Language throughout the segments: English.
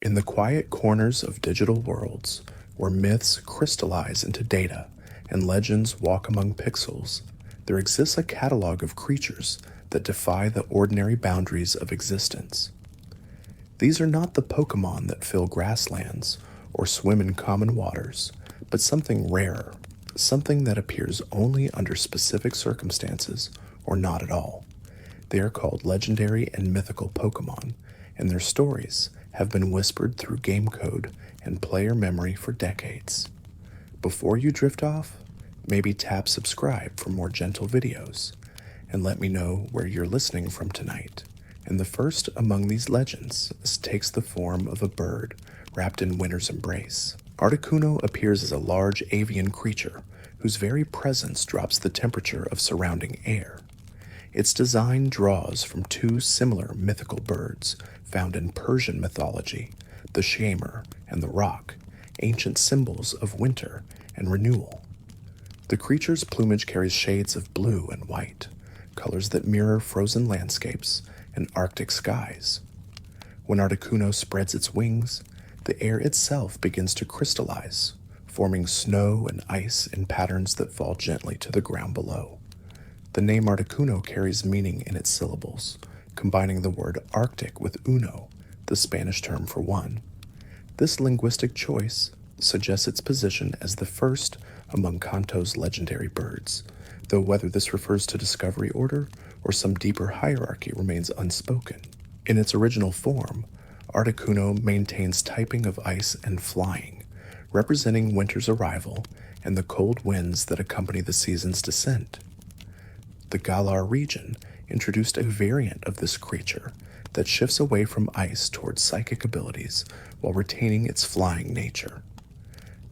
In the quiet corners of digital worlds, where myths crystallize into data and legends walk among pixels, there exists a catalog of creatures that defy the ordinary boundaries of existence. These are not the Pokémon that fill grasslands or swim in common waters, but something rarer, something that appears only under specific circumstances or not at all. They are called Legendary and Mythical Pokémon, and their stories have been whispered through game code and player memory for decades. Before you drift off, maybe tap subscribe for more gentle videos, and let me know where you're listening from tonight. And the first among these legends takes the form of a bird wrapped in winter's embrace. Articuno appears as a large avian creature whose very presence drops the temperature of surrounding air. Its design draws from two similar mythical birds found in Persian mythology, the shamer and the roc, ancient symbols of winter and renewal. The creature's plumage carries shades of blue and white, colors that mirror frozen landscapes and Arctic skies. When Articuno spreads its wings, the air itself begins to crystallize, forming snow and ice in patterns that fall gently to the ground below. The name Articuno carries meaning in its syllables, combining the word Arctic with uno, the Spanish term for one. This linguistic choice suggests its position as the first among Kanto's legendary birds, though whether this refers to discovery order or some deeper hierarchy remains unspoken. In its original form, Articuno maintains typing of ice and flying, representing winter's arrival and the cold winds that accompany the season's descent. The Galar region introduced a variant of this creature that shifts away from ice towards psychic abilities while retaining its flying nature.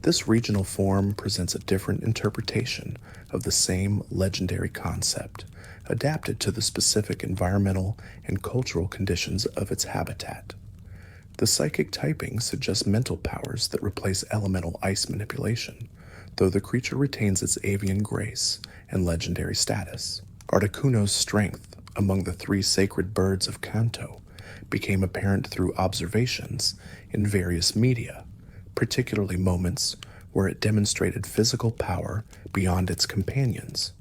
This regional form presents a different interpretation of the same legendary concept, adapted to the specific environmental and cultural conditions of its habitat. The psychic typing suggests mental powers that replace elemental ice manipulation, though the creature retains its avian grace and legendary status. Articuno's strength among the three sacred birds of Kanto became apparent through observations in various media, particularly moments where it demonstrated physical power beyond its companions.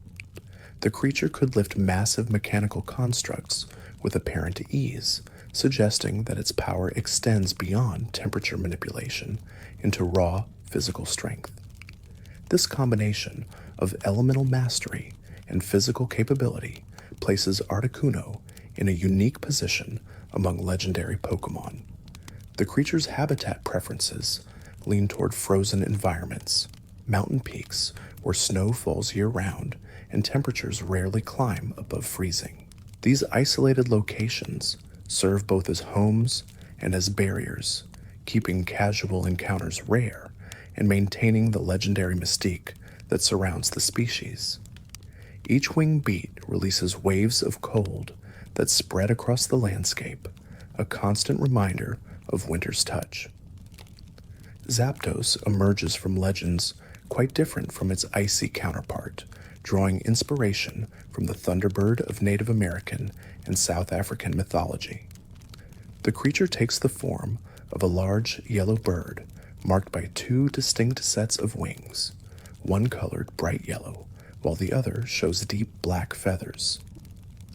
The creature could lift massive mechanical constructs with apparent ease, suggesting that its power extends beyond temperature manipulation into raw physical strength. This combination of elemental mastery and physical capability places Articuno in a unique position among legendary Pokémon. The creature's habitat preferences lean toward frozen environments, mountain peaks where snow falls year-round and temperatures rarely climb above freezing. These isolated locations serve both as homes and as barriers, keeping casual encounters rare and maintaining the legendary mystique that surrounds the species. Each wing beat releases waves of cold that spread across the landscape, a constant reminder of winter's touch. Zapdos emerges from legends quite different from its icy counterpart, drawing inspiration from the Thunderbird of Native American and South African mythology. The creature takes the form of a large yellow bird marked by two distinct sets of wings, one colored bright yellow, while the other shows deep black feathers.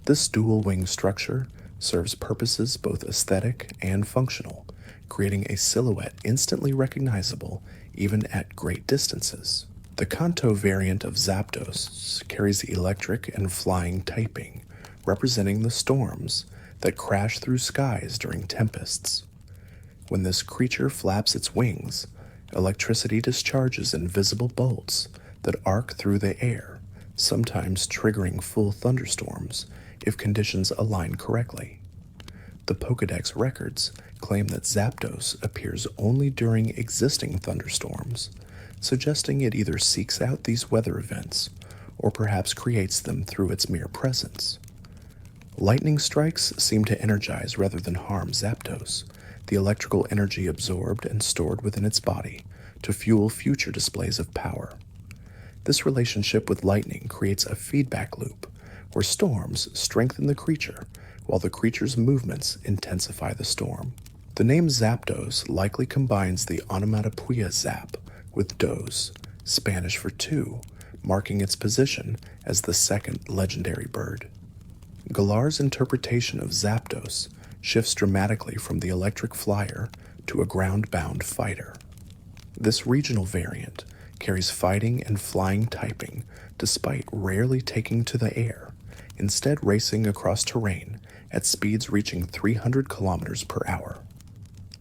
This dual wing structure serves purposes both aesthetic and functional, creating a silhouette instantly recognizable even at great distances. The Kanto variant of Zapdos carries electric and flying typing, representing the storms that crash through skies during tempests. When this creature flaps its wings, electricity discharges in visible bolts that arc through the air, sometimes triggering full thunderstorms if conditions align correctly. The Pokédex records claim that Zapdos appears only during existing thunderstorms, suggesting it either seeks out these weather events or perhaps creates them through its mere presence. Lightning strikes seem to energize rather than harm Zapdos, the electrical energy absorbed and stored within its body to fuel future displays of power. This relationship with lightning creates a feedback loop where storms strengthen the creature while the creature's movements intensify the storm. The name Zapdos likely combines the onomatopoeia zap with dos, Spanish for two, marking its position as the second legendary bird. Galar's interpretation of Zapdos shifts dramatically from the electric flyer to a ground-bound fighter. This regional variant carries fighting and flying typing despite rarely taking to the air, instead racing across terrain at speeds reaching 300 kilometers per hour.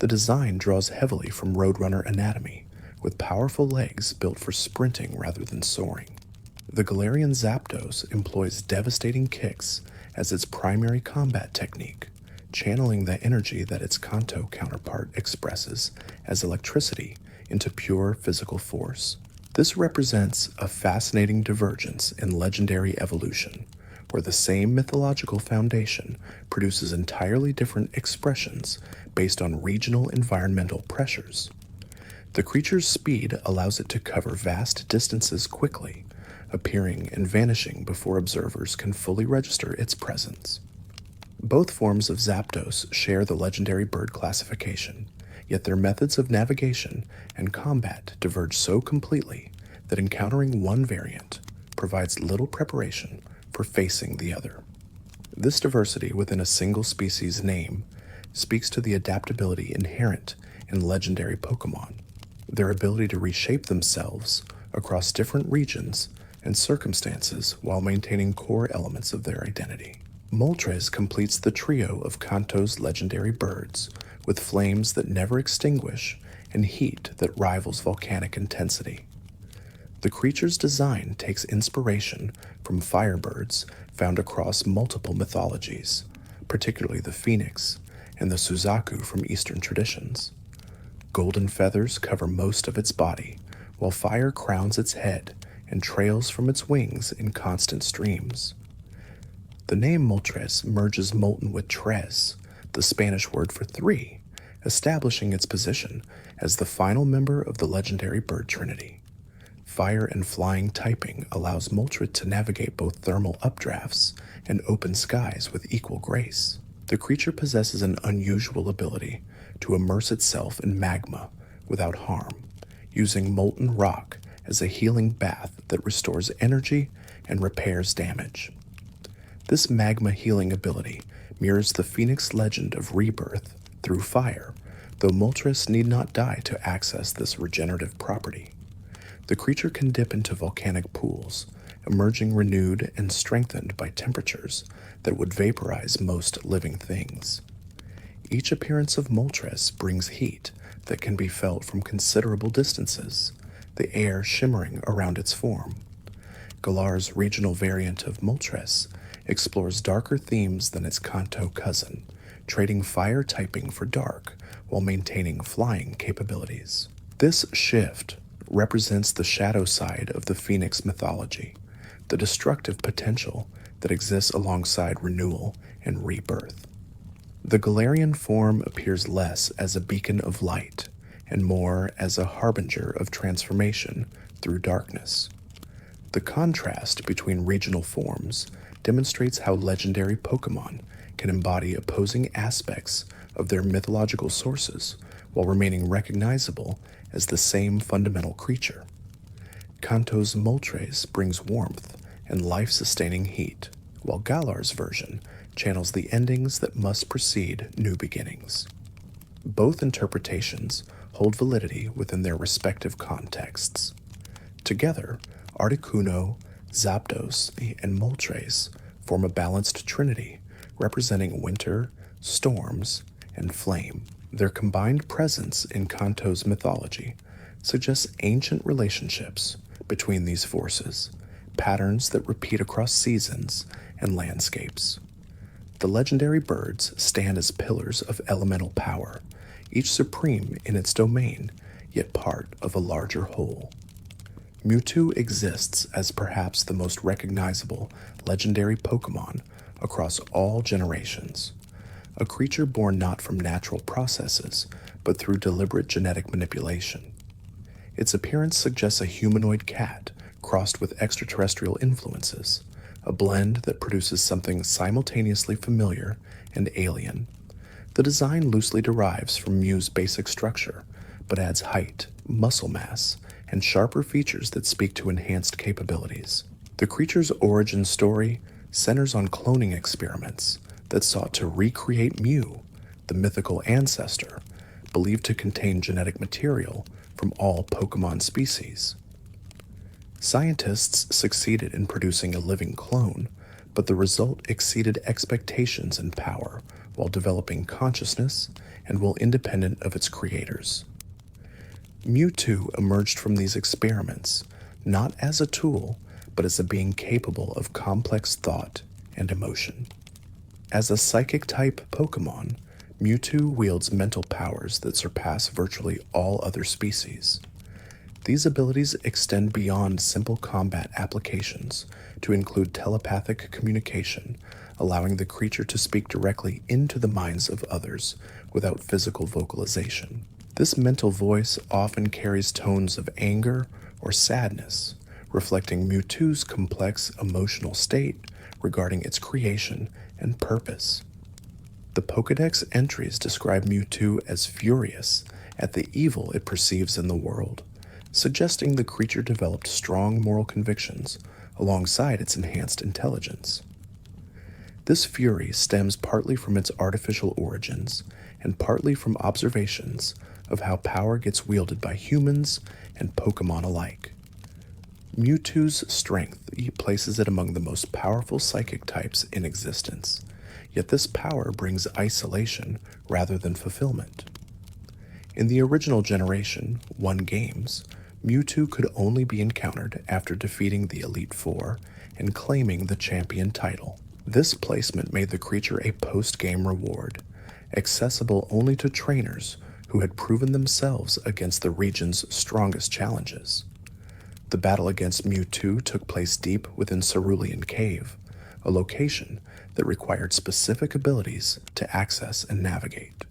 The design draws heavily from Roadrunner anatomy, with powerful legs built for sprinting rather than soaring. The Galarian Zapdos employs devastating kicks as its primary combat technique, channeling the energy that its Kanto counterpart expresses as electricity into pure physical force. This represents a fascinating divergence in legendary evolution, where the same mythological foundation produces entirely different expressions based on regional environmental pressures. The creature's speed allows it to cover vast distances quickly, appearing and vanishing before observers can fully register its presence. Both forms of Zapdos share the legendary bird classification, yet their methods of navigation and combat diverge so completely that encountering one variant provides little preparation for facing the other. This diversity within a single species' name speaks to the adaptability inherent in legendary Pokémon, their ability to reshape themselves across different regions and circumstances while maintaining core elements of their identity. Moltres completes the trio of Kanto's legendary birds, with flames that never extinguish and heat that rivals volcanic intensity. The creature's design takes inspiration from firebirds found across multiple mythologies, particularly the phoenix and the Suzaku from Eastern traditions. Golden feathers cover most of its body, while fire crowns its head and trails from its wings in constant streams. The name Moltres merges molten with tres, the Spanish word for three, establishing its position as the final member of the legendary bird trinity. Fire and flying typing allows Moltres to navigate both thermal updrafts and open skies with equal grace. The creature possesses an unusual ability to immerse itself in magma without harm, using molten rock as a healing bath that restores energy and repairs damage. This magma healing ability mirrors the Phoenix legend of rebirth through fire, though Moltres need not die to access this regenerative property. The creature can dip into volcanic pools, emerging renewed and strengthened by temperatures that would vaporize most living things. Each appearance of Moltres brings heat that can be felt from considerable distances, the air shimmering around its form. Galar's regional variant of Moltres explores darker themes than its Kanto cousin, trading fire typing for dark while maintaining flying capabilities. This shift represents the shadow side of the Phoenix mythology, the destructive potential that exists alongside renewal and rebirth. The Galarian form appears less as a beacon of light and more as a harbinger of transformation through darkness. The contrast between regional forms demonstrates how legendary Pokémon can embody opposing aspects of their mythological sources while remaining recognizable as the same fundamental creature. Kanto's Moltres brings warmth and life-sustaining heat, while Galar's version channels the endings that must precede new beginnings. Both interpretations hold validity within their respective contexts. Together, Articuno, Zapdos, and Moltres form a balanced trinity representing winter, storms, and flame. Their combined presence in Kanto's mythology suggests ancient relationships between these forces, patterns that repeat across seasons and landscapes. The legendary birds stand as pillars of elemental power, each supreme in its domain, yet part of a larger whole. Mewtwo exists as perhaps the most recognizable legendary Pokémon across all generations, a creature born not from natural processes, but through deliberate genetic manipulation. Its appearance suggests a humanoid cat crossed with extraterrestrial influences, a blend that produces something simultaneously familiar and alien. The design loosely derives from Mew's basic structure, but adds height, muscle mass, and sharper features that speak to enhanced capabilities. The creature's origin story centers on cloning experiments that sought to recreate Mew, the mythical ancestor, believed to contain genetic material from all Pokémon species. Scientists succeeded in producing a living clone, but the result exceeded expectations in power while developing consciousness and will independent of its creators. Mewtwo emerged from these experiments not as a tool, but as a being capable of complex thought and emotion. As a psychic-type Pokémon, Mewtwo wields mental powers that surpass virtually all other species. These abilities extend beyond simple combat applications to include telepathic communication, allowing the creature to speak directly into the minds of others without physical vocalization. This mental voice often carries tones of anger or sadness, reflecting Mewtwo's complex emotional state regarding its creation and purpose. The Pokédex entries describe Mewtwo as furious at the evil it perceives in the world, suggesting the creature developed strong moral convictions alongside its enhanced intelligence. This fury stems partly from its artificial origins and partly from observations of how power gets wielded by humans and Pokémon alike. Mewtwo's strength places it among the most powerful psychic types in existence, yet this power brings isolation rather than fulfillment. In the original generation, 1 games, Mewtwo could only be encountered after defeating the Elite Four and claiming the champion title. This placement made the creature a post-game reward, accessible only to trainers who had proven themselves against the region's strongest challenges. The battle against Mewtwo took place deep within Cerulean Cave, a location that required specific abilities to access and navigate.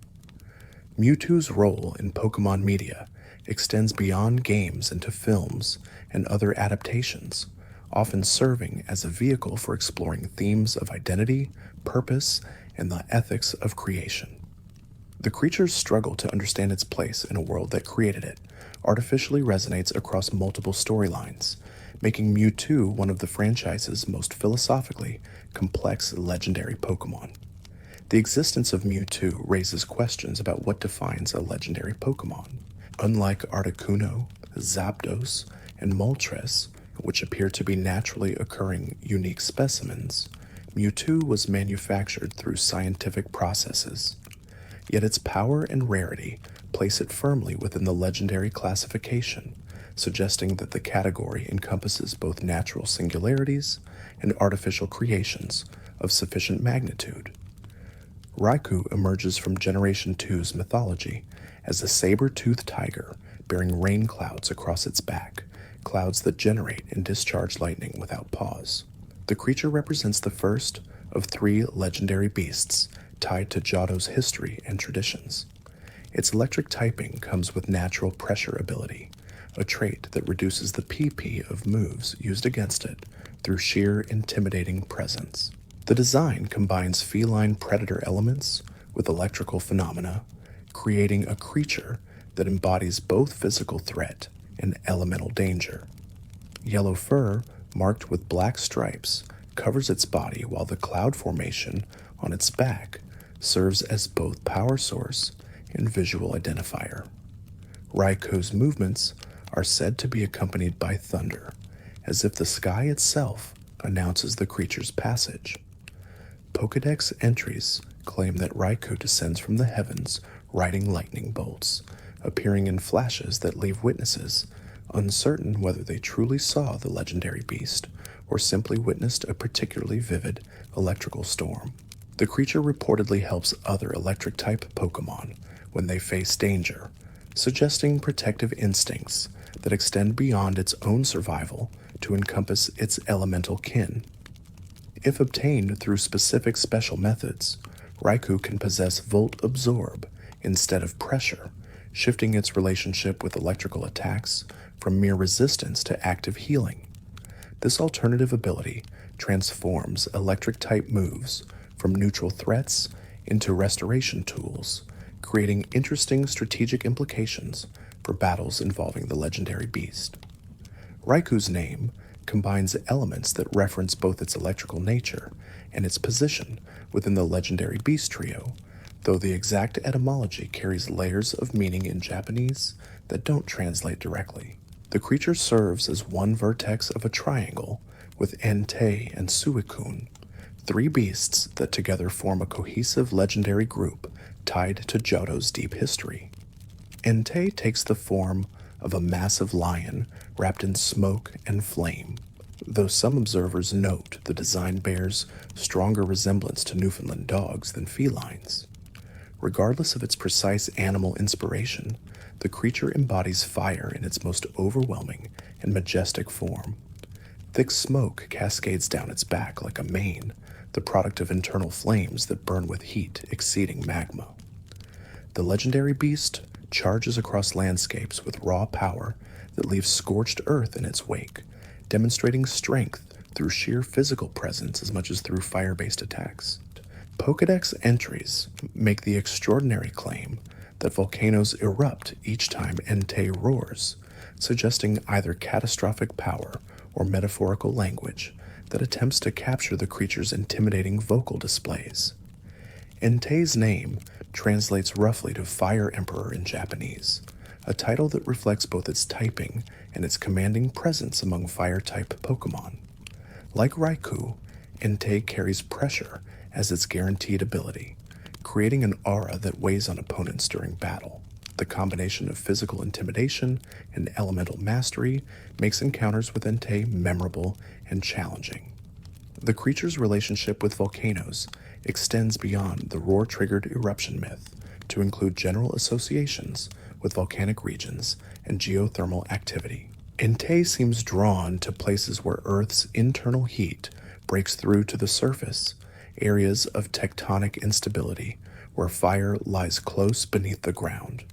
Mewtwo's role in Pokémon media extends beyond games into films and other adaptations, often serving as a vehicle for exploring themes of identity, purpose, and the ethics of creation. The creature's struggle to understand its place in a world that created it artificially resonates across multiple storylines, making Mewtwo one of the franchise's most philosophically complex legendary Pokémon. The existence of Mewtwo raises questions about what defines a legendary Pokémon. Unlike Articuno, Zapdos, and Moltres, which appear to be naturally occurring unique specimens, Mewtwo was manufactured through scientific processes. Yet its power and rarity place it firmly within the legendary classification, suggesting that the category encompasses both natural singularities and artificial creations of sufficient magnitude. Raikou emerges from Generation 2's mythology as a saber-toothed tiger bearing rain clouds across its back, clouds that generate and discharge lightning without pause. The creature represents the first of 3 legendary beasts tied to Johto's history and traditions. Its electric typing comes with natural pressure ability, a trait that reduces the PP of moves used against it through sheer intimidating presence. The design combines feline predator elements with electrical phenomena, creating a creature that embodies both physical threat and elemental danger. Yellow fur, marked with black stripes, covers its body, while the cloud formation on its back serves as both power source and visual identifier. Raikou's movements are said to be accompanied by thunder, as if the sky itself announces the creature's passage. Pokédex entries claim that Raikou descends from the heavens riding lightning bolts, appearing in flashes that leave witnesses uncertain whether they truly saw the legendary beast or simply witnessed a particularly vivid electrical storm. The creature reportedly helps other electric-type Pokémon when they face danger, suggesting protective instincts that extend beyond its own survival to encompass its elemental kin. If obtained through specific special methods, Raikou can possess Volt Absorb instead of pressure, shifting its relationship with electrical attacks from mere resistance to active healing. This alternative ability transforms electric-type moves from neutral threats into restoration tools, creating interesting strategic implications for battles involving the legendary beast. Raiku's name combines elements that reference both its electrical nature and its position within the legendary beast trio, though the exact etymology carries layers of meaning in Japanese that don't translate directly. The creature serves as one vertex of a triangle with Entei and Suicune, three beasts that together form a cohesive legendary group tied to Johto's deep history. Entei takes the form of a massive lion wrapped in smoke and flame, though some observers note the design bears stronger resemblance to Newfoundland dogs than felines. Regardless of its precise animal inspiration, the creature embodies fire in its most overwhelming and majestic form. Thick smoke cascades down its back like a mane, the product of internal flames that burn with heat exceeding magma. The legendary beast charges across landscapes with raw power that leaves scorched earth in its wake, demonstrating strength through sheer physical presence as much as through fire-based attacks. Pokédex entries make the extraordinary claim that volcanoes erupt each time Entei roars, suggesting either catastrophic power or metaphorical language that attempts to capture the creature's intimidating vocal displays. Entei's name translates roughly to Fire Emperor in Japanese, a title that reflects both its typing and its commanding presence among fire-type Pokémon. Like Raikou, Entei carries pressure as its guaranteed ability, creating an aura that weighs on opponents during battle. The combination of physical intimidation and elemental mastery makes encounters with Entei memorable and challenging. The creature's relationship with volcanoes extends beyond the roar-triggered eruption myth to include general associations with volcanic regions and geothermal activity. Entei seems drawn to places where Earth's internal heat breaks through to the surface, areas of tectonic instability where fire lies close beneath the ground.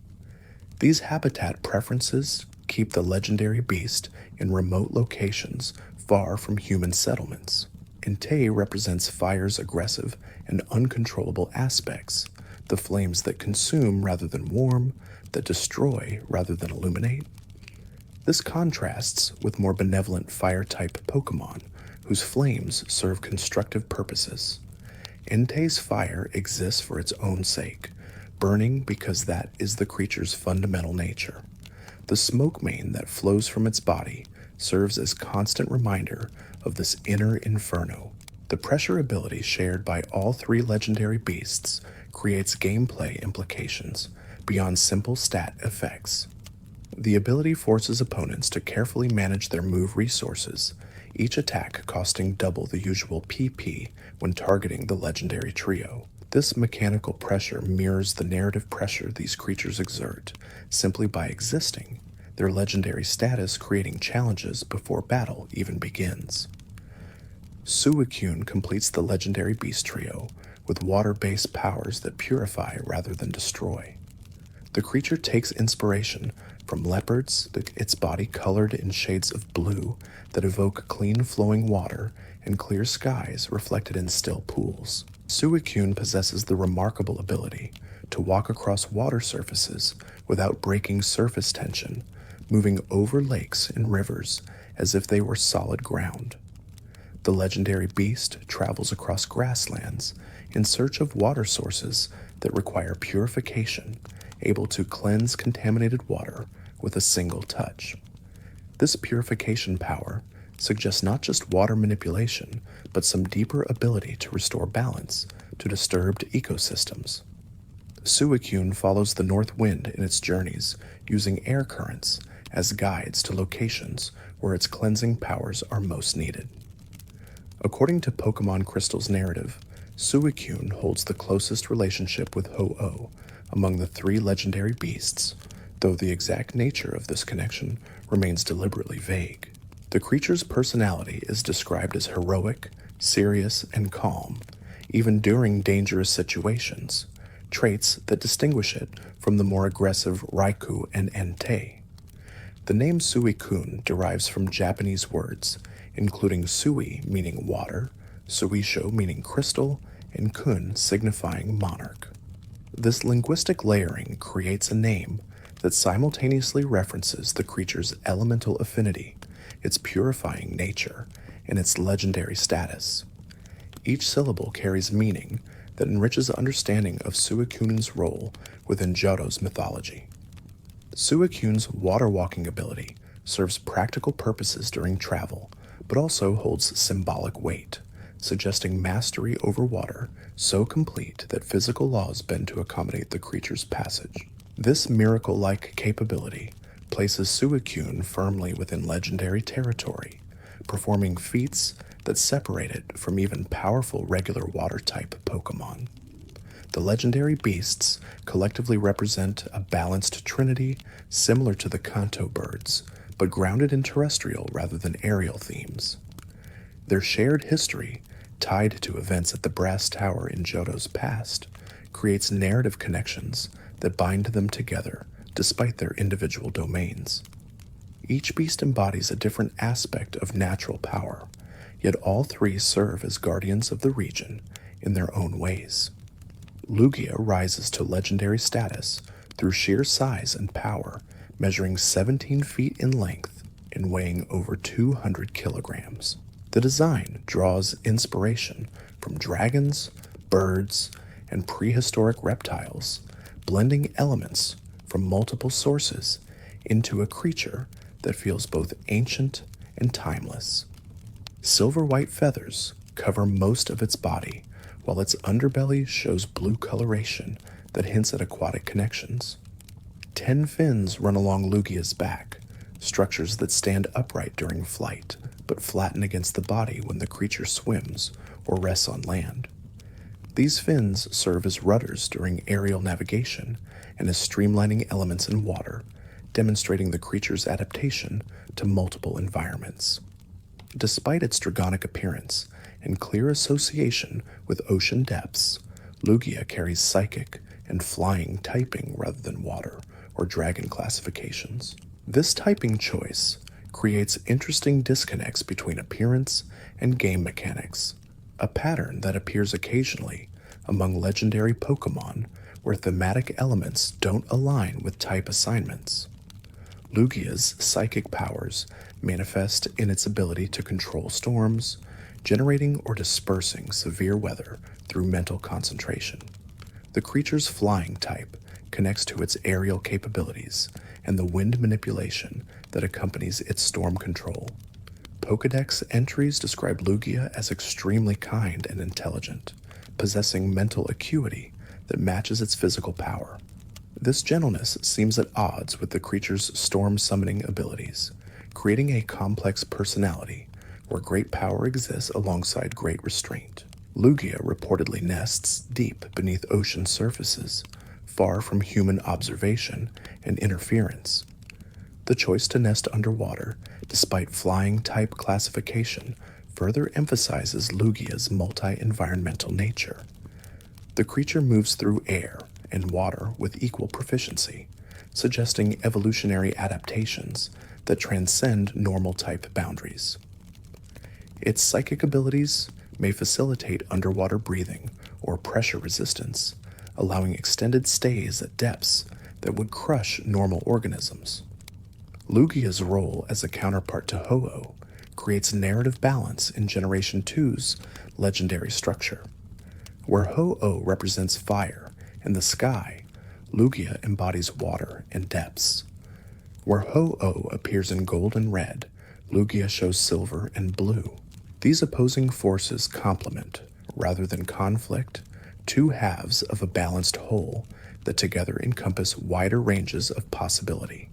These habitat preferences keep the legendary beast in remote locations far from human settlements. Entei represents fire's aggressive and uncontrollable aspects, the flames that consume rather than warm, that destroy rather than illuminate. This contrasts with more benevolent fire-type Pokémon, whose flames serve constructive purposes. Entei's fire exists for its own sake, burning because that is the creature's fundamental nature. The smoke mane that flows from its body serves as constant reminder of this inner inferno. The pressure ability shared by all three legendary beasts creates gameplay implications beyond simple stat effects. The ability forces opponents to carefully manage their move resources, each attack costing double the usual PP when targeting the legendary trio. This mechanical pressure mirrors the narrative pressure these creatures exert simply by existing, their legendary status creating challenges before battle even begins. Suicune completes the legendary beast trio with water-based powers that purify rather than destroy. The creature takes inspiration from leopards, its body colored in shades of blue that evoke clean flowing water and clear skies reflected in still pools. Suicune possesses the remarkable ability to walk across water surfaces without breaking surface tension, moving over lakes and rivers as if they were solid ground. The legendary beast travels across grasslands in search of water sources that require purification, able to cleanse contaminated water with a single touch. This purification power suggests not just water manipulation, but some deeper ability to restore balance to disturbed ecosystems. Suicune follows the north wind in its journeys, using air currents as guides to locations where its cleansing powers are most needed. According to Pokemon Crystal's narrative, Suicune holds the closest relationship with Ho-Oh among the three legendary beasts, though the exact nature of this connection remains deliberately vague. The creature's personality is described as heroic, serious, and calm, even during dangerous situations, traits that distinguish it from the more aggressive Raikou and Entei. The name Suicune derives from Japanese words, including sui meaning water, suisho meaning crystal, and kun signifying monarch. This linguistic layering creates a name that simultaneously references the creature's elemental affinity, its purifying nature, and its legendary status. Each syllable carries meaning that enriches understanding of Suicune's role within Johto's mythology. Suicune's water-walking ability serves practical purposes during travel, but also holds symbolic weight, suggesting mastery over water so complete that physical laws bend to accommodate the creature's passage. This miracle-like capability places Suicune firmly within legendary territory, performing feats that separate it from even powerful regular water-type Pokémon. The legendary beasts collectively represent a balanced trinity similar to the Kanto birds, but grounded in terrestrial rather than aerial themes. Their shared history, tied to events at the Brass Tower in Johto's past, creates narrative connections that bind them together despite their individual domains. Each beast embodies a different aspect of natural power, yet all three serve as guardians of the region in their own ways. Lugia rises to legendary status through sheer size and power, measuring 17 feet in length and weighing over 200 kilograms. The design draws inspiration from dragons, birds, and prehistoric reptiles, blending elements from multiple sources into a creature that feels both ancient and timeless. Silver-white feathers cover most of its body, while its underbelly shows blue coloration that hints at aquatic connections. 10 fins run along Lugia's back, structures that stand upright during flight, but flatten against the body when the creature swims or rests on land. These fins serve as rudders during aerial navigation and as streamlining elements in water, demonstrating the creature's adaptation to multiple environments. Despite its dragonic appearance and clear association with ocean depths, Lugia carries psychic and flying typing rather than water or dragon classifications. This typing choice creates interesting disconnects between appearance and game mechanics, a pattern that appears occasionally among legendary Pokémon where thematic elements don't align with type assignments. Lugia's psychic powers manifest in its ability to control storms, generating or dispersing severe weather through mental concentration. The creature's flying type connects to its aerial capabilities and the wind manipulation that accompanies its storm control. Pokédex entries describe Lugia as extremely kind and intelligent, possessing mental acuity that matches its physical power. This gentleness seems at odds with the creature's storm summoning abilities, creating a complex personality where great power exists alongside great restraint. Lugia reportedly nests deep beneath ocean surfaces, far from human observation and interference. The choice to nest underwater, despite flying type classification, further emphasizes Lugia's multi-environmental nature. The creature moves through air and water with equal proficiency, suggesting evolutionary adaptations that transcend normal type boundaries. Its psychic abilities may facilitate underwater breathing or pressure resistance, allowing extended stays at depths that would crush normal organisms. Lugia's role as a counterpart to Ho-Oh creates narrative balance in Generation 2's legendary structure. Where Ho-Oh represents fire and the sky, Lugia embodies water and depths. Where Ho-Oh appears in gold and red, Lugia shows silver and blue. These opposing forces complement, rather than conflict, two halves of a balanced whole that together encompass wider ranges of possibility.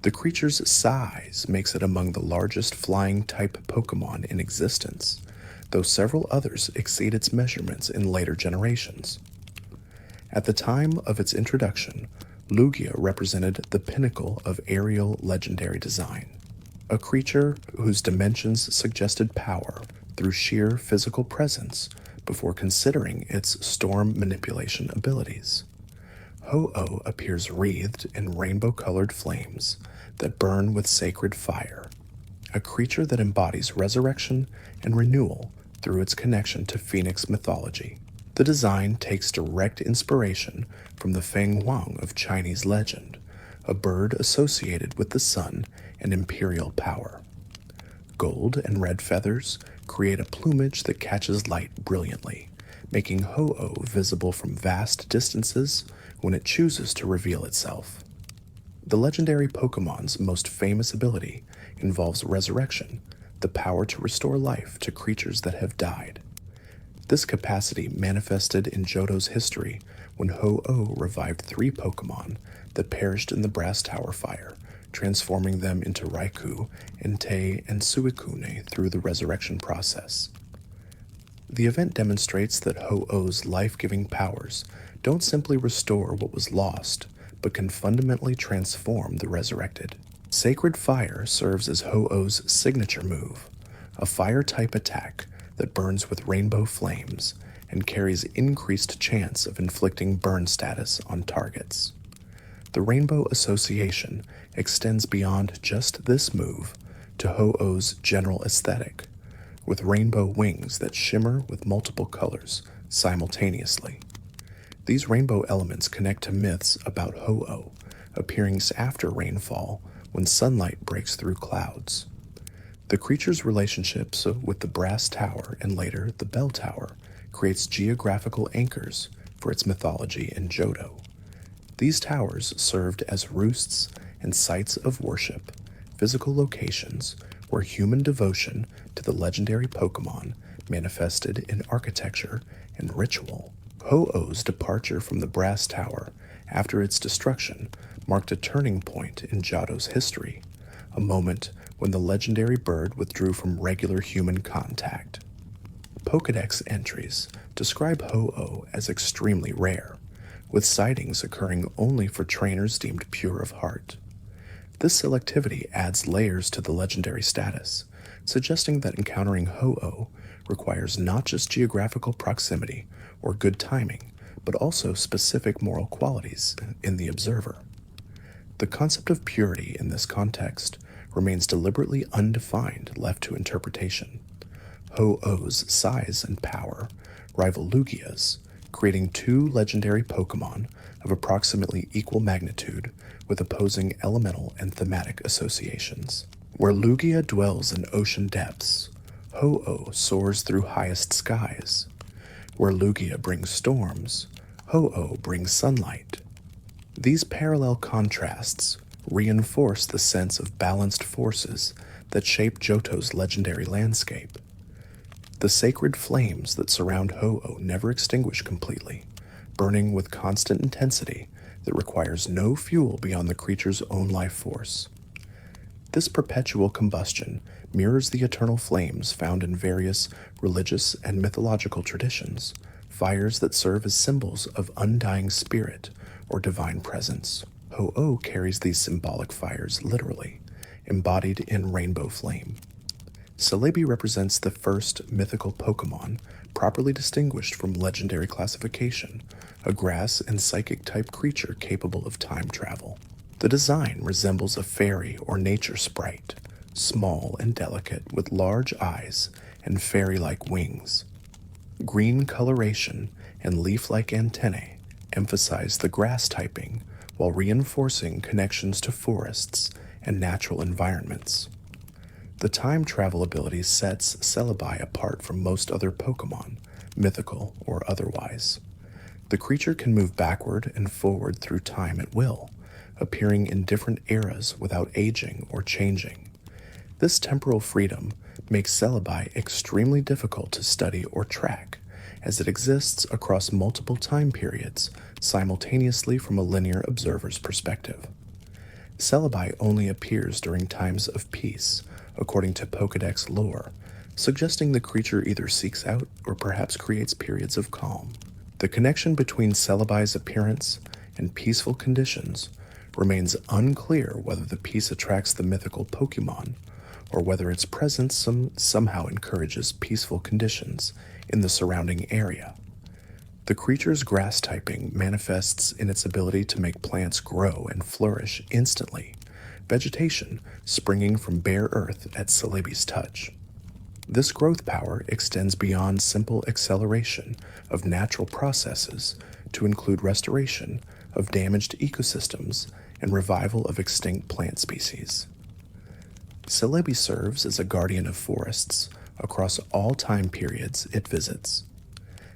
The creature's size makes it among the largest flying-type Pokémon in existence, though several others exceed its measurements in later generations. At the time of its introduction, Lugia represented the pinnacle of aerial legendary design, a creature whose dimensions suggested power through sheer physical presence before considering its storm manipulation abilities. Ho-Oh appears wreathed in rainbow-colored flames that burn with sacred fire, a creature that embodies resurrection and renewal through its connection to Phoenix mythology. The design takes direct inspiration from the Feng Huang of Chinese legend, a bird associated with the sun and imperial power. Gold and red feathers create a plumage that catches light brilliantly, making Ho-Oh visible from vast distances when it chooses to reveal itself. The legendary Pokemon's most famous ability involves resurrection, the power to restore life to creatures that have died. This capacity manifested in Johto's history when Ho-Oh revived 3 Pokemon that perished in the Brass Tower fire, transforming them into Raikou, Entei, and Suicune through the resurrection process. The event demonstrates that Ho-Oh's life-giving powers don't simply restore what was lost, but can fundamentally transform the resurrected. Sacred Fire serves as Ho-Oh's signature move, a fire-type attack that burns with rainbow flames and carries increased chance of inflicting burn status on targets. The Rainbow Association extends beyond just this move to Ho-Oh's general aesthetic, with rainbow wings that shimmer with multiple colors simultaneously. These rainbow elements connect to myths about Ho-Oh, appearing after rainfall when sunlight breaks through clouds. The creature's relationships with the Brass Tower and later the Bell Tower creates geographical anchors for its mythology in Johto. These towers served as roosts and sites of worship, physical locations where human devotion to the legendary Pokemon manifested in architecture and ritual. Ho-Oh's departure from the Brass Tower after its destruction marked a turning point in Johto's history, a moment when the legendary bird withdrew from regular human contact. Pokédex entries describe Ho-Oh as extremely rare, with sightings occurring only for trainers deemed pure of heart. This selectivity adds layers to the legendary status, suggesting that encountering Ho-Oh requires not just geographical proximity or good timing, but also specific moral qualities in the observer. The concept of purity in this context remains deliberately undefined, left to interpretation. Ho-Oh's size and power rival Lugia's, creating 2 legendary Pokemon of approximately equal magnitude with opposing elemental and thematic associations. Where Lugia dwells in ocean depths, Ho-Oh soars through highest skies. Where Lugia brings storms, Ho-Oh brings sunlight. These parallel contrasts reinforce the sense of balanced forces that shape Johto's legendary landscape. The sacred flames that surround Ho-Oh never extinguish completely, burning with constant intensity that requires no fuel beyond the creature's own life force. This perpetual combustion mirrors the eternal flames found in various religious and mythological traditions, fires that serve as symbols of undying spirit or divine presence. Ho-Oh carries these symbolic fires literally, embodied in rainbow flame. Celebi represents the first mythical Pokemon properly distinguished from legendary classification, a grass and psychic-type creature capable of time travel. The design resembles a fairy or nature sprite, small and delicate with large eyes and fairy-like wings. Green coloration and leaf-like antennae emphasize the grass typing while reinforcing connections to forests and natural environments. The time travel ability sets Celebi apart from most other Pokemon, mythical or otherwise. The creature can move backward and forward through time at will, appearing in different eras without aging or changing. This temporal freedom makes Celebi extremely difficult to study or track, as it exists across multiple time periods simultaneously from a linear observer's perspective. Celebi only appears during times of peace, according to Pokédex lore, suggesting the creature either seeks out or perhaps creates periods of calm. The connection between Celebi's appearance and peaceful conditions remains unclear, whether the piece attracts the mythical Pokemon or whether its presence somehow encourages peaceful conditions in the surrounding area. The creature's grass typing manifests in its ability to make plants grow and flourish instantly, vegetation springing from bare earth at Celebi's touch. This growth power extends beyond simple acceleration of natural processes to include restoration of damaged ecosystems and revival of extinct plant species. Celebi serves as a guardian of forests across all time periods it visits.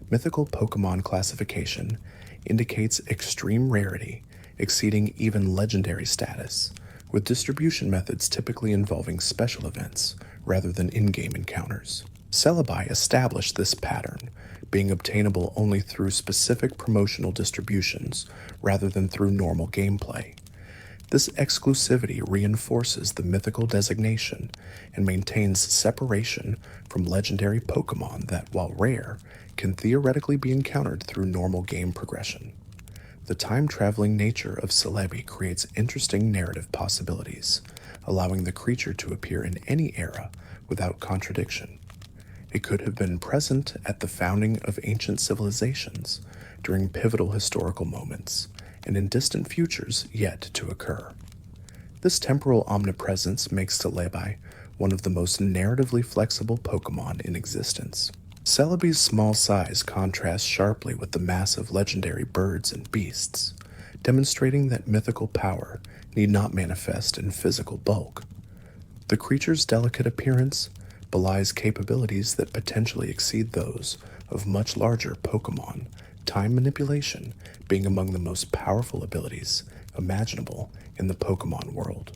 Mythical Pokémon classification indicates extreme rarity, exceeding even legendary status, with distribution methods typically involving special events rather than in-game encounters. Celebi established this pattern, being obtainable only through specific promotional distributions rather than through normal gameplay. This exclusivity reinforces the mythical designation and maintains separation from legendary Pokémon that, while rare, can theoretically be encountered through normal game progression. The time-traveling nature of Celebi creates interesting narrative possibilities, allowing the creature to appear in any era without contradiction. It could have been present at the founding of ancient civilizations, during pivotal historical moments, and in distant futures yet to occur. This temporal omnipresence makes Celebi one of the most narratively flexible Pokémon in existence. Celebi's small size contrasts sharply with the massive legendary birds and beasts, demonstrating that mythical power need not manifest in physical bulk. The creature's delicate appearance belies capabilities that potentially exceed those of much larger Pokémon, time manipulation being among the most powerful abilities imaginable in the Pokémon world.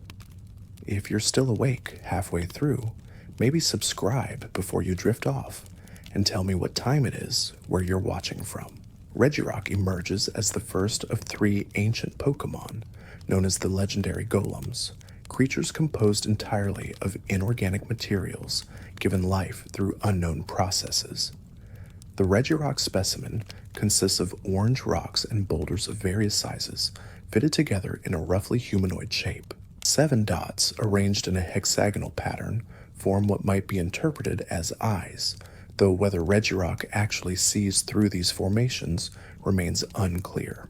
If you're still awake halfway through, maybe subscribe before you drift off and tell me what time it is where you're watching from. Regirock emerges as the first of 3 ancient Pokémon, known as the legendary golems, creatures composed entirely of inorganic materials given life through unknown processes. The Regirock specimen consists of orange rocks and boulders of various sizes, fitted together in a roughly humanoid shape. 7 dots, arranged in a hexagonal pattern, form what might be interpreted as eyes, though whether Regirock actually sees through these formations remains unclear.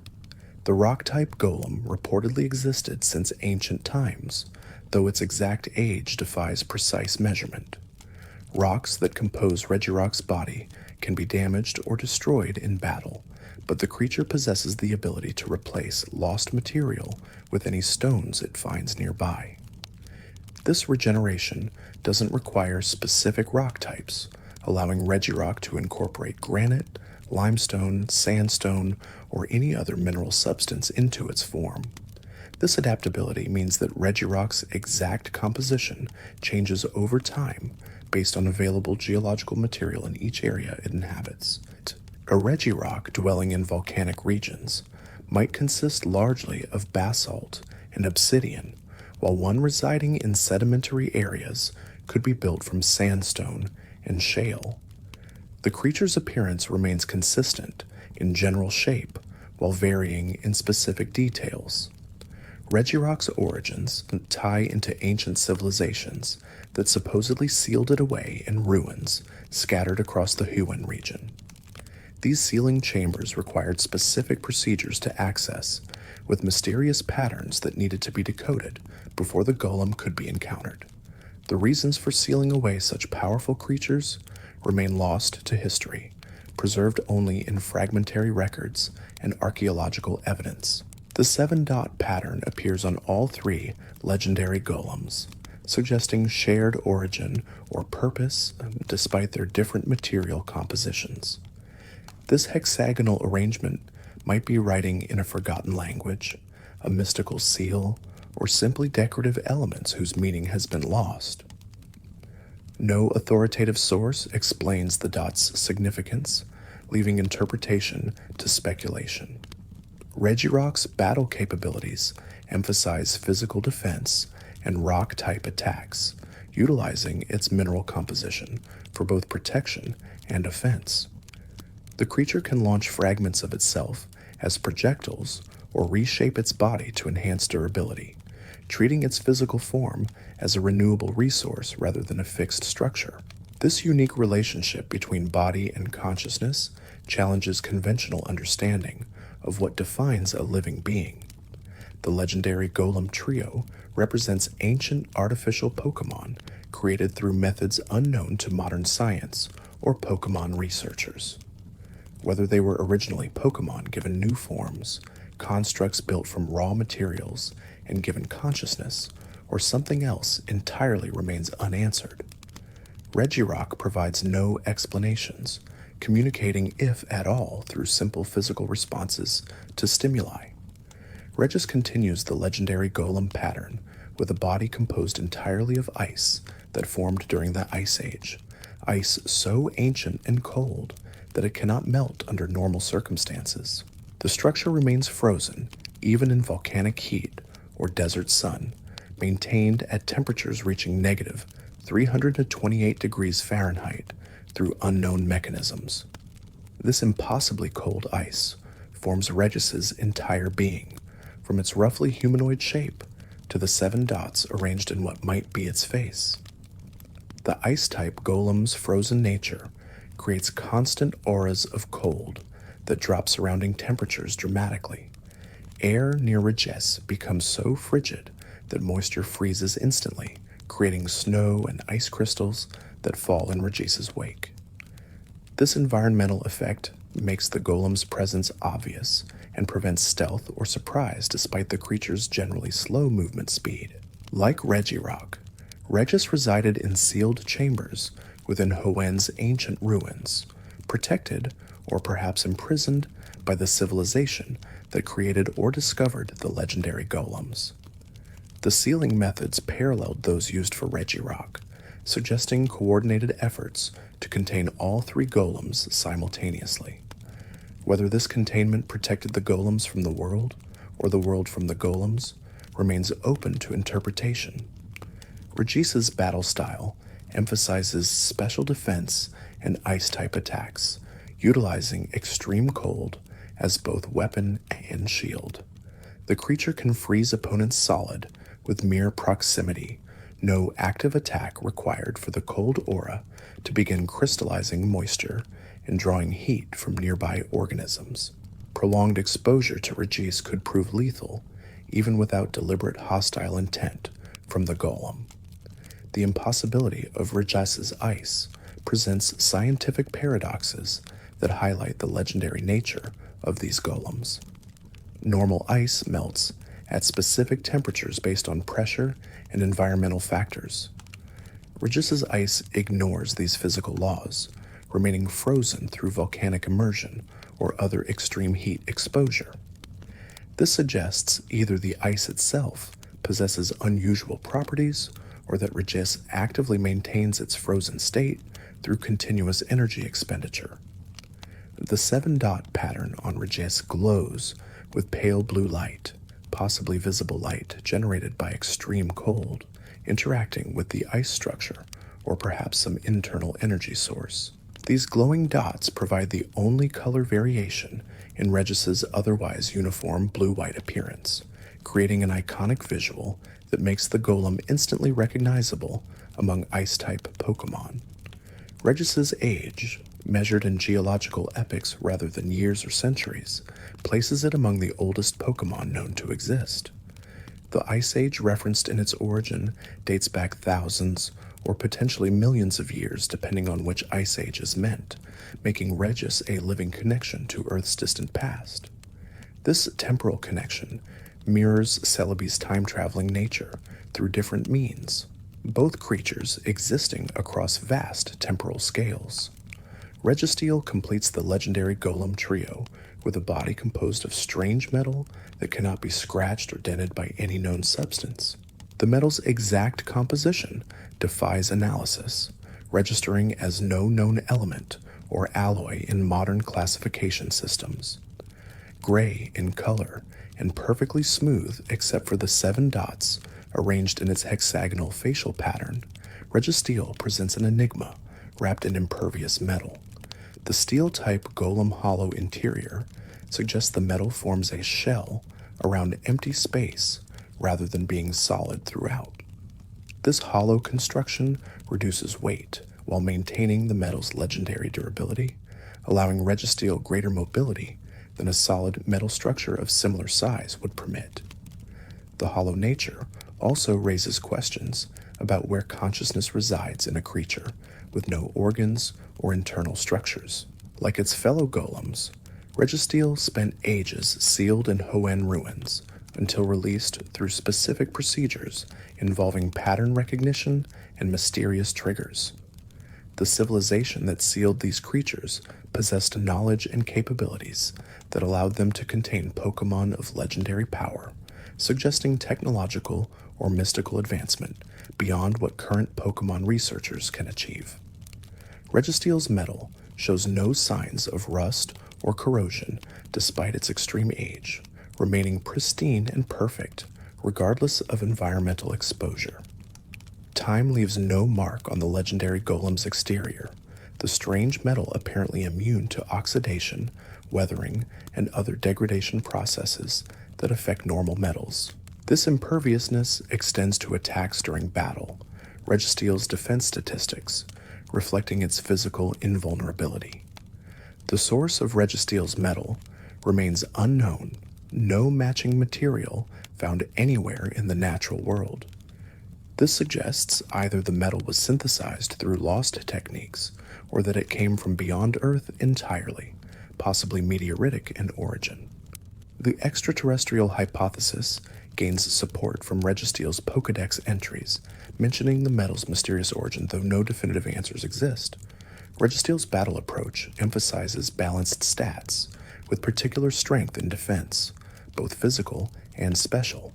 The rock-type golem reportedly existed since ancient times, though its exact age defies precise measurement. Rocks that compose Regirock's body can be damaged or destroyed in battle, but the creature possesses the ability to replace lost material with any stones it finds nearby. This regeneration doesn't require specific rock types, allowing Regirock to incorporate granite, limestone, sandstone, or any other mineral substance into its form. This adaptability means that Regirock's exact composition changes over time based on available geological material in each area it inhabits. A Regirock dwelling in volcanic regions might consist largely of basalt and obsidian, while one residing in sedimentary areas could be built from sandstone and shale. The creature's appearance remains consistent in general shape while varying in specific details. Regirock's origins tie into ancient civilizations that supposedly sealed it away in ruins scattered across the Huan region. These sealing chambers required specific procedures to access, with mysterious patterns that needed to be decoded before the golem could be encountered. The reasons for sealing away such powerful creatures remain lost to history, preserved only in fragmentary records and archaeological evidence. The 7-dot pattern appears on all 3 legendary golems, suggesting shared origin or purpose despite their different material compositions. This hexagonal arrangement might be writing in a forgotten language, a mystical seal, or simply decorative elements whose meaning has been lost. No authoritative source explains the dot's significance, leaving interpretation to speculation. Regirock's battle capabilities emphasize physical defense and rock-type attacks, utilizing its mineral composition for both protection and offense. The creature can launch fragments of itself as projectiles or reshape its body to enhance durability, treating its physical form as a renewable resource rather than a fixed structure. This unique relationship between body and consciousness challenges conventional understanding of what defines a living being. The legendary golem trio represents ancient artificial Pokémon created through methods unknown to modern science or Pokémon researchers. Whether they were originally Pokémon given new forms, constructs built from raw materials and given consciousness, or something else entirely remains unanswered. Regirock provides no explanations, communicating if at all through simple physical responses to stimuli. Regis continues the legendary golem pattern with a body composed entirely of ice that formed during the Ice Age, ice so ancient and cold that it cannot melt under normal circumstances. The structure remains frozen, even in volcanic heat or desert sun, maintained at temperatures reaching negative 328 degrees Fahrenheit through unknown mechanisms. This impossibly cold ice forms Regis's entire being, from its roughly humanoid shape to the 7 dots arranged in what might be its face. The ice-type golem's frozen nature creates constant auras of cold that drop surrounding temperatures dramatically. Air near Regice becomes so frigid that moisture freezes instantly, creating snow and ice crystals that fall in Regice's wake. This environmental effect makes the golem's presence obvious and prevents stealth or surprise despite the creature's generally slow movement speed. Like Regirock, Regis resided in sealed chambers within Hoenn's ancient ruins, protected or perhaps imprisoned by the civilization that created or discovered the legendary golems. The sealing methods paralleled those used for Regirock, suggesting coordinated efforts to contain all 3 golems simultaneously. Whether this containment protected the golems from the world or the world from the golems remains open to interpretation. Regice's battle style emphasizes special defense and ice-type attacks, utilizing extreme cold as both weapon and shield. The creature can freeze opponents solid with mere proximity, no active attack required for the cold aura to begin crystallizing moisture and drawing heat from nearby organisms. Prolonged exposure to Regice could prove lethal, even without deliberate hostile intent from the golem. The impossibility of Regice's ice presents scientific paradoxes that highlight the legendary nature of these golems. Normal ice melts at specific temperatures based on pressure and environmental factors. Regice's ice ignores these physical laws, remaining frozen through volcanic immersion or other extreme heat exposure. This suggests either the ice itself possesses unusual properties or that Regice actively maintains its frozen state through continuous energy expenditure. The 7-dot pattern on Regice glows with pale blue light, possibly visible light generated by extreme cold, interacting with the ice structure or perhaps some internal energy source. These glowing dots provide the only color variation in Regis's otherwise uniform blue-white appearance, creating an iconic visual that makes the golem instantly recognizable among ice-type Pokémon. Regis's age, measured in geological epochs rather than years or centuries, places it among the oldest Pokémon known to exist. The Ice Age referenced in its origin dates back thousands or potentially millions of years depending on which Ice Age is meant, making Regis a living connection to Earth's distant past. This temporal connection mirrors Celebi's time-traveling nature through different means, both creatures existing across vast temporal scales. Registeel completes the legendary golem trio with a body composed of strange metal that cannot be scratched or dented by any known substance. The metal's exact composition defies analysis, registering as no known element or alloy in modern classification systems. Gray in color and perfectly smooth except for the 7 dots arranged in its hexagonal facial pattern, Registeel presents an enigma wrapped in impervious metal. The steel-type golem hollow interior suggests the metal forms a shell around empty space rather than being solid throughout. This hollow construction reduces weight while maintaining the metal's legendary durability, allowing Registeel greater mobility than a solid metal structure of similar size would permit. The hollow nature also raises questions about where consciousness resides in a creature with no organs or internal structures. Like its fellow golems, Registeel spent ages sealed in Hoenn ruins until released through specific procedures involving pattern recognition and mysterious triggers. The civilization that sealed these creatures possessed knowledge and capabilities that allowed them to contain Pokémon of legendary power, suggesting technological or mystical advancement beyond what current Pokémon researchers can achieve. Registeel's metal shows no signs of rust or corrosion despite its extreme age, remaining pristine and perfect regardless of environmental exposure. Time leaves no mark on the legendary golem's exterior, the strange metal apparently immune to oxidation, weathering, and other degradation processes that affect normal metals. This imperviousness extends to attacks during battle, Registeel's defense statistics, reflecting its physical invulnerability. The source of Registeel's metal remains unknown, no matching material found anywhere in the natural world. This suggests either the metal was synthesized through lost techniques or that it came from beyond Earth entirely, possibly meteoritic in origin. The extraterrestrial hypothesis gains support from Registeel's Pokédex entries, mentioning the metal's mysterious origin, though no definitive answers exist. Registeel's battle approach emphasizes balanced stats, with particular strength and defense, both physical and special.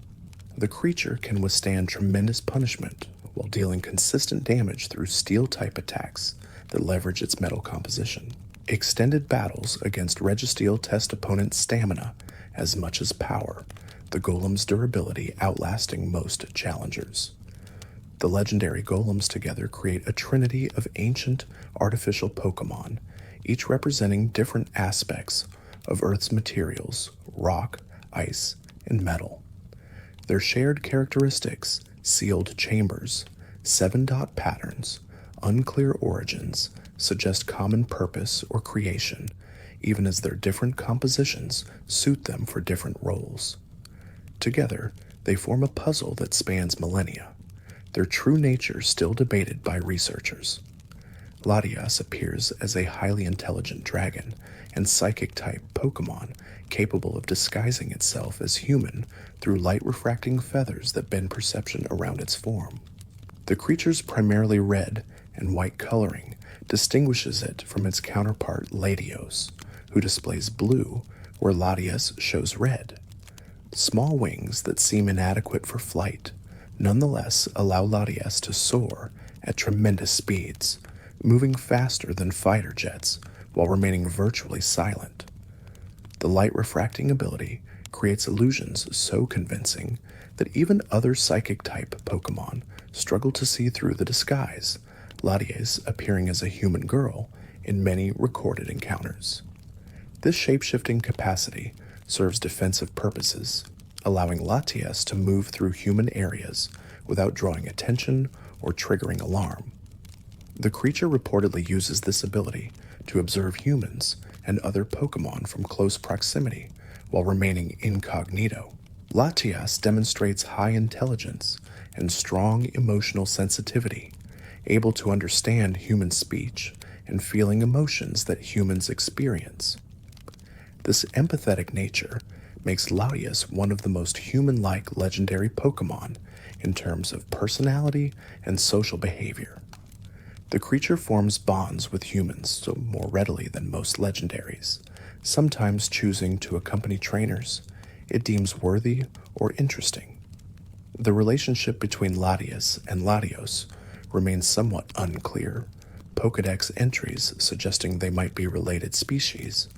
The creature can withstand tremendous punishment while dealing consistent damage through steel-type attacks that leverage its metal composition. Extended battles against Registeel test opponents' stamina as much as power, the golem's durability outlasting most challengers. The legendary golems together create a trinity of ancient, artificial Pokémon, each representing different aspects of Earth's materials, rock, ice, and metal. Their shared characteristics, sealed chambers, 7-dot patterns, unclear origins, suggest common purpose or creation, even as their different compositions suit them for different roles. Together, they form a puzzle that spans millennia, their true nature still debated by researchers. Latias appears as a highly intelligent dragon and psychic-type Pokémon capable of disguising itself as human through light-refracting feathers that bend perception around its form. The creature's primarily red and white coloring distinguishes it from its counterpart Latios, who displays blue where Latias shows red. Small wings that seem inadequate for flight nonetheless allow Latias to soar at tremendous speeds, moving faster than fighter jets while remaining virtually silent. The light refracting ability creates illusions so convincing that even other psychic-type Pokémon struggle to see through the disguise, Latias appearing as a human girl in many recorded encounters. This shape-shifting capacity serves defensive purposes, allowing Latias to move through human areas without drawing attention or triggering alarm. The creature reportedly uses this ability to observe humans and other Pokémon from close proximity while remaining incognito. Latias demonstrates high intelligence and strong emotional sensitivity, able to understand human speech and feeling emotions that humans experience. This empathetic nature makes Latias one of the most human-like legendary Pokémon in terms of personality and social behavior. The creature forms bonds with humans so more readily than most legendaries, sometimes choosing to accompany trainers it deems worthy or interesting. The relationship between Latias and Latios remains somewhat unclear, Pokédex entries suggesting they might be related species,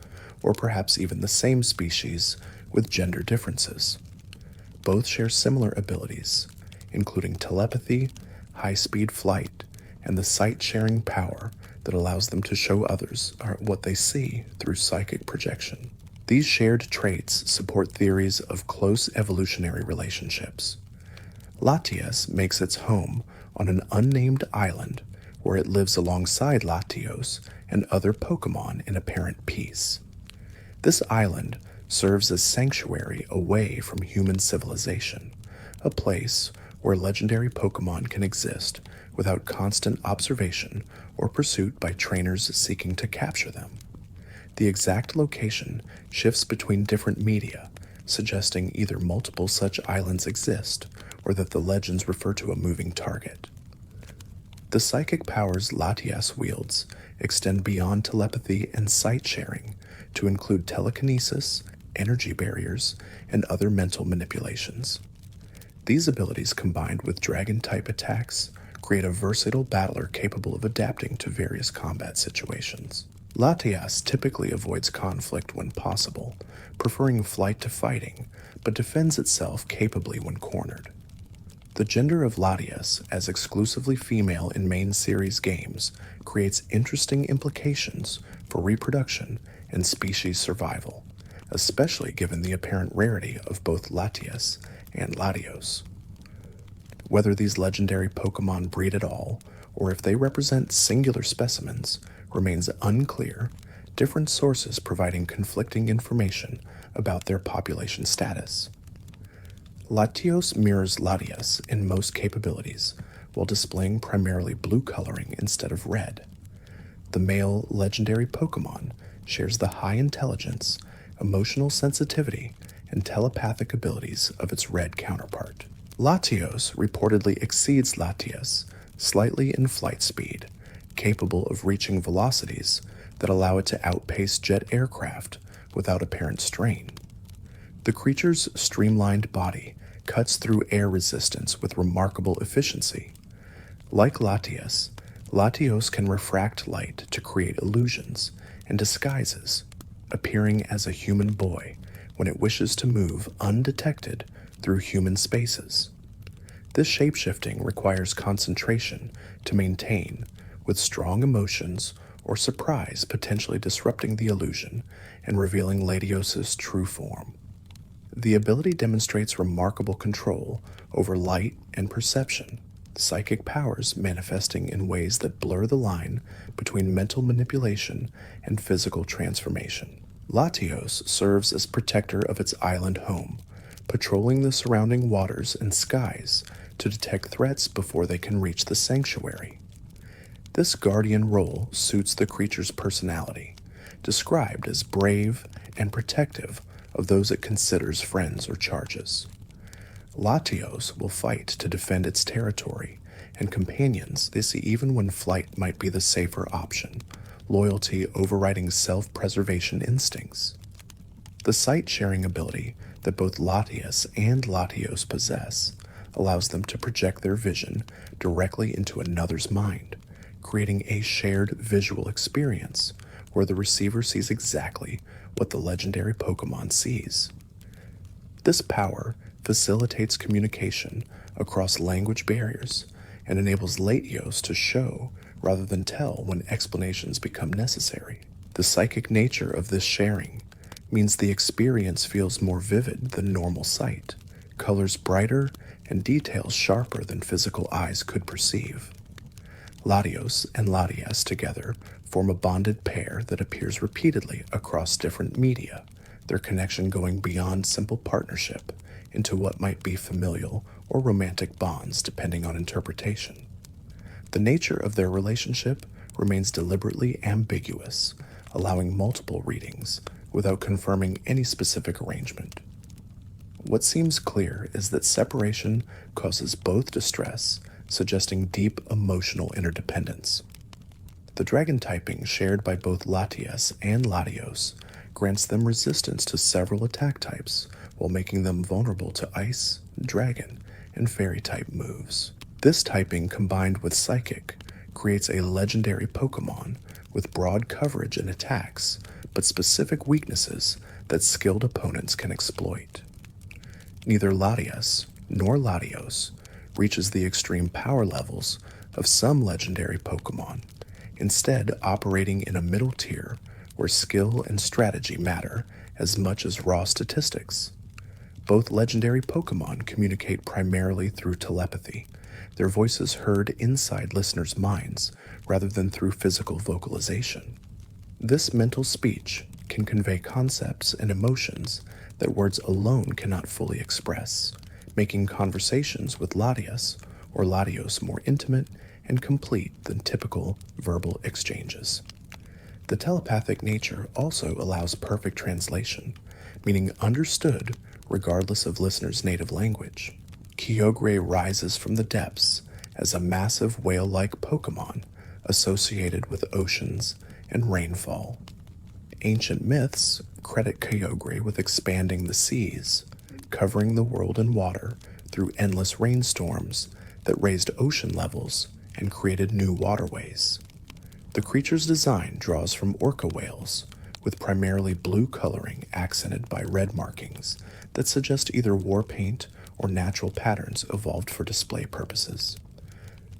or perhaps even the same species with gender differences. Both share similar abilities, including telepathy, high-speed flight, and the sight-sharing power that allows them to show others what they see through psychic projection. These shared traits support theories of close evolutionary relationships. Latias makes its home on an unnamed island where it lives alongside Latios and other Pokémon in apparent peace. This island serves as sanctuary away from human civilization, a place where legendary Pokémon can exist without constant observation or pursuit by trainers seeking to capture them. The exact location shifts between different media, suggesting either multiple such islands exist or that the legends refer to a moving target. The psychic powers Latias wields extend beyond telepathy and sight sharing to include telekinesis, energy barriers, and other mental manipulations. These abilities, combined with dragon-type attacks, create a versatile battler capable of adapting to various combat situations. Latias typically avoids conflict when possible, preferring flight to fighting, but defends itself capably when cornered. The gender of Latias, as exclusively female in main series games, creates interesting implications for reproduction and species survival, especially given the apparent rarity of both Latias and Latios. Whether these legendary Pokémon breed at all, or if they represent singular specimens, remains unclear, different sources providing conflicting information about their population status. Latios mirrors Latias in most capabilities, while displaying primarily blue coloring instead of red. The male legendary Pokémon shares the high intelligence, emotional sensitivity, and telepathic abilities of its red counterpart. Latios reportedly exceeds Latias slightly in flight speed, capable of reaching velocities that allow it to outpace jet aircraft without apparent strain. The creature's streamlined body cuts through air resistance with remarkable efficiency. Like Latias, Latios can refract light to create illusions and disguises, appearing as a human boy when it wishes to move undetected through human spaces. This shapeshifting requires concentration to maintain, with strong emotions or surprise potentially disrupting the illusion and revealing Latios' true form. The ability demonstrates remarkable control over light and perception, psychic powers manifesting in ways that blur the line between mental manipulation and physical transformation. Latios serves as protector of its island home, patrolling the surrounding waters and skies to detect threats before they can reach the sanctuary. This guardian role suits the creature's personality, described as brave and protective of those it considers friends or charges. Latios will fight to defend its territory and companions they see even when flight might be the safer option, loyalty overriding self-preservation instincts. The sight-sharing ability that both Latias and Latios possess allows them to project their vision directly into another's mind, creating a shared visual experience where the receiver sees exactly what the legendary Pokémon sees. This power facilitates communication across language barriers and enables Latios to show rather than tell when explanations become necessary. The psychic nature of this sharing means the experience feels more vivid than normal sight, colors brighter, and details sharper than physical eyes could perceive. Latios and Latias together form a bonded pair that appears repeatedly across different media, their connection going beyond simple partnership into what might be familial or romantic bonds depending on interpretation. The nature of their relationship remains deliberately ambiguous, allowing multiple readings without confirming any specific arrangement. What seems clear is that separation causes both distress, suggesting deep emotional interdependence. The dragon typing shared by both Latias and Latios grants them resistance to several attack types while making them vulnerable to ice, dragon, and fairy type moves. This typing combined with psychic creates a legendary Pokémon with broad coverage and attacks, but specific weaknesses that skilled opponents can exploit. Neither Latias nor Latios reaches the extreme power levels of some legendary Pokémon, instead operating in a middle tier where skill and strategy matter as much as raw statistics. Both legendary Pokémon communicate primarily through telepathy, their voices heard inside listeners' minds rather than through physical vocalization. This mental speech can convey concepts and emotions that words alone cannot fully express, making conversations with Latias or Latios more intimate and complete than typical verbal exchanges. The telepathic nature also allows perfect translation, meaning understood regardless of listeners' native language. Kyogre rises from the depths as a massive whale-like Pokémon associated with oceans and rainfall. Ancient myths credit Kyogre with expanding the seas, covering the world in water through endless rainstorms that raised ocean levels and created new waterways. The creature's design draws from orca whales, with primarily blue coloring accented by red markings that suggest either war paint or natural patterns evolved for display purposes.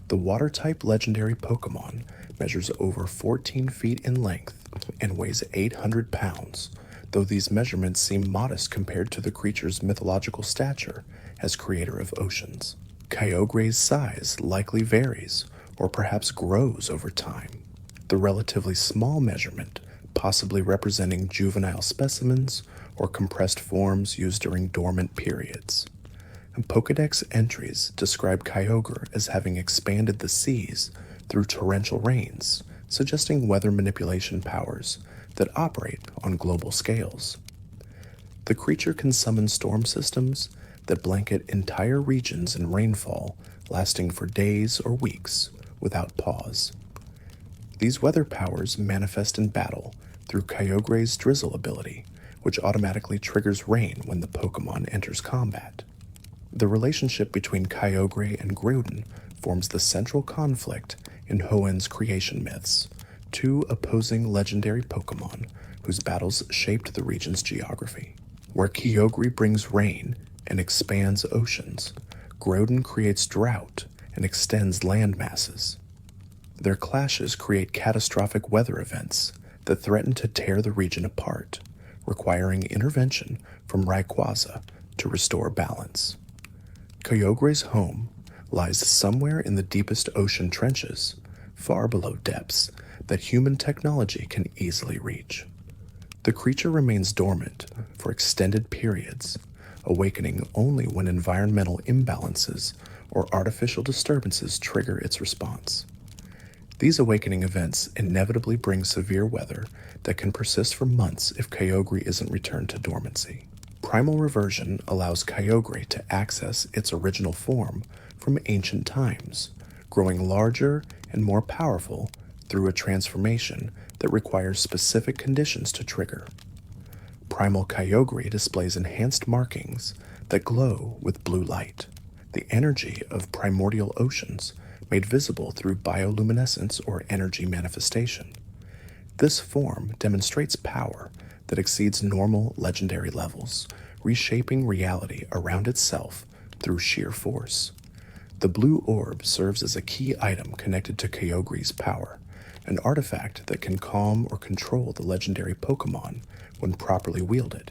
The water-type legendary Pokémon measures over 14 feet in length and weighs 800 pounds, though these measurements seem modest compared to the creature's mythological stature as creator of oceans. Kyogre's size likely varies, or perhaps grows over time. The relatively small measurement possibly representing juvenile specimens or compressed forms used during dormant periods. Pokédex entries describe Kyogre as having expanded the seas through torrential rains, suggesting weather manipulation powers that operate on global scales. The creature can summon storm systems that blanket entire regions in rainfall lasting for days or weeks without pause. These weather powers manifest in battle through Kyogre's drizzle ability, which automatically triggers rain when the Pokémon enters combat. The relationship between Kyogre and Groudon forms the central conflict in Hoenn's creation myths, two opposing legendary Pokémon whose battles shaped the region's geography. Where Kyogre brings rain and expands oceans, Groudon creates drought and extends land masses. Their clashes create catastrophic weather events that threaten to tear the region apart, requiring intervention from Rayquaza to restore balance. Kyogre's home lies somewhere in the deepest ocean trenches, far below depths that human technology can easily reach. The creature remains dormant for extended periods, awakening only when environmental imbalances or artificial disturbances trigger its response. These awakening events inevitably bring severe weather that can persist for months if Kyogre isn't returned to dormancy. Primal reversion allows Kyogre to access its original form from ancient times, growing larger and more powerful through a transformation that requires specific conditions to trigger. Primal Kyogre displays enhanced markings that glow with blue light, the energy of primordial oceans made visible through bioluminescence or energy manifestation. This form demonstrates power that exceeds normal legendary levels, reshaping reality around itself through sheer force. The blue orb serves as a key item connected to Kyogre's power, an artifact that can calm or control the legendary Pokémon when properly wielded.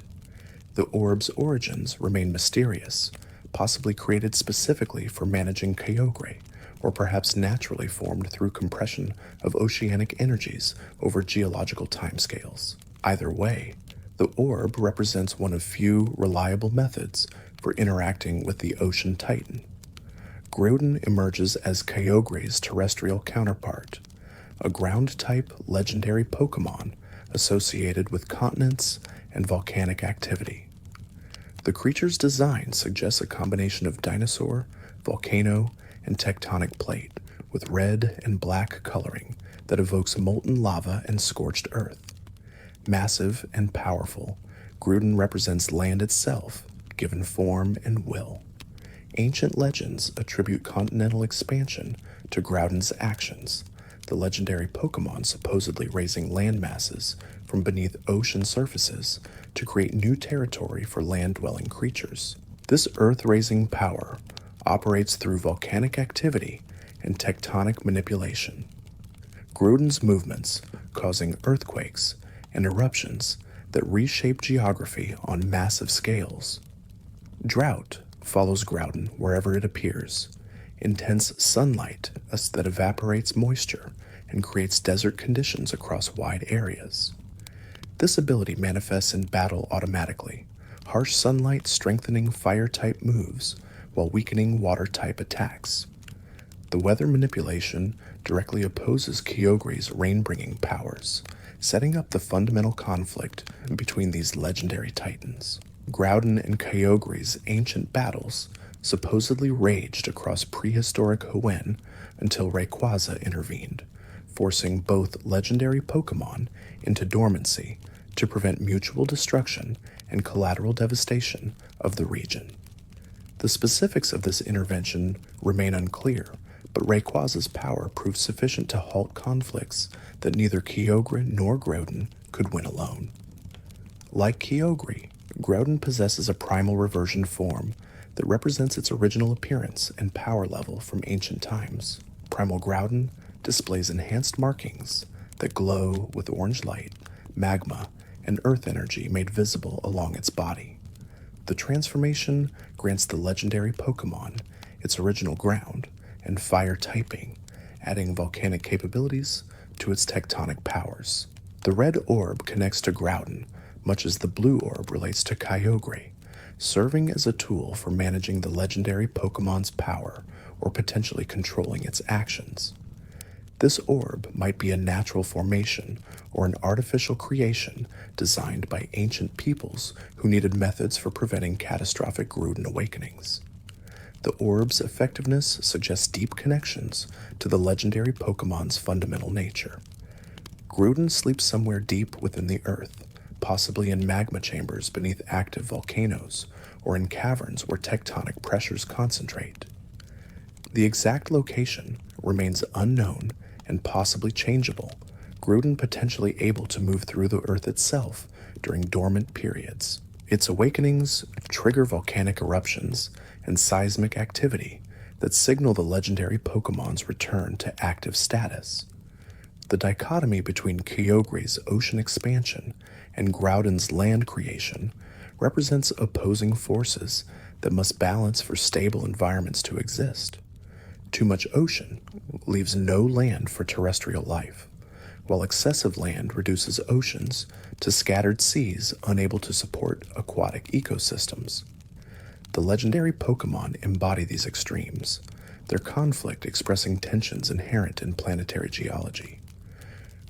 The orb's origins remain mysterious, possibly created specifically for managing Kyogre, or perhaps naturally formed through compression of oceanic energies over geological timescales. Either way, the orb represents one of few reliable methods for interacting with the ocean titan. Groudon emerges as Kyogre's terrestrial counterpart, a ground-type legendary Pokémon associated with continents and volcanic activity. The creature's design suggests a combination of dinosaur, volcano, and tectonic plate, with red and black coloring that evokes molten lava and scorched earth. Massive and powerful, Groudon represents land itself, given form and will. Ancient legends attribute continental expansion to Groudon's actions, the legendary Pokémon supposedly raising land masses from beneath ocean surfaces to create new territory for land-dwelling creatures. This earth-raising power operates through volcanic activity and tectonic manipulation. Groudon's movements causing earthquakes and eruptions that reshape geography on massive scales. Drought follows Groudon wherever it appears, intense sunlight that evaporates moisture and creates desert conditions across wide areas. This ability manifests in battle automatically, harsh sunlight strengthening fire-type moves, while weakening water-type attacks. The weather manipulation directly opposes Kyogre's rain-bringing powers, setting up the fundamental conflict between these legendary titans. Groudon and Kyogre's ancient battles supposedly raged across prehistoric Hoenn until Rayquaza intervened, forcing both legendary Pokémon into dormancy to prevent mutual destruction and collateral devastation of the region. The specifics of this intervention remain unclear, but Rayquaza's power proved sufficient to halt conflicts that neither Kyogre nor Groudon could win alone. Like Kyogre, Groudon possesses a primal reversion form that represents its original appearance and power level from ancient times. Primal Groudon displays enhanced markings that glow with orange light, magma, and earth energy made visible along its body. The transformation grants the legendary Pokémon its original ground and fire typing, adding volcanic capabilities to its tectonic powers. The red orb connects to Groudon, much as the blue orb relates to Kyogre, serving as a tool for managing the legendary Pokémon's power or potentially controlling its actions. This orb might be a natural formation or an artificial creation designed by ancient peoples who needed methods for preventing catastrophic Groudon awakenings. The orb's effectiveness suggests deep connections to the legendary Pokémon's fundamental nature. Groudon sleeps somewhere deep within the earth, possibly in magma chambers beneath active volcanoes or in caverns where tectonic pressures concentrate. The exact location remains unknown and possibly changeable, Groudon potentially able to move through the earth itself during dormant periods. Its awakenings trigger volcanic eruptions and seismic activity that signal the legendary Pokémon's return to active status. The dichotomy between Kyogre's ocean expansion and Groudon's land creation represents opposing forces that must balance for stable environments to exist. Too much ocean leaves no land for terrestrial life, while excessive land reduces oceans to scattered seas unable to support aquatic ecosystems. The legendary Pokémon embody these extremes, their conflict expressing tensions inherent in planetary geology.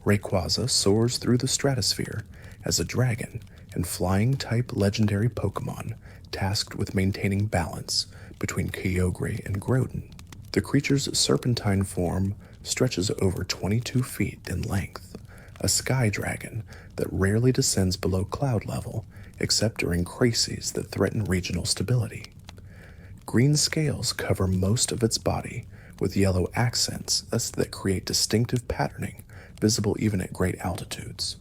Rayquaza soars through the stratosphere as a dragon and flying-type legendary Pokémon tasked with maintaining balance between Kyogre and Groudon. The creature's serpentine form stretches over 22 feet in length, a sky dragon that rarely descends below cloud level except during crises that threaten regional stability. Green scales cover most of its body, with yellow accents that create distinctive patterning visible even at great altitudes.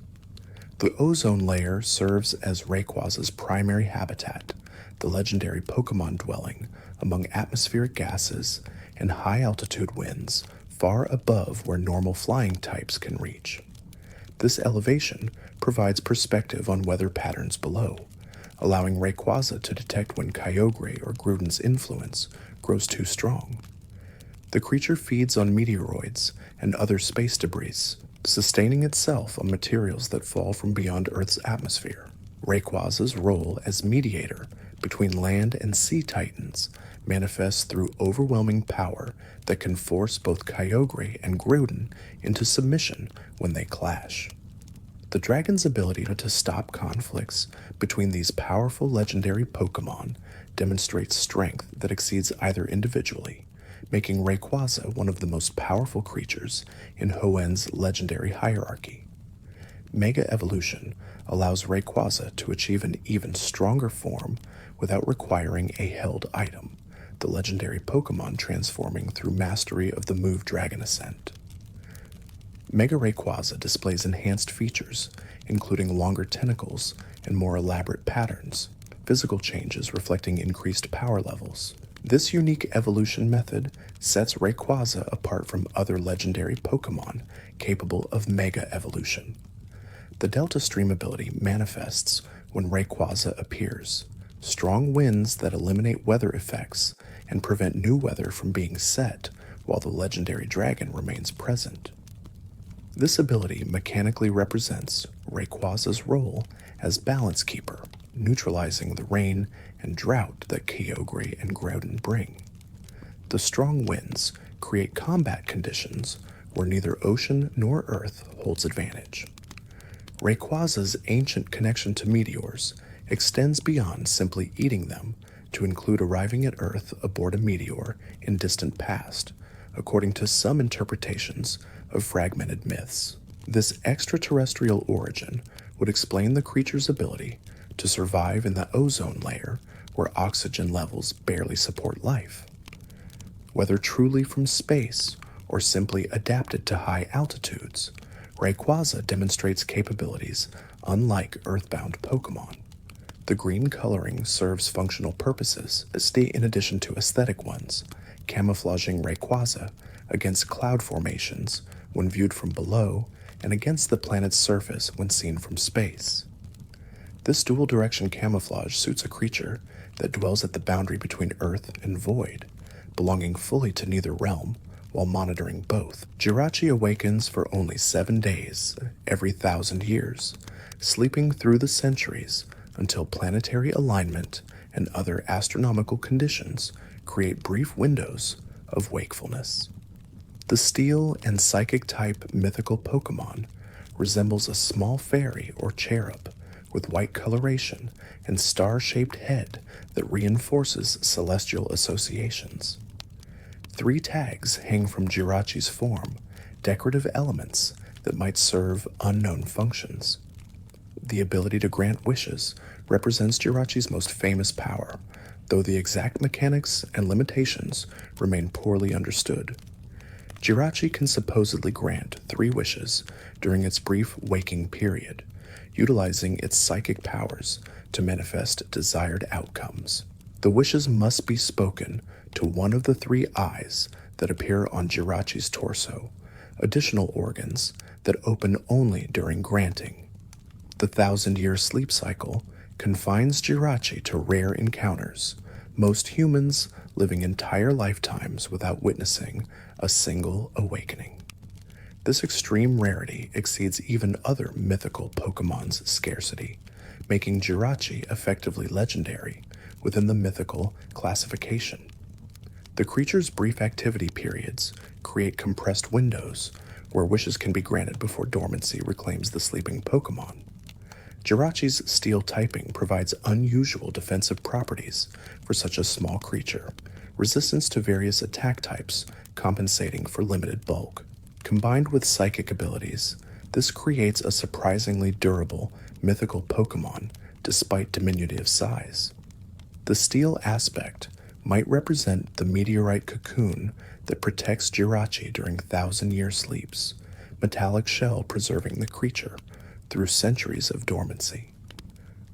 The ozone layer serves as Rayquaza's primary habitat, the legendary Pokémon dwelling among atmospheric gases and high-altitude winds far above where normal flying types can reach. This elevation provides perspective on weather patterns below, allowing Rayquaza to detect when Kyogre or Groudon's influence grows too strong. The creature feeds on meteoroids and other space debris, sustaining itself on materials that fall from beyond Earth's atmosphere. Rayquaza's role as mediator between land and sea titans manifests through overwhelming power that can force both Kyogre and Groudon into submission when they clash. The dragon's ability to stop conflicts between these powerful legendary Pokémon demonstrates strength that exceeds either individually, making Rayquaza one of the most powerful creatures in Hoenn's legendary hierarchy. Mega Evolution allows Rayquaza to achieve an even stronger form without requiring a held item, the legendary Pokémon transforming through mastery of the move Dragon Ascent. Mega Rayquaza displays enhanced features, including longer tentacles and more elaborate patterns, physical changes reflecting increased power levels. This unique evolution method sets Rayquaza apart from other legendary Pokémon capable of Mega Evolution. The Delta Stream ability manifests when Rayquaza appears, strong winds that eliminate weather effects and prevent new weather from being set while the legendary dragon remains present. This ability mechanically represents Rayquaza's role as balance keeper, neutralizing the rain and drought that Kyogre and Groudon bring. The strong winds create combat conditions where neither ocean nor earth holds advantage. Rayquaza's ancient connection to meteors extends beyond simply eating them to include arriving at Earth aboard a meteor in distant past, according to some interpretations of fragmented myths. This extraterrestrial origin would explain the creature's ability to survive in the ozone layer where oxygen levels barely support life. Whether truly from space or simply adapted to high altitudes, Rayquaza demonstrates capabilities unlike Earthbound Pokémon. The green coloring serves functional purposes in addition to aesthetic ones, camouflaging Rayquaza against cloud formations when viewed from below and against the planet's surface when seen from space. This dual-direction camouflage suits a creature that dwells at the boundary between Earth and Void, belonging fully to neither realm while monitoring both. Jirachi awakens for only 7 days every 1,000 years, sleeping through the centuries until planetary alignment and other astronomical conditions create brief windows of wakefulness. The Steel and Psychic-type mythical Pokémon resembles a small fairy or cherub with white coloration and star-shaped head that reinforces celestial associations. 3 tags hang from Jirachi's form, decorative elements that might serve unknown functions. The ability to grant wishes represents Jirachi's most famous power, though the exact mechanics and limitations remain poorly understood. Jirachi can supposedly grant 3 wishes during its brief waking period, utilizing its psychic powers to manifest desired outcomes. The wishes must be spoken to one of the 3 eyes that appear on Jirachi's torso, additional organs that open only during granting. The 1,000-year sleep cycle confines Jirachi to rare encounters, most humans living entire lifetimes without witnessing a single awakening. This extreme rarity exceeds even other mythical Pokemon's scarcity, making Jirachi effectively legendary within the mythical classification. The creature's brief activity periods create compressed windows where wishes can be granted before dormancy reclaims the sleeping Pokemon. Jirachi's steel typing provides unusual defensive properties for such a small creature, resistance to various attack types compensating for limited bulk. Combined with psychic abilities, this creates a surprisingly durable mythical Pokemon despite diminutive size. The steel aspect might represent the meteorite cocoon that protects Jirachi during 1,000-year sleeps, metallic shell preserving the creature through centuries of dormancy.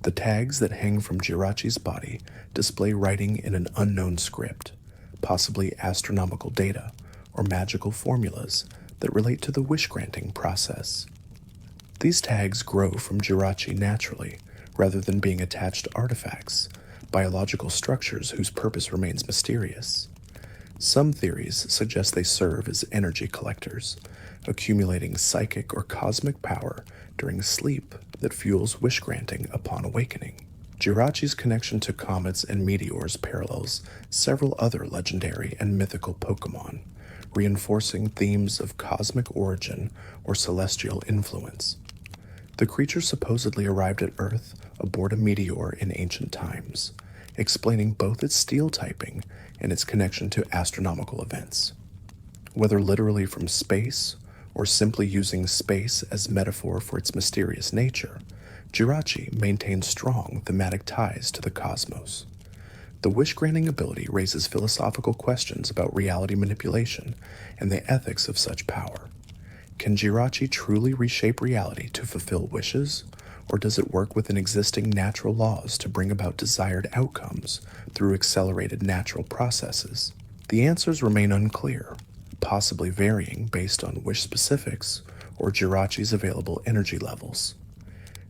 The tags that hang from Jirachi's body display writing in an unknown script, possibly astronomical data or magical formulas that relate to the wish-granting process. These tags grow from Jirachi naturally, rather than being attached artifacts, biological structures whose purpose remains mysterious. Some theories suggest they serve as energy collectors, accumulating psychic or cosmic power during sleep that fuels wish-granting upon awakening. Jirachi's connection to comets and meteors parallels several other legendary and mythical Pokémon, reinforcing themes of cosmic origin or celestial influence. The creature supposedly arrived at Earth aboard a meteor in ancient times, explaining both its steel typing and its connection to astronomical events. Whether literally from space or simply using space as metaphor for its mysterious nature, Jirachi maintains strong thematic ties to the cosmos. The wish-granting ability raises philosophical questions about reality manipulation and the ethics of such power. Can Jirachi truly reshape reality to fulfill wishes, or does it work within existing natural laws to bring about desired outcomes through accelerated natural processes? The answers remain unclear, possibly varying based on wish specifics or Jirachi's available energy levels.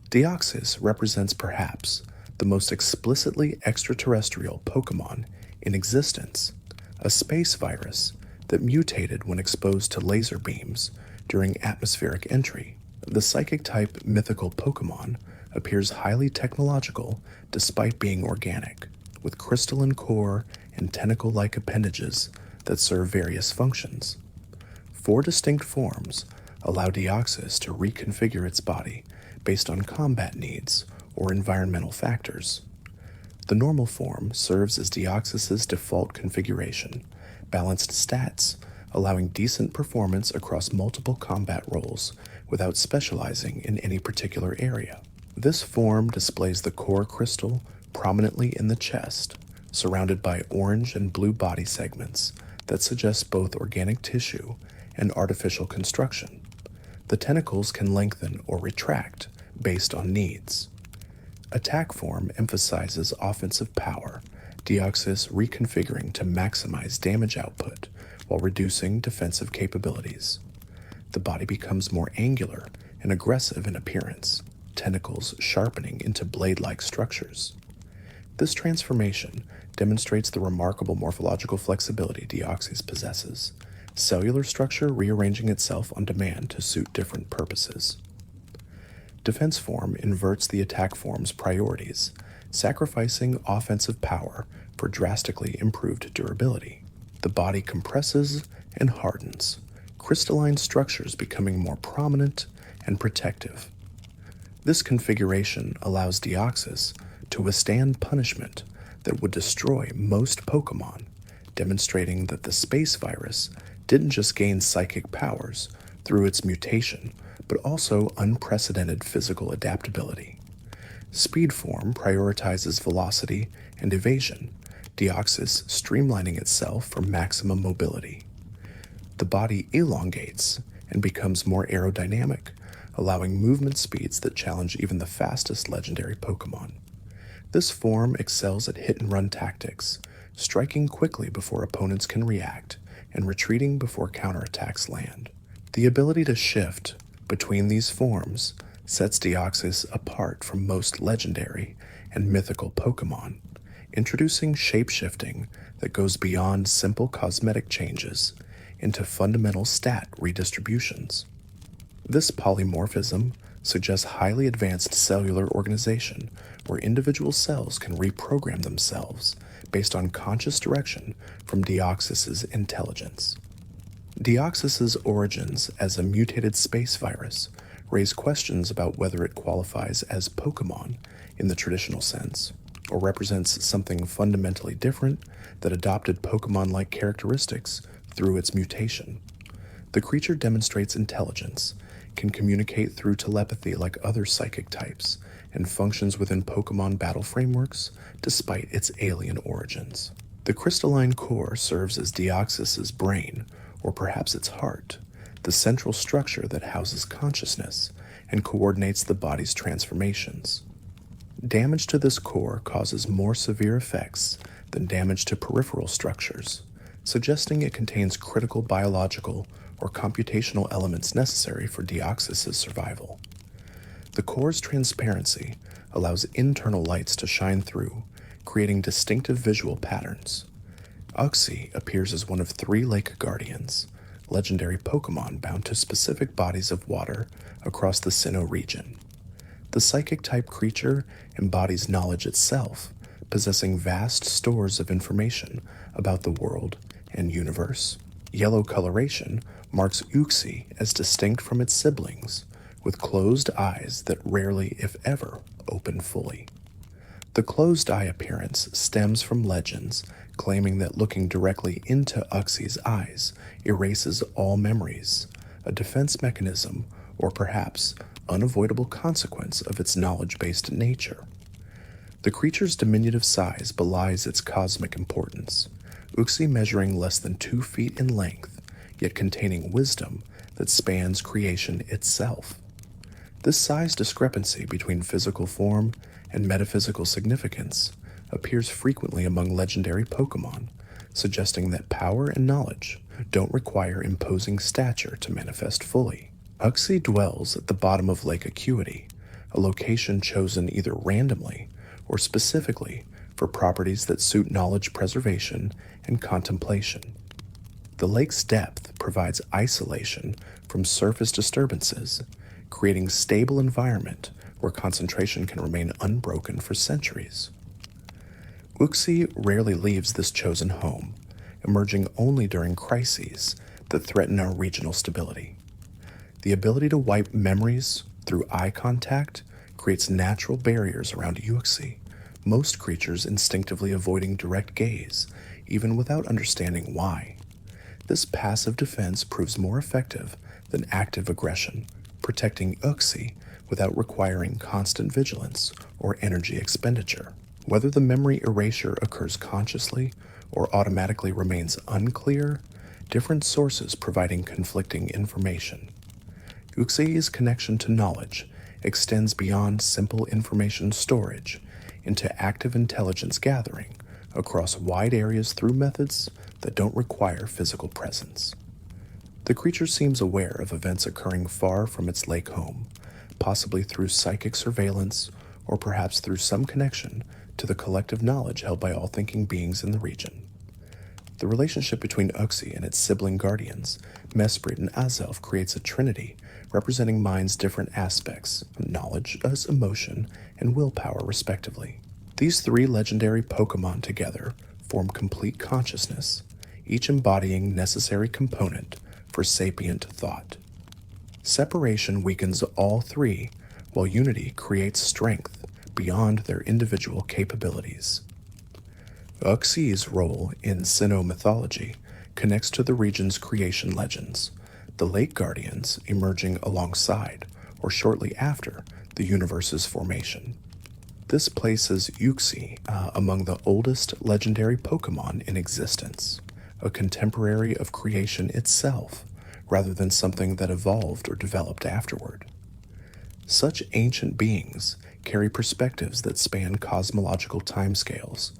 Deoxys represents perhaps the most explicitly extraterrestrial Pokémon in existence, a space virus that mutated when exposed to laser beams during atmospheric entry. The Psychic-type mythical Pokémon appears highly technological despite being organic, with crystalline core and tentacle-like appendages that serve various functions. 4 distinct forms allow Deoxys to reconfigure its body based on combat needs or environmental factors. The normal form serves as Deoxys' default configuration, balanced stats, allowing decent performance across multiple combat roles without specializing in any particular area. This form displays the core crystal prominently in the chest, surrounded by orange and blue body segments that suggest both organic tissue and artificial construction. The tentacles can lengthen or retract based on needs. Attack form emphasizes offensive power, Deoxys reconfiguring to maximize damage output while reducing defensive capabilities. The body becomes more angular and aggressive in appearance, tentacles sharpening into blade-like structures. This transformation demonstrates the remarkable morphological flexibility Deoxys possesses, cellular structure rearranging itself on demand to suit different purposes. Defense form inverts the attack form's priorities, sacrificing offensive power for drastically improved durability. The body compresses and hardens, crystalline structures becoming more prominent and protective. This configuration allows Deoxys to withstand punishment that would destroy most Pokémon, demonstrating that the space virus didn't just gain psychic powers through its mutation, but also unprecedented physical adaptability. Speed form prioritizes velocity and evasion, Deoxys streamlining itself for maximum mobility. The body elongates and becomes more aerodynamic, allowing movement speeds that challenge even the fastest legendary Pokémon. This form excels at hit-and-run tactics, striking quickly before opponents can react and retreating before counterattacks land. The ability to shift between these forms sets Deoxys apart from most legendary and mythical Pokémon, introducing shape-shifting that goes beyond simple cosmetic changes into fundamental stat redistributions. This polymorphism suggests highly advanced cellular organization where individual cells can reprogram themselves based on conscious direction from Deoxys' intelligence. Deoxys' origins as a mutated space virus raise questions about whether it qualifies as Pokémon in the traditional sense, or represents something fundamentally different that adopted Pokémon-like characteristics through its mutation. The creature demonstrates intelligence, can communicate through telepathy like other psychic types, and functions within Pokémon battle frameworks despite its alien origins. The crystalline core serves as Deoxys' brain, or perhaps its heart, the central structure that houses consciousness and coordinates the body's transformations. Damage to this core causes more severe effects than damage to peripheral structures, suggesting it contains critical biological or computational elements necessary for Deoxys' survival. The core's transparency allows internal lights to shine through, creating distinctive visual patterns. Uxie appears as one of 3 lake guardians, legendary Pokémon bound to specific bodies of water across the Sinnoh region. The psychic-type creature embodies knowledge itself, possessing vast stores of information about the world and universe. Yellow coloration marks Uxie as distinct from its siblings, with closed eyes that rarely, if ever, open fully. The closed eye appearance stems from legends claiming that looking directly into Uxie's eyes erases all memories, a defense mechanism or perhaps unavoidable consequence of its knowledge-based nature. The creature's diminutive size belies its cosmic importance, Uxie measuring less than 2 feet in length, yet containing wisdom that spans creation itself. This size discrepancy between physical form and metaphysical significance appears frequently among legendary Pokémon, suggesting that power and knowledge don't require imposing stature to manifest fully. Uxie dwells at the bottom of Lake Acuity, a location chosen either randomly or specifically for properties that suit knowledge preservation and contemplation. The lake's depth provides isolation from surface disturbances, creating stable environment where concentration can remain unbroken for centuries. Uxie rarely leaves this chosen home, emerging only during crises that threaten our regional stability. The ability to wipe memories through eye contact creates natural barriers around Uxie, most creatures instinctively avoiding direct gaze, even without understanding why. This passive defense proves more effective than active aggression, protecting Uxie without requiring constant vigilance or energy expenditure. Whether the memory erasure occurs consciously or automatically remains unclear, different sources providing conflicting information. Uxie's connection to knowledge extends beyond simple information storage into active intelligence gathering across wide areas through methods that don't require physical presence. The creature seems aware of events occurring far from its lake home, possibly through psychic surveillance or perhaps through some connection to the collective knowledge held by all thinking beings in the region. The relationship between Uxie and its sibling guardians, Mesprit and Azelf, creates a trinity representing mind's different aspects, knowledge as emotion and willpower respectively. These three legendary Pokémon together form complete consciousness, each embodying necessary component for sapient thought. Separation weakens all three, while unity creates strength beyond their individual capabilities. Uxie's role in Sinnoh mythology connects to the region's creation legends, the Lake Guardians emerging alongside or shortly after the universe's formation. This places Uxie among the oldest legendary Pokémon in existence, a contemporary of creation itself, rather than something that evolved or developed afterward. Such ancient beings carry perspectives that span cosmological timescales,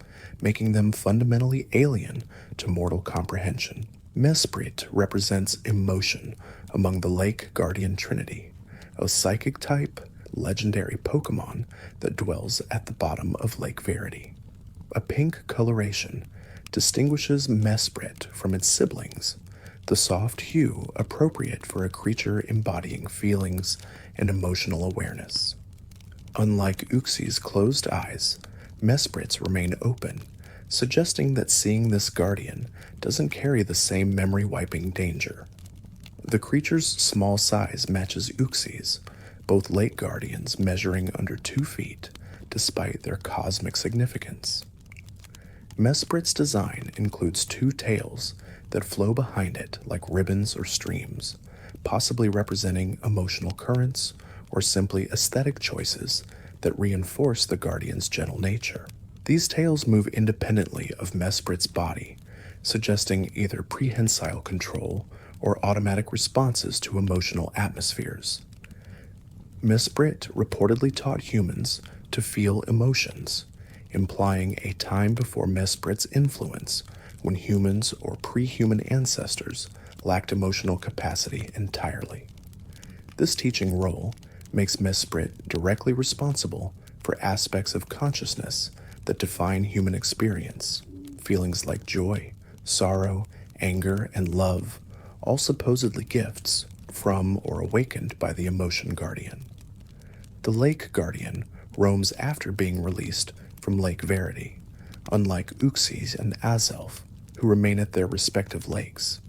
making them fundamentally alien to mortal comprehension. Mesprit represents emotion among the Lake Guardian Trinity, a psychic type, legendary Pokémon that dwells at the bottom of Lake Verity. A pink coloration distinguishes Mesprit from its siblings, the soft hue appropriate for a creature embodying feelings and emotional awareness. Unlike Uxie's closed eyes, Mesprit's remain open, suggesting that seeing this guardian doesn't carry the same memory-wiping danger. The creature's small size matches Uxie's, both lake guardians measuring under 2 feet, despite their cosmic significance. Mesprit's design includes 2 tails that flow behind it like ribbons or streams, possibly representing emotional currents or simply aesthetic choices that reinforce the guardian's gentle nature. These tails move independently of Mesprit's body, suggesting either prehensile control or automatic responses to emotional atmospheres. Mesprit reportedly taught humans to feel emotions, implying a time before Mesprit's influence when humans or pre-human ancestors lacked emotional capacity entirely. This teaching role makes Mesprit directly responsible for aspects of consciousness that define human experience, feelings like joy, sorrow, anger, and love, all supposedly gifts from or awakened by the emotion guardian. The Lake Guardian roams after being released from Lake Verity, unlike Uxie and Azelf, who remain at their respective lakes.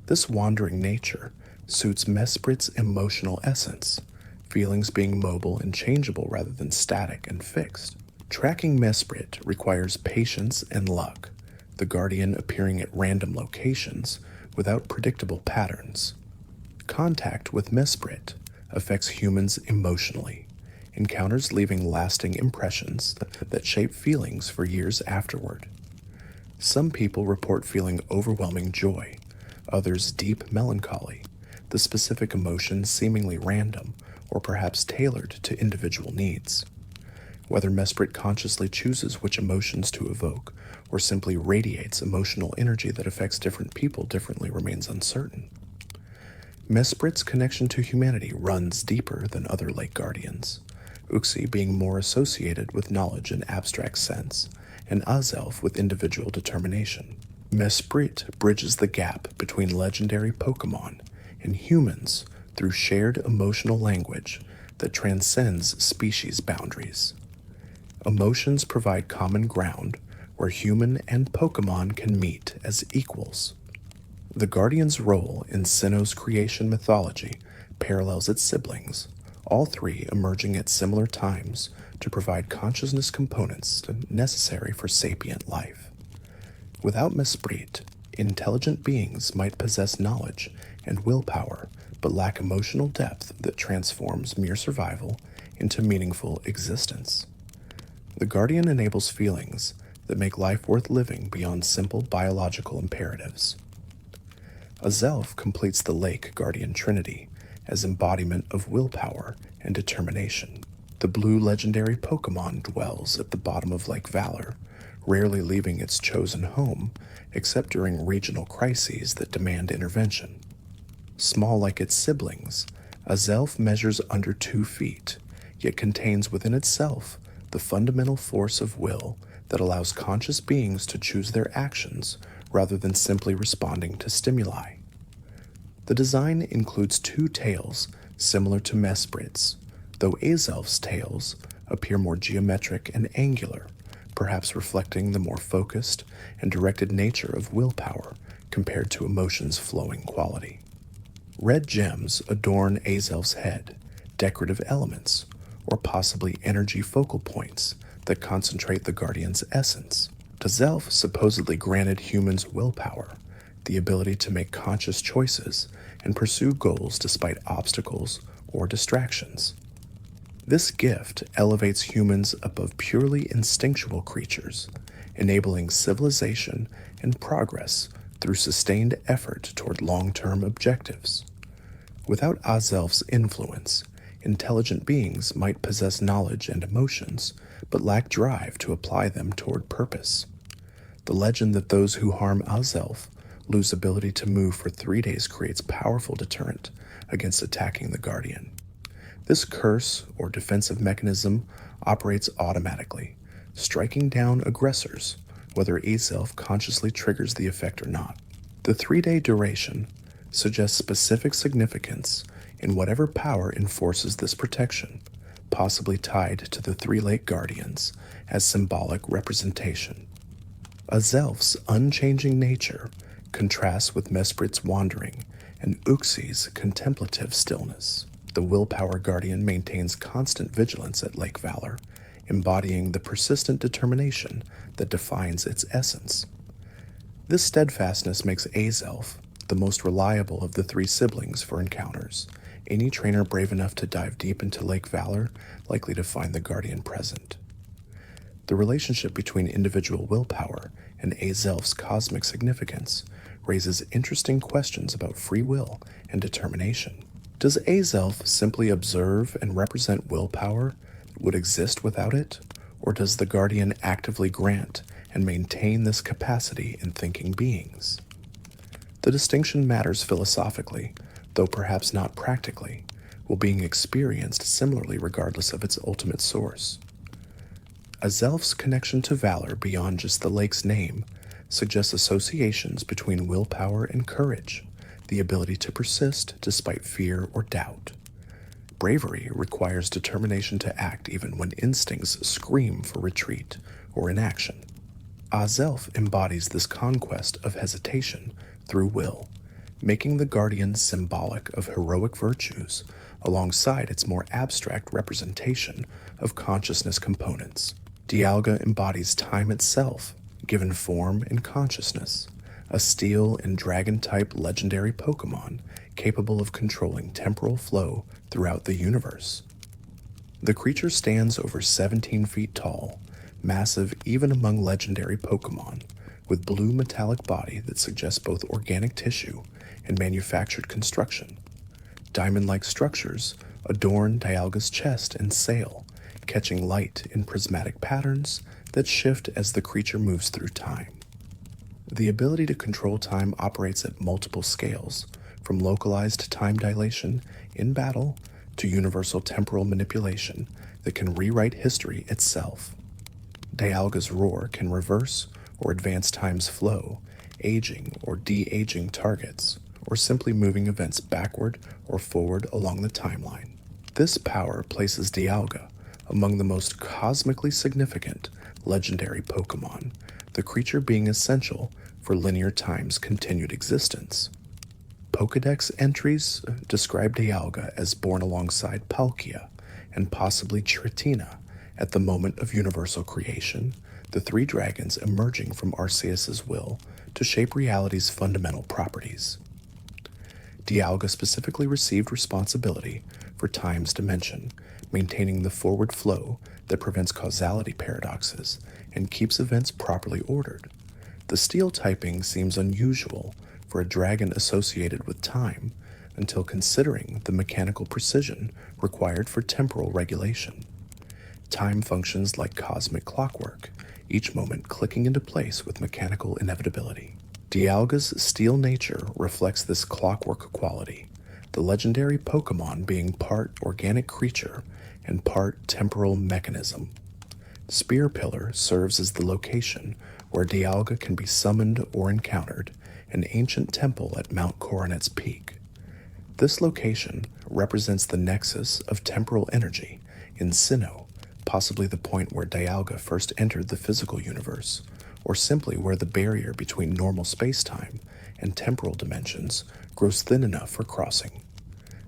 This wandering nature suits Mesprit's emotional essence, feelings being mobile and changeable rather than static and fixed. Tracking Mesprit requires patience and luck, the guardian appearing at random locations without predictable patterns. Contact with Mesprit affects humans emotionally, encounters leaving lasting impressions that shape feelings for years afterward. Some people report feeling overwhelming joy, others deep melancholy, the specific emotion seemingly random or perhaps tailored to individual needs. Whether Mesprit consciously chooses which emotions to evoke or simply radiates emotional energy that affects different people differently remains uncertain. Mesprit's connection to humanity runs deeper than other Lake Guardians, Uxie being more associated with knowledge in abstract sense, and Azelf with individual determination. Mesprit bridges the gap between legendary Pokémon and humans through shared emotional language that transcends species boundaries. Emotions provide common ground where human and Pokémon can meet as equals. The Guardian's role in Sinnoh's creation mythology parallels its siblings, all three emerging at similar times to provide consciousness components necessary for sapient life. Without Mesprit, intelligent beings might possess knowledge and willpower but lack emotional depth that transforms mere survival into meaningful existence. The Guardian enables feelings that make life worth living beyond simple biological imperatives. Azelf completes the Lake Guardian Trinity as embodiment of willpower and determination. The blue legendary Pokémon dwells at the bottom of Lake Valor, rarely leaving its chosen home except during regional crises that demand intervention. Small like its siblings, Azelf measures under 2 feet, yet contains within itself the fundamental force of will that allows conscious beings to choose their actions rather than simply responding to stimuli. The design includes 2 tails similar to Mesprit's, though Azelf's tails appear more geometric and angular, perhaps reflecting the more focused and directed nature of willpower compared to emotion's flowing quality. Red gems adorn Azelf's head, decorative elements, or possibly energy focal points that concentrate the Guardian's essence. Azelf supposedly granted humans willpower, the ability to make conscious choices and pursue goals despite obstacles or distractions. This gift elevates humans above purely instinctual creatures, enabling civilization and progress through sustained effort toward long-term objectives. Without Azelf's influence, intelligent beings might possess knowledge and emotions, but lack drive to apply them toward purpose. The legend that those who harm Azelf lose ability to move for 3 days creates powerful deterrent against attacking the Guardian. This curse or defensive mechanism operates automatically, striking down aggressors, whether Azelf consciously triggers the effect or not. The 3-day duration suggests specific significance in whatever power enforces this protection, possibly tied to the 3 Lake Guardians as symbolic representation. Azelf's unchanging nature contrasts with Mesprit's wandering and Uxie's contemplative stillness. The Willpower Guardian maintains constant vigilance at Lake Valor, embodying the persistent determination that defines its essence. This steadfastness makes Azelf the most reliable of the 3 siblings for encounters. Any trainer brave enough to dive deep into Lake Valor likely to find the Guardian present. The relationship between individual willpower and Azelf's cosmic significance raises interesting questions about free will and determination. Does Azelf simply observe and represent willpower that would exist without it, or does the Guardian actively grant and maintain this capacity in thinking beings? The distinction matters philosophically, though perhaps not practically, while being experienced similarly regardless of its ultimate source. Azelf's connection to valor beyond just the lake's name suggests associations between willpower and courage, the ability to persist despite fear or doubt. Bravery requires determination to act even when instincts scream for retreat or inaction. Azelf embodies this conquest of hesitation through will, making the Guardian symbolic of heroic virtues alongside its more abstract representation of consciousness components. Dialga embodies time itself, given form and consciousness, a steel and dragon-type legendary Pokémon capable of controlling temporal flow throughout the universe. The creature stands over 17 feet tall, massive even among legendary Pokémon, with blue metallic body that suggests both organic tissue and manufactured construction. Diamond-like structures adorn Dialga's chest and sail, catching light in prismatic patterns that shift as the creature moves through time. The ability to control time operates at multiple scales, from localized time dilation in battle to universal temporal manipulation that can rewrite history itself. Dialga's roar can reverse or advance time's flow, aging or de-aging targets, or simply moving events backward or forward along the timeline. This power places Dialga among the most cosmically significant legendary Pokémon, the creature being essential for linear time's continued existence. Pokédex entries describe Dialga as born alongside Palkia and possibly Tritina at the moment of universal creation, the three dragons emerging from Arceus's will to shape reality's fundamental properties. Dialga specifically received responsibility for time's dimension, maintaining the forward flow that prevents causality paradoxes and keeps events properly ordered. The steel typing seems unusual for a dragon associated with time until considering the mechanical precision required for temporal regulation. Time functions like cosmic clockwork, each moment clicking into place with mechanical inevitability. Dialga's steel nature reflects this clockwork quality, the legendary Pokémon being part organic creature and part temporal mechanism. Spear Pillar serves as the location where Dialga can be summoned or encountered, an ancient temple at Mount Coronet's peak. This location represents the nexus of temporal energy in Sinnoh, possibly the point where Dialga first entered the physical universe, or simply where the barrier between normal space-time and temporal dimensions grows thin enough for crossing.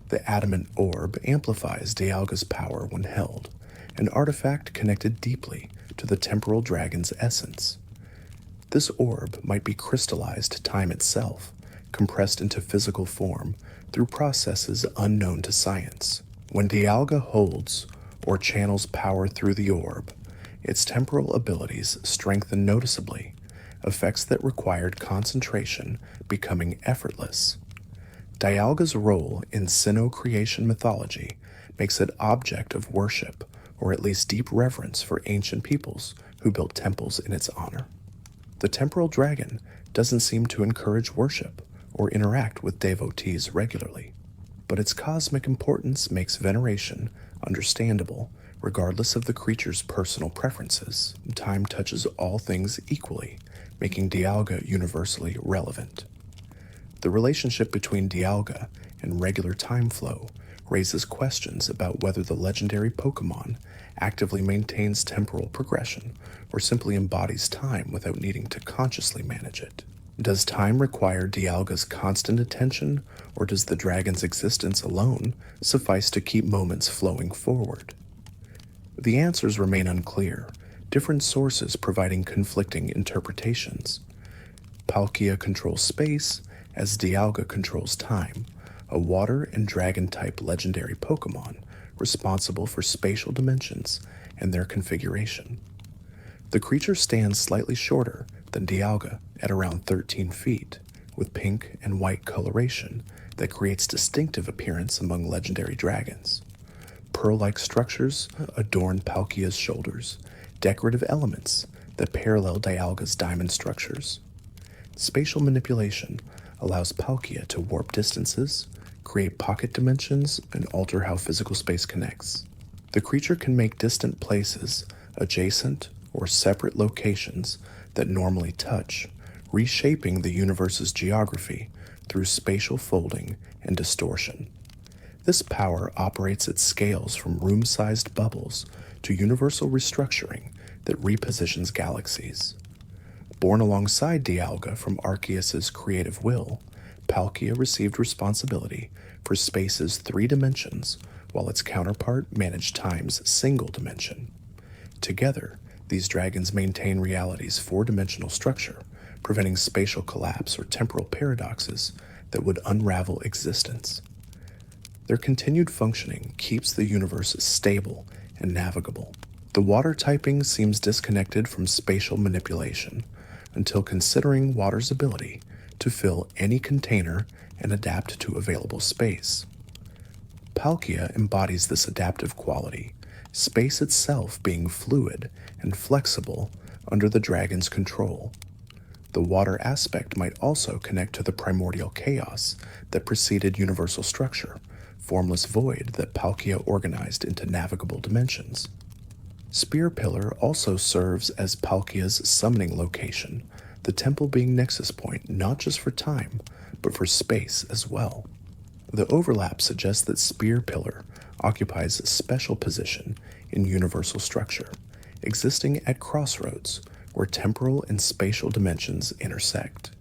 The adamant orb amplifies Dialga's power when held, an artifact connected deeply to the temporal dragon's essence. This orb might be crystallized time itself, compressed into physical form through processes unknown to science. When Dialga holds or channels power through the orb, its temporal abilities strengthen noticeably, effects that required concentration becoming effortless. Dialga's role in Sinnoh creation mythology makes it object of worship, or at least deep reverence for ancient peoples who built temples in its honor. The temporal dragon doesn't seem to encourage worship or interact with devotees regularly, but its cosmic importance makes veneration understandable regardless of the creature's personal preferences. Time touches all things equally, making Dialga universally relevant. The relationship between Dialga and regular time flow raises questions about whether the legendary Pokémon actively maintains temporal progression or simply embodies time without needing to consciously manage it. Does time require Dialga's constant attention, or does the dragon's existence alone suffice to keep moments flowing forward? The answers remain unclear, different sources providing conflicting interpretations. Palkia controls space, as Dialga controls time, a water and dragon-type legendary Pokémon responsible for spatial dimensions and their configuration. The creature stands slightly shorter than Dialga at around 13 feet, with pink and white coloration that creates distinctive appearance among legendary dragons. Pearl-like structures adorn Palkia's shoulders, decorative elements that parallel Dialga's diamond structures. Spatial manipulation allows Palkia to warp distances, create pocket dimensions, and alter how physical space connects. The creature can make distant places adjacent or separate locations that normally touch, reshaping the universe's geography through spatial folding and distortion. This power operates at scales from room-sized bubbles to universal restructuring that repositions galaxies. Born alongside Dialga from Arceus's creative will, Palkia received responsibility for space's 3 dimensions, while its counterpart managed time's single dimension. Together, these dragons maintain reality's 4-dimensional structure, preventing spatial collapse or temporal paradoxes that would unravel existence. Their continued functioning keeps the universe stable and navigable. The water typing seems disconnected from spatial manipulation, until considering water's ability to fill any container and adapt to available space. Palkia embodies this adaptive quality, space itself being fluid and flexible under the dragon's control. The water aspect might also connect to the primordial chaos that preceded universal structure, formless void that Palkia organized into navigable dimensions. Spear Pillar also serves as Palkia's summoning location, the temple being nexus point not just for time, but for space as well. The overlap suggests that Spear Pillar occupies a special position in universal structure, existing at crossroads where temporal and spatial dimensions intersect.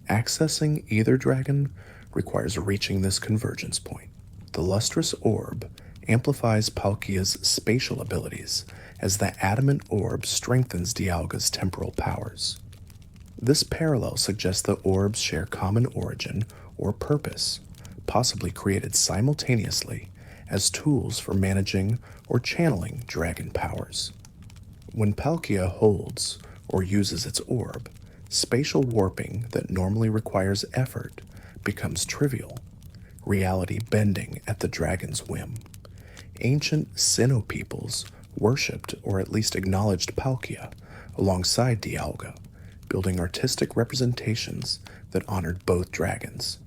Accessing either dragon requires reaching this convergence point. The lustrous orb amplifies Palkia's spatial abilities as the adamant orb strengthens Dialga's temporal powers. This parallel suggests the orbs share common origin or purpose, possibly created simultaneously as tools for managing or channeling dragon powers. When Palkia holds or uses its orb, spatial warping that normally requires effort becomes trivial, reality bending at the dragon's whim. Ancient Sinnoh peoples worshipped or at least acknowledged Palkia alongside Dialga, building artistic representations that honored both dragons.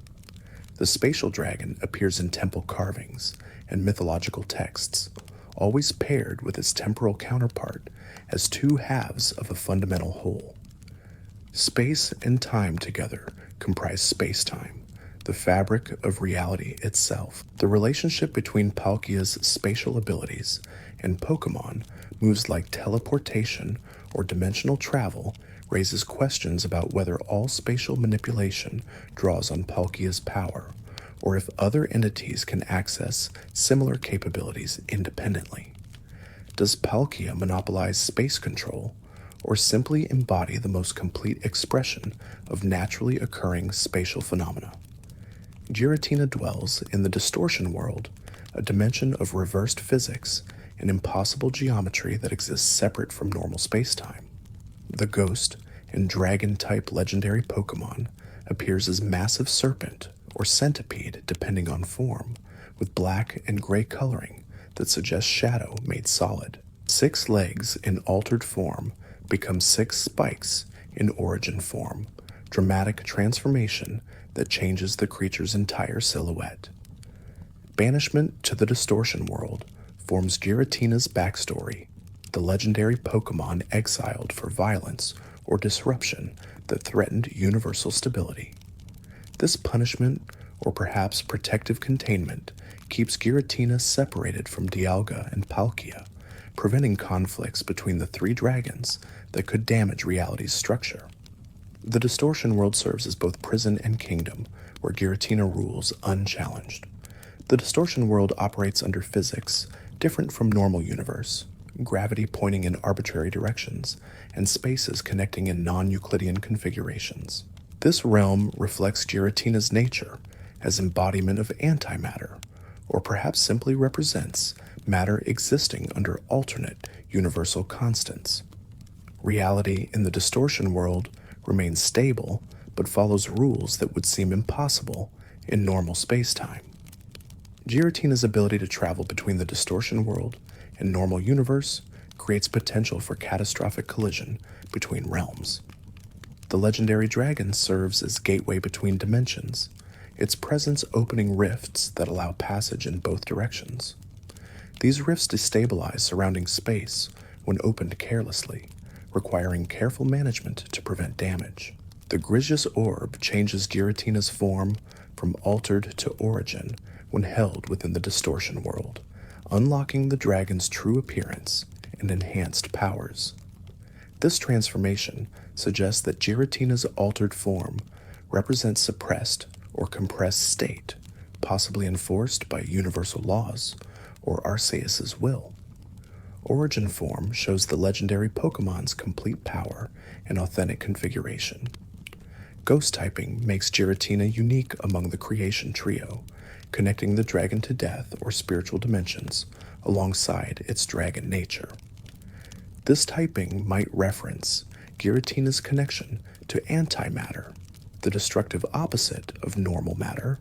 The spatial dragon appears in temple carvings and mythological texts, always paired with its temporal counterpart as two halves of a fundamental whole. Space and time together comprise space-time, the fabric of reality itself. The relationship between Palkia's spatial abilities and Pokémon moves like teleportation or dimensional travel raises questions about whether all spatial manipulation draws on Palkia's power, or if other entities can access similar capabilities independently. Does Palkia monopolize space control, or simply embody the most complete expression of naturally occurring spatial phenomena? Giratina dwells in the distortion world, a dimension of reversed physics and impossible geometry that exists separate from normal spacetime. The ghost and dragon-type legendary Pokémon appears as massive serpent or centipede depending on form, with black and gray coloring that suggests shadow made solid. 6 legs in altered form become 6 spikes in origin form, dramatic transformation that changes the creature's entire silhouette. Banishment to the distortion world forms Giratina's backstory, the legendary Pokémon exiled for violence or disruption that threatened universal stability. This punishment, or perhaps protective containment, keeps Giratina separated from Dialga and Palkia, preventing conflicts between the 3 dragons that could damage reality's structure. The distortion world serves as both prison and kingdom, where Giratina rules unchallenged. The distortion world operates under physics different from normal universe, gravity pointing in arbitrary directions, and spaces connecting in non-Euclidean configurations. This realm reflects Giratina's nature as embodiment of antimatter, or perhaps simply represents matter existing under alternate universal constants. Reality in the distortion world remains stable, but follows rules that would seem impossible in normal spacetime. Giratina's ability to travel between the distortion world and normal universe creates potential for catastrophic collision between realms. The legendary dragon serves as gateway between dimensions, its presence opening rifts that allow passage in both directions. These rifts destabilize surrounding space when opened carelessly, requiring careful management to prevent damage. The Regice orb changes Giratina's form from altered to origin when held within the distortion world, unlocking the dragon's true appearance and enhanced powers. This transformation suggests that Giratina's altered form represents suppressed or compressed state, possibly enforced by universal laws or Arceus's will. Origin form shows the legendary Pokémon's complete power and authentic configuration. Ghost typing makes Giratina unique among the creation trio, connecting the dragon to death or spiritual dimensions alongside its dragon nature. This typing might reference Giratina's connection to antimatter, the destructive opposite of normal matter,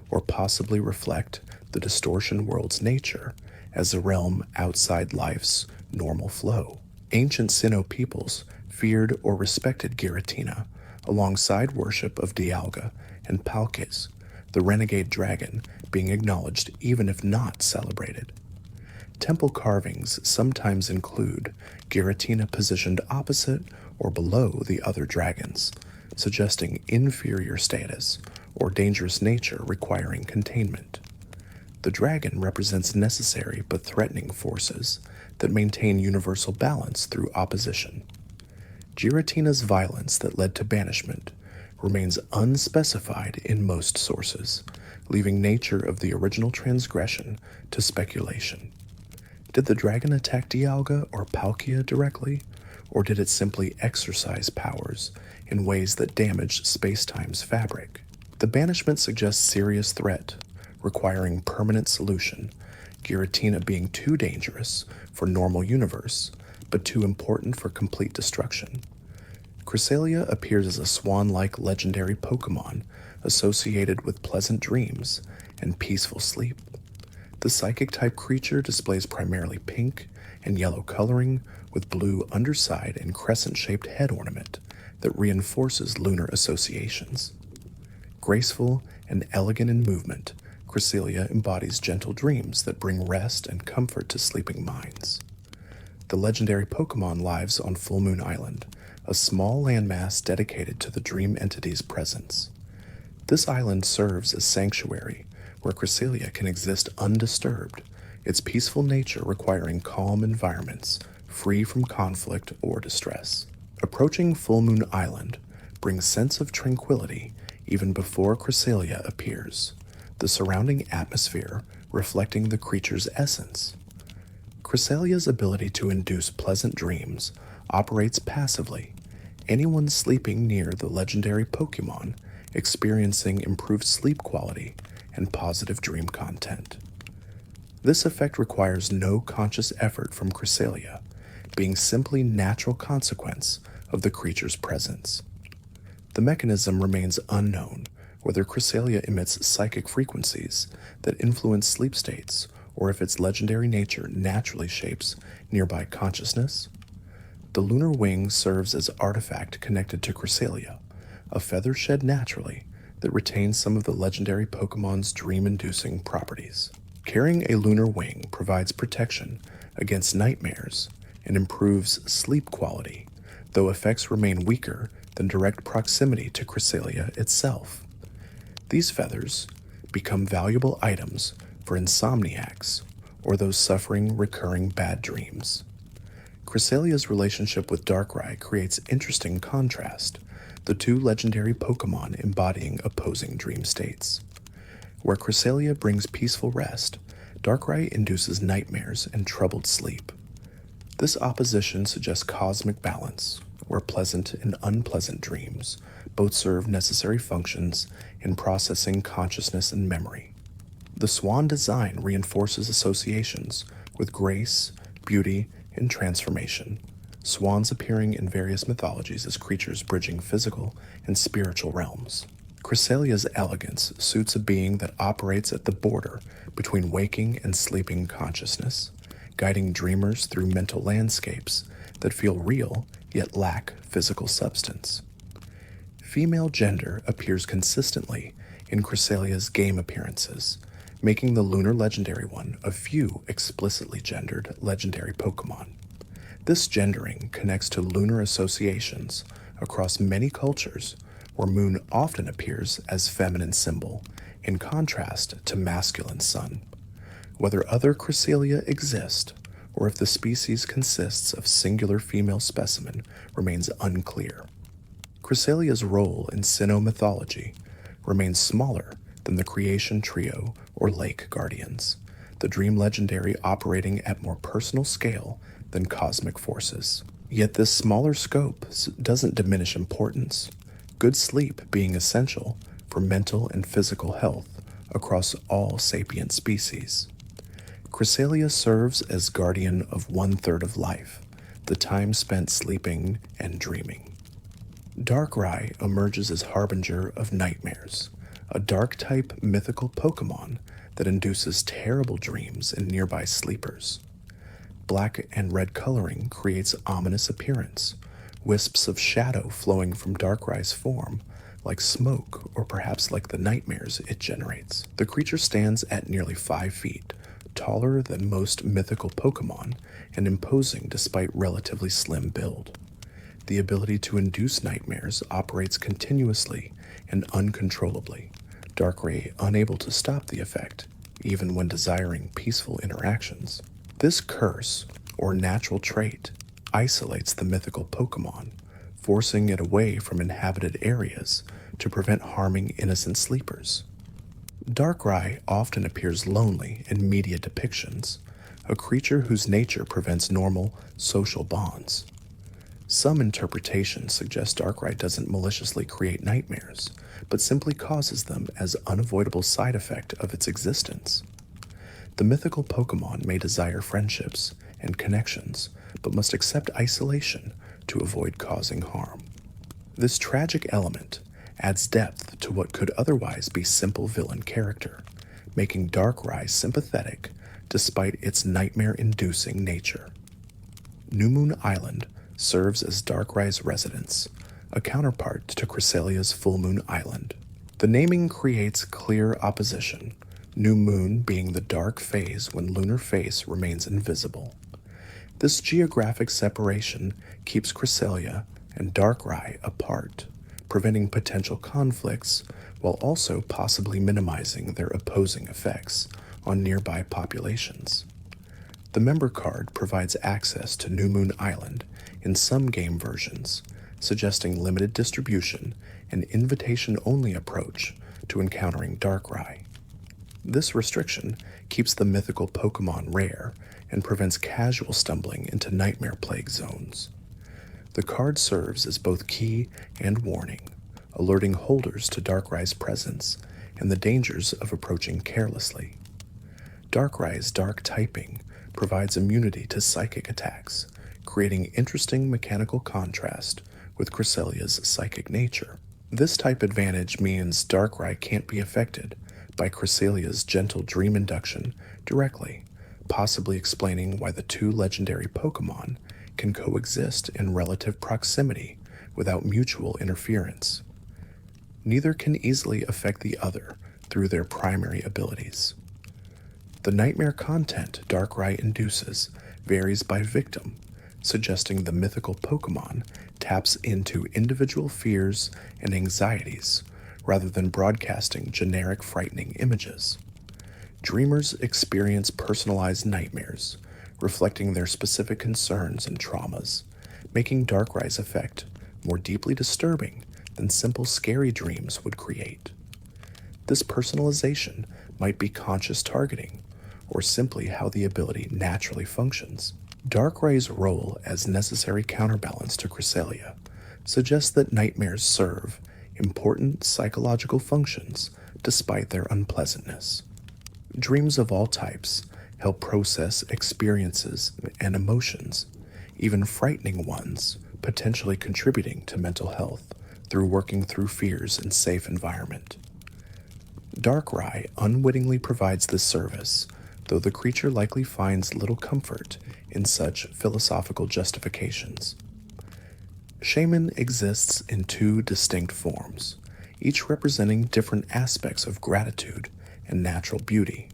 or possibly reflect the distortion world's nature as a realm outside life's normal flow. Ancient Sinnoh peoples feared or respected Giratina alongside worship of Dialga and Palkia, the renegade dragon being acknowledged even if not celebrated. Temple carvings sometimes include Giratina positioned opposite or below the other dragons, suggesting inferior status or dangerous nature requiring containment. The dragon represents necessary but threatening forces that maintain universal balance through opposition. Giratina's violence that led to banishment remains unspecified in most sources, leaving nature of the original transgression to speculation. Did the dragon attack Dialga or Palkia directly, or did it simply exercise powers in ways that damaged space-time's fabric? The banishment suggests serious threat, requiring permanent solution, Giratina being too dangerous for normal universe, but too important for complete destruction. Cresselia appears as a swan-like legendary Pokémon associated with pleasant dreams and peaceful sleep. The psychic-type creature displays primarily pink and yellow coloring with blue underside and crescent-shaped head ornament that reinforces lunar associations. Graceful and elegant in movement, Cresselia embodies gentle dreams that bring rest and comfort to sleeping minds. The legendary Pokémon lives on Full Moon Island, a small landmass dedicated to the dream entity's presence. This island serves as sanctuary, where Cresselia can exist undisturbed, its peaceful nature requiring calm environments, free from conflict or distress. Approaching Full Moon Island brings sense of tranquility even before Cresselia appears, the surrounding atmosphere reflecting the creature's essence. Cresselia's ability to induce pleasant dreams operates passively. Anyone sleeping near the legendary Pokémon experiencing improved sleep quality and positive dream content. This effect requires no conscious effort from Cresselia, being simply natural consequence of the creature's presence. The mechanism remains unknown, whether Cresselia emits psychic frequencies that influence sleep states or if its legendary nature naturally shapes nearby consciousness. The lunar wing serves as artifact connected to Cresselia, a feather shed naturally that retains some of the legendary Pokémon's dream-inducing properties. Carrying a lunar wing provides protection against nightmares and improves sleep quality, though effects remain weaker than direct proximity to Cresselia itself. These feathers become valuable items for insomniacs or those suffering recurring bad dreams. Cresselia's relationship with Darkrai creates interesting contrast, the two legendary Pokémon embodying opposing dream states. Where Cresselia brings peaceful rest, Darkrai induces nightmares and troubled sleep. This opposition suggests cosmic balance, where pleasant and unpleasant dreams both serve necessary functions in processing consciousness and memory. The swan design reinforces associations with grace, beauty, and transformation, swans appearing in various mythologies as creatures bridging physical and spiritual realms. Cresselia's elegance suits a being that operates at the border between waking and sleeping consciousness, guiding dreamers through mental landscapes that feel real yet lack physical substance. Female gender appears consistently in Cresselia's game appearances, making the lunar legendary one a few explicitly gendered legendary Pokémon. This gendering connects to lunar associations across many cultures, where moon often appears as feminine symbol, in contrast to masculine sun. Whether other Cresselia exist, or if the species consists of singular female specimen, remains unclear. Cresselia's role in Sinnoh mythology remains smaller than the Creation Trio or Lake Guardians, the dream legendary operating at more personal scale than cosmic forces. Yet this smaller scope doesn't diminish importance, good sleep being essential for mental and physical health across all sapient species. Cresselia serves as guardian of 1/3 of life, the time spent sleeping and dreaming. Darkrai emerges as harbinger of nightmares, a dark-type mythical Pokémon that induces terrible dreams in nearby sleepers. Black and red coloring creates ominous appearance, wisps of shadow flowing from Darkrai's form, like smoke or perhaps like the nightmares it generates. The creature stands at nearly 5 feet, taller than most mythical Pokémon and imposing despite relatively slim build. The ability to induce nightmares operates continuously and uncontrollably, Darkrai unable to stop the effect even when desiring peaceful interactions. This curse, or natural trait, isolates the mythical Pokémon, forcing it away from inhabited areas to prevent harming innocent sleepers. Darkrai often appears lonely in media depictions, a creature whose nature prevents normal social bonds. Some interpretations suggest Darkrai doesn't maliciously create nightmares, but simply causes them as an unavoidable side effect of its existence. The mythical Pokémon may desire friendships and connections, but must accept isolation to avoid causing harm. This tragic element adds depth to what could otherwise be simple villain character, making Darkrai sympathetic despite its nightmare-inducing nature. New Moon Island serves as Darkrai's residence, a counterpart to Cresselia's Full Moon Island. The naming creates clear opposition, New Moon being the dark phase when lunar face remains invisible. This geographic separation keeps Cresselia and Darkrai apart, preventing potential conflicts while also possibly minimizing their opposing effects on nearby populations. The member card provides access to New Moon Island in some game versions, suggesting limited distribution and invitation-only approach to encountering Darkrai. This restriction keeps the mythical Pokémon rare and prevents casual stumbling into nightmare plague zones. The card serves as both key and warning, alerting holders to Darkrai's presence and the dangers of approaching carelessly. Darkrai's dark typing provides immunity to psychic attacks, creating interesting mechanical contrast with Cresselia's psychic nature. This type advantage means Darkrai can't be affected by Cresselia's gentle dream induction directly, possibly explaining why the two legendary Pokémon can coexist in relative proximity without mutual interference. Neither can easily affect the other through their primary abilities. The nightmare content Darkrai induces varies by victim, suggesting the mythical Pokémon taps into individual fears and anxieties rather than broadcasting generic frightening images. Dreamers experience personalized nightmares, reflecting their specific concerns and traumas, making Darkrai's effect more deeply disturbing than simple scary dreams would create. This personalization might be conscious targeting, or simply how the ability naturally functions. Darkrai's role as necessary counterbalance to Cresselia suggests that nightmares serve important psychological functions despite their unpleasantness. Dreams of all types help process experiences and emotions, even frightening ones, potentially contributing to mental health through working through fears in safe environment. Darkrai unwittingly provides this service, though the creature likely finds little comfort in such philosophical justifications. Shaman exists in two distinct forms, each representing different aspects of gratitude and natural beauty.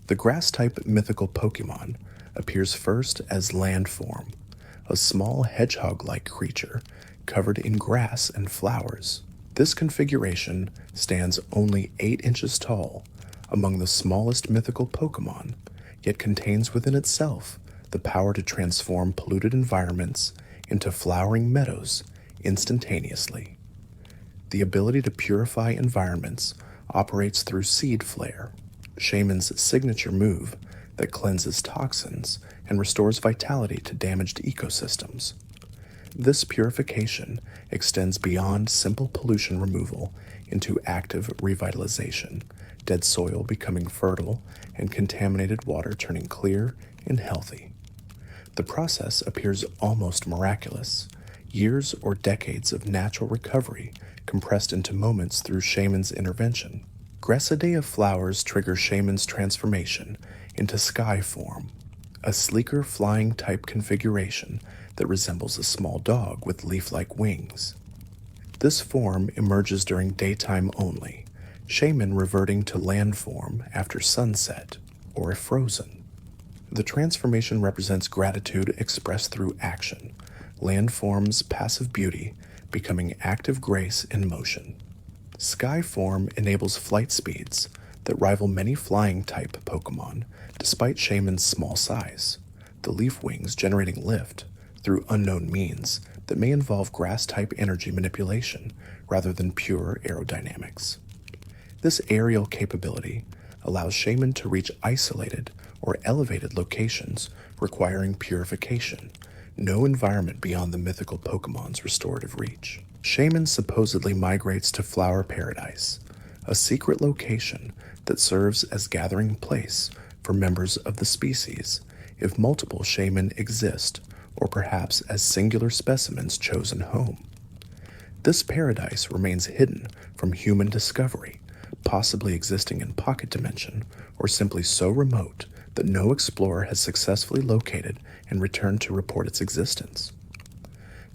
The grass-type mythical Pokémon appears first as land form, a small hedgehog-like creature covered in grass and flowers. This configuration stands only 8 inches tall, among the smallest mythical Pokémon, yet contains within itself the power to transform polluted environments into flowering meadows instantaneously. The ability to purify environments operates through Seed Flare, Shaman's signature move that cleanses toxins and restores vitality to damaged ecosystems. This purification extends beyond simple pollution removal into active revitalization, dead soil becoming fertile, and contaminated water turning clear and healthy. The process appears almost miraculous, years or decades of natural recovery compressed into moments through Shaman's intervention. Gressidae of flowers trigger Shaman's transformation into sky form, a sleeker flying type configuration that resembles a small dog with leaf-like wings. This form emerges during daytime only, Shaman reverting to land form after sunset, or if frozen. The transformation represents gratitude expressed through action, land form's passive beauty becoming active grace in motion. Sky form enables flight speeds, that rival many flying-type Pokémon despite Shaymin's small size, the leaf wings generating lift through unknown means that may involve grass-type energy manipulation rather than pure aerodynamics. This aerial capability allows Shaymin to reach isolated or elevated locations requiring purification, no environment beyond the mythical Pokemon's restorative reach. Shaymin supposedly migrates to Flower Paradise, a secret location that serves as gathering place for members of the species if multiple Shaymin exist, or perhaps as singular specimens chosen home. This paradise remains hidden from human discovery, possibly existing in Pocket Dimension, or simply so remote that no explorer has successfully located and returned to report its existence.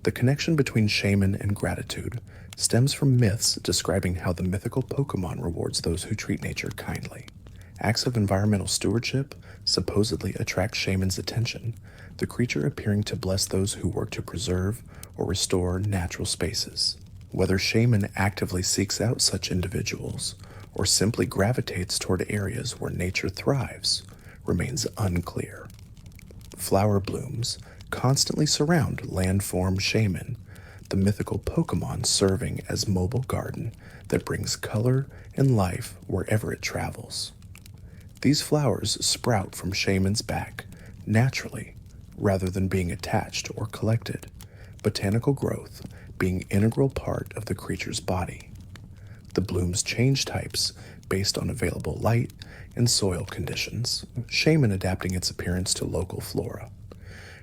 The connection between Shaymin and gratitude stems from myths describing how the mythical Pokemon rewards those who treat nature kindly. Acts of environmental stewardship supposedly attract Shaymin's attention, the creature appearing to bless those who work to preserve or restore natural spaces. Whether Shaymin actively seeks out such individuals or simply gravitates toward areas where nature thrives remains unclear. Flower blooms constantly surround landform Shaymin, the mythical Pokemon serving as mobile garden that brings color and life wherever it travels. These flowers sprout from Shaymin's back naturally rather than being attached or collected, botanical growth being an integral part of the creature's body. The blooms change types based on available light and soil conditions, Shaymin adapting its appearance to local flora.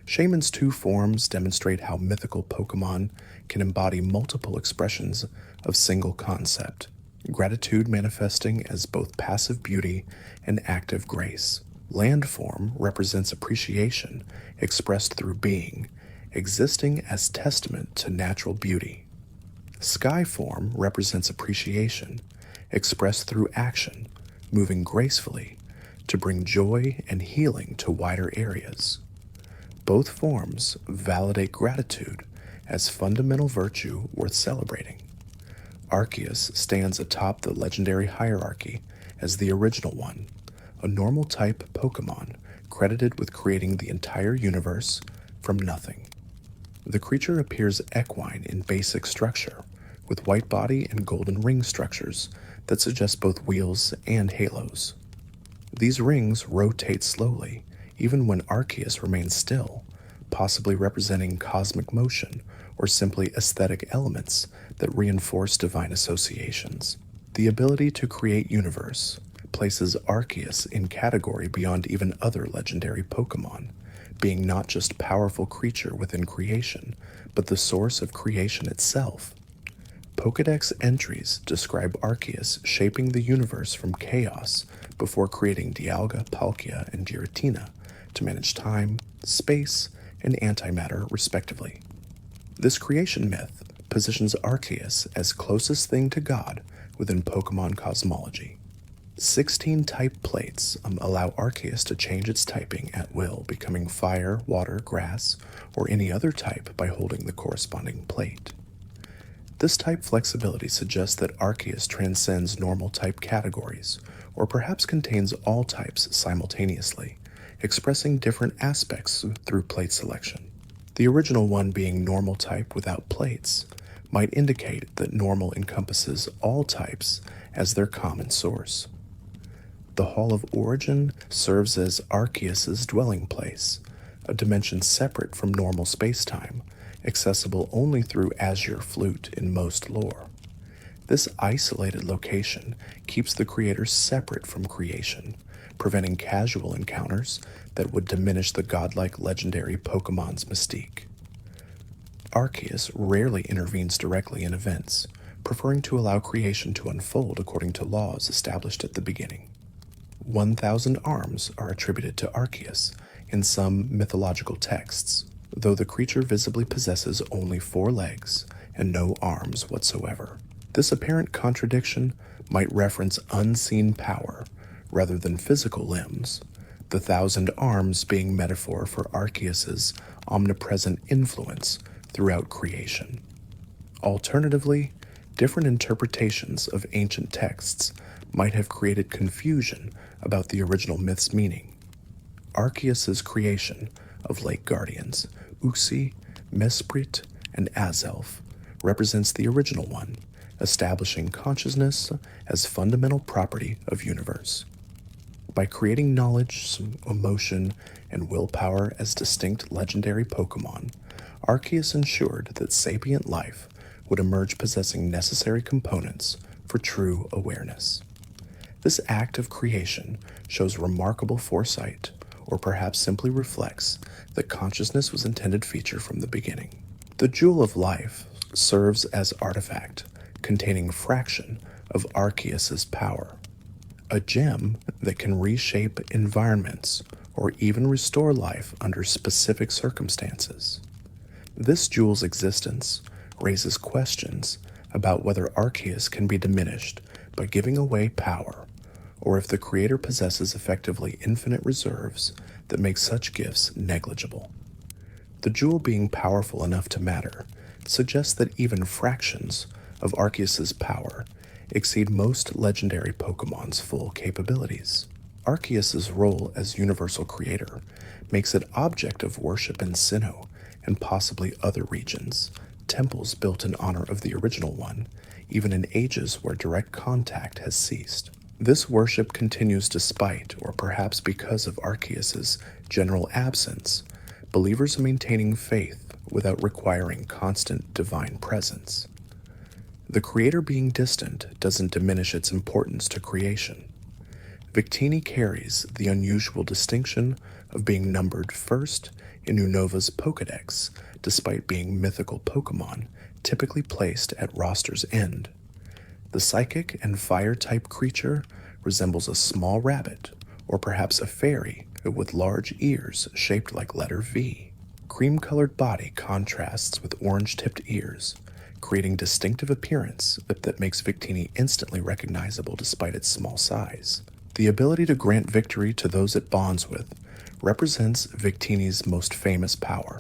Shaymin's two forms demonstrate how mythical Pokemon can embody multiple expressions of single concept, gratitude manifesting as both passive beauty and active grace. Land form represents appreciation expressed through being, existing as testament to natural beauty. Sky form represents appreciation expressed through action, moving gracefully to bring joy and healing to wider areas. Both forms validate gratitude as fundamental virtue worth celebrating. Arceus stands atop the legendary hierarchy as the original one, a normal type Pokemon credited with creating the entire universe from nothing. The creature appears equine in basic structure, with white body and golden ring structures that suggest both wheels and halos. These rings rotate slowly, even when Arceus remains still, possibly representing cosmic motion or simply aesthetic elements that reinforce divine associations. The ability to create universe places Arceus in category beyond even other legendary Pokemon, being not just powerful creature within creation, but the source of creation itself. Pokédex entries describe Arceus shaping the universe from chaos before creating Dialga, Palkia, and Giratina to manage time, space, and antimatter respectively. This creation myth positions Arceus as closest thing to God within Pokemon cosmology. 16 type plates allow Arceus to change its typing at will, becoming fire, water, grass, or any other type by holding the corresponding plate. This type flexibility suggests that Arceus transcends normal type categories, or perhaps contains all types simultaneously, expressing different aspects through plate selection. The original one being normal type without plates might indicate that normal encompasses all types as their common source. The Hall of Origin serves as Arceus's dwelling place, a dimension separate from normal spacetime, accessible only through Azure Flute in most lore. This isolated location keeps the creator separate from creation, preventing casual encounters that would diminish the godlike legendary Pokemon's mystique. Arceus rarely intervenes directly in events, preferring to allow creation to unfold according to laws established at the beginning. 1,000 arms are attributed to Arceus in some mythological texts, though the creature visibly possesses only 4 legs and no arms whatsoever. This apparent contradiction might reference unseen power rather than physical limbs, the 1,000 arms being metaphor for Arceus's omnipresent influence throughout creation. Alternatively, different interpretations of ancient texts might have created confusion about the original myth's meaning. Arceus's creation of lake guardians, Uxie, Mesprit, and Azelf, represents the original one, establishing consciousness as fundamental property of universe. By creating knowledge, emotion, and willpower as distinct legendary Pokémon, Arceus ensured that sapient life would emerge possessing necessary components for true awareness. This act of creation shows remarkable foresight, or perhaps simply reflects that consciousness was intended feature from the beginning. The Jewel of Life serves as artifact containing a fraction of Arceus's power, a gem that can reshape environments or even restore life under specific circumstances. This jewel's existence raises questions about whether Arceus can be diminished by giving away power, or if the creator possesses effectively infinite reserves that make such gifts negligible. The jewel being powerful enough to matter suggests that even fractions of Arceus's power exceed most legendary Pokemon's full capabilities. Arceus's role as universal creator makes it object of worship in Sinnoh and possibly other regions, temples built in honor of the original one, even in ages where direct contact has ceased. This worship continues despite, or perhaps because of Arceus's general absence, believers maintaining faith without requiring constant divine presence. The creator being distant doesn't diminish its importance to creation. Victini carries the unusual distinction of being numbered first in Unova's Pokédex, despite being mythical Pokémon typically placed at roster's end. The psychic and fire-type creature resembles a small rabbit, or perhaps a fairy with large ears shaped like letter V. Cream-colored body contrasts with orange-tipped ears, creating distinctive appearance that makes Victini instantly recognizable despite its small size. The ability to grant victory to those it bonds with represents Victini's most famous power,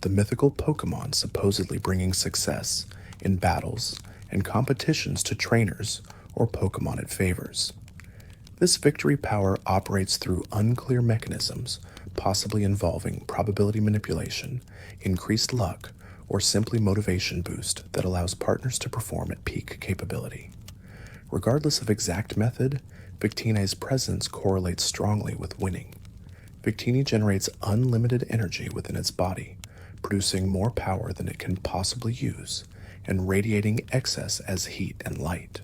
the mythical Pokémon supposedly bringing success in battles and competitions to trainers or Pokémon it favors. This victory power operates through unclear mechanisms, possibly involving probability manipulation, increased luck, or simply motivation boost that allows partners to perform at peak capability. Regardless of exact method, Victini's presence correlates strongly with winning. Victini generates unlimited energy within its body, producing more power than it can possibly use, and radiating excess as heat and light.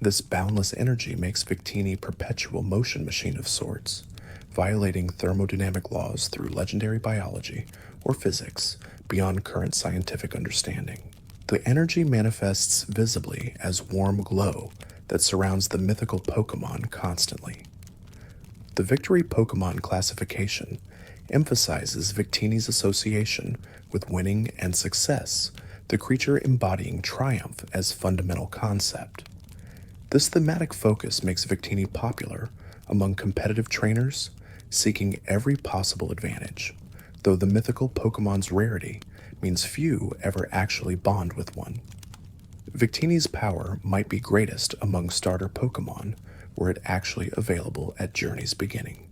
This boundless energy makes Victini a perpetual motion machine of sorts, violating thermodynamic laws through legendary biology or physics beyond current scientific understanding. The energy manifests visibly as warm glow that surrounds the mythical Pokémon constantly. The Victory Pokémon classification emphasizes Victini's association with winning and success, the creature embodying triumph as fundamental concept. This thematic focus makes Victini popular among competitive trainers seeking every possible advantage, though the mythical Pokémon's rarity means few ever actually bond with one. Victini's power might be greatest among starter Pokémon were it actually available at Journey's beginning.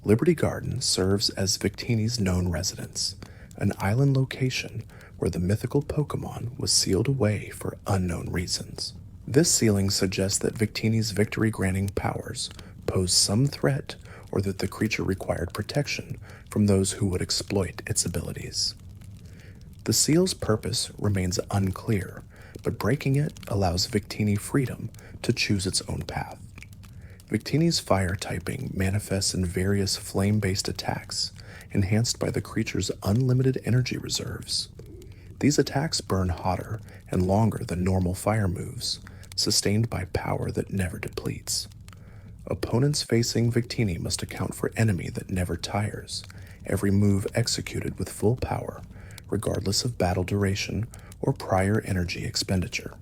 Liberty Garden serves as Victini's known residence, an island location where the mythical Pokémon was sealed away for unknown reasons. This sealing suggests that Victini's victory-granting powers pose some threat, or that the creature required protection from those who would exploit its abilities. The seal's purpose remains unclear, but breaking it allows Victini freedom to choose its own path. Victini's fire typing manifests in various flame-based attacks, enhanced by the creature's unlimited energy reserves. These attacks burn hotter and longer than normal fire moves, sustained by power that never depletes. Opponents facing Victini must account for enemy that never tires, every move executed with full power, regardless of battle duration or prior energy expenditure.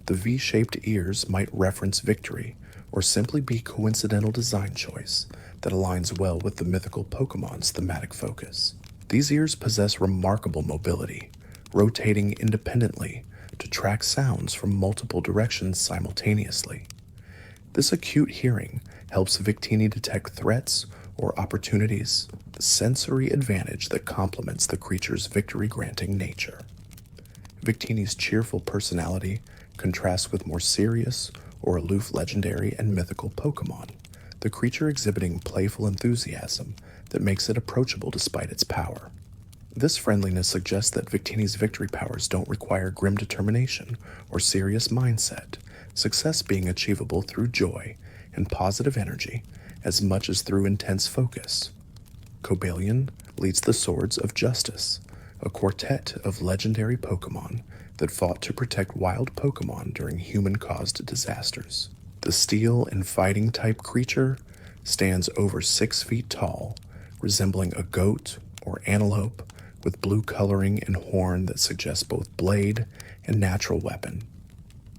The V-shaped ears might reference victory, or simply be coincidental design choice that aligns well with the mythical Pokémon's thematic focus. These ears possess remarkable mobility, rotating independently to track sounds from multiple directions simultaneously. This acute hearing helps Victini detect threats or opportunities, a sensory advantage that complements the creature's victory-granting nature. Victini's cheerful personality contrasts with more serious or aloof legendary and mythical Pokémon, the creature exhibiting playful enthusiasm that makes it approachable despite its power. This friendliness suggests that Victini's victory powers don't require grim determination or serious mindset, success being achievable through joy and positive energy as much as through intense focus. Cobalion leads the Swords of Justice, a quartet of legendary Pokémon that fought to protect wild Pokémon during human-caused disasters. The steel and fighting-type creature stands over 6 feet tall, resembling a goat or antelope with blue coloring and horn that suggests both blade and natural weapon.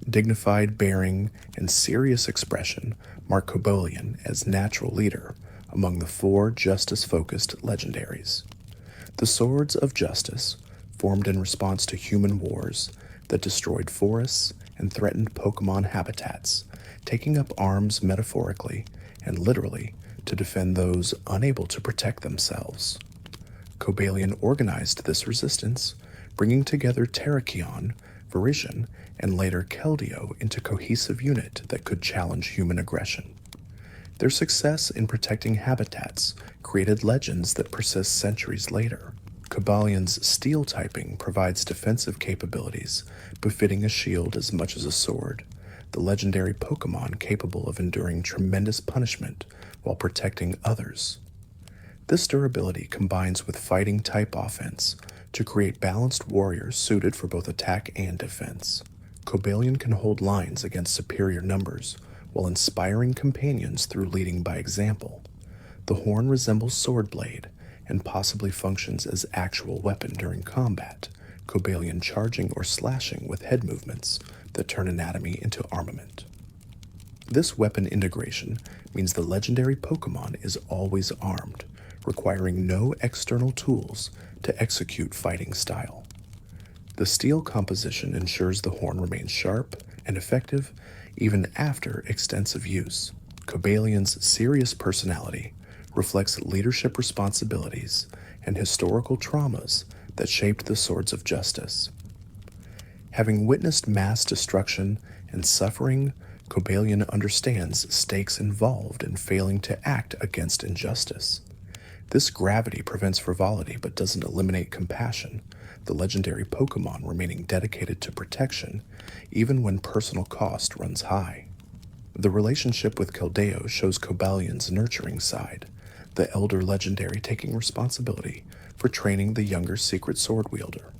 Dignified bearing and serious expression mark Cobalion as natural leader among the 4 justice-focused legendaries. The Swords of Justice, formed in response to human wars that destroyed forests and threatened Pokémon habitats, taking up arms metaphorically and literally to defend those unable to protect themselves. Cobalion organized this resistance, bringing together Terrakion, Virizion, and later Keldeo into a cohesive unit that could challenge human aggression. Their success in protecting habitats created legends that persist centuries later. Cobalion's steel typing provides defensive capabilities, befitting a shield as much as a sword, the legendary Pokémon capable of enduring tremendous punishment while protecting others. This durability combines with fighting-type offense to create balanced warriors suited for both attack and defense. Cobalion can hold lines against superior numbers while inspiring companions through leading by example. The horn resembles sword blade and possibly functions as actual weapon during combat, Cobalion charging or slashing with head movements that turn anatomy into armament. This weapon integration means the legendary Pokémon is always armed, requiring no external tools to execute fighting style. The steel composition ensures the horn remains sharp and effective even after extensive use. Cobalion's serious personality reflects leadership responsibilities and historical traumas that shaped the Swords of Justice. Having witnessed mass destruction and suffering, Cobalion understands stakes involved in failing to act against injustice. This gravity prevents frivolity but doesn't eliminate compassion, the legendary Pokémon remaining dedicated to protection even when personal cost runs high. The relationship with Keldeo shows Cobalion's nurturing side, the elder legendary taking responsibility for training the younger secret sword wielder.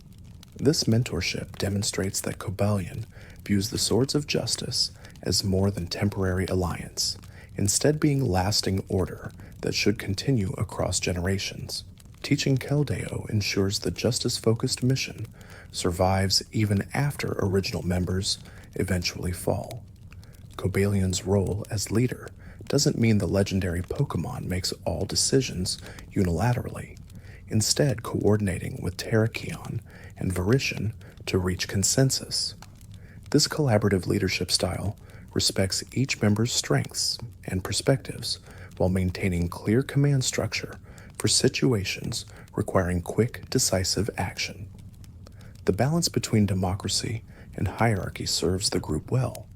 This mentorship demonstrates that Cobalion views the Swords of Justice as more than temporary alliance, instead being lasting order that should continue across generations. Teaching Keldeo ensures the justice-focused mission survives even after original members eventually fall. Cobalion's role as leader doesn't mean the legendary Pokémon makes all decisions unilaterally, instead coordinating with Terrakion and Virizion to reach consensus. This collaborative leadership style respects each member's strengths and perspectives while maintaining clear command structure for situations requiring quick, decisive action. The balance between democracy and hierarchy serves the group well.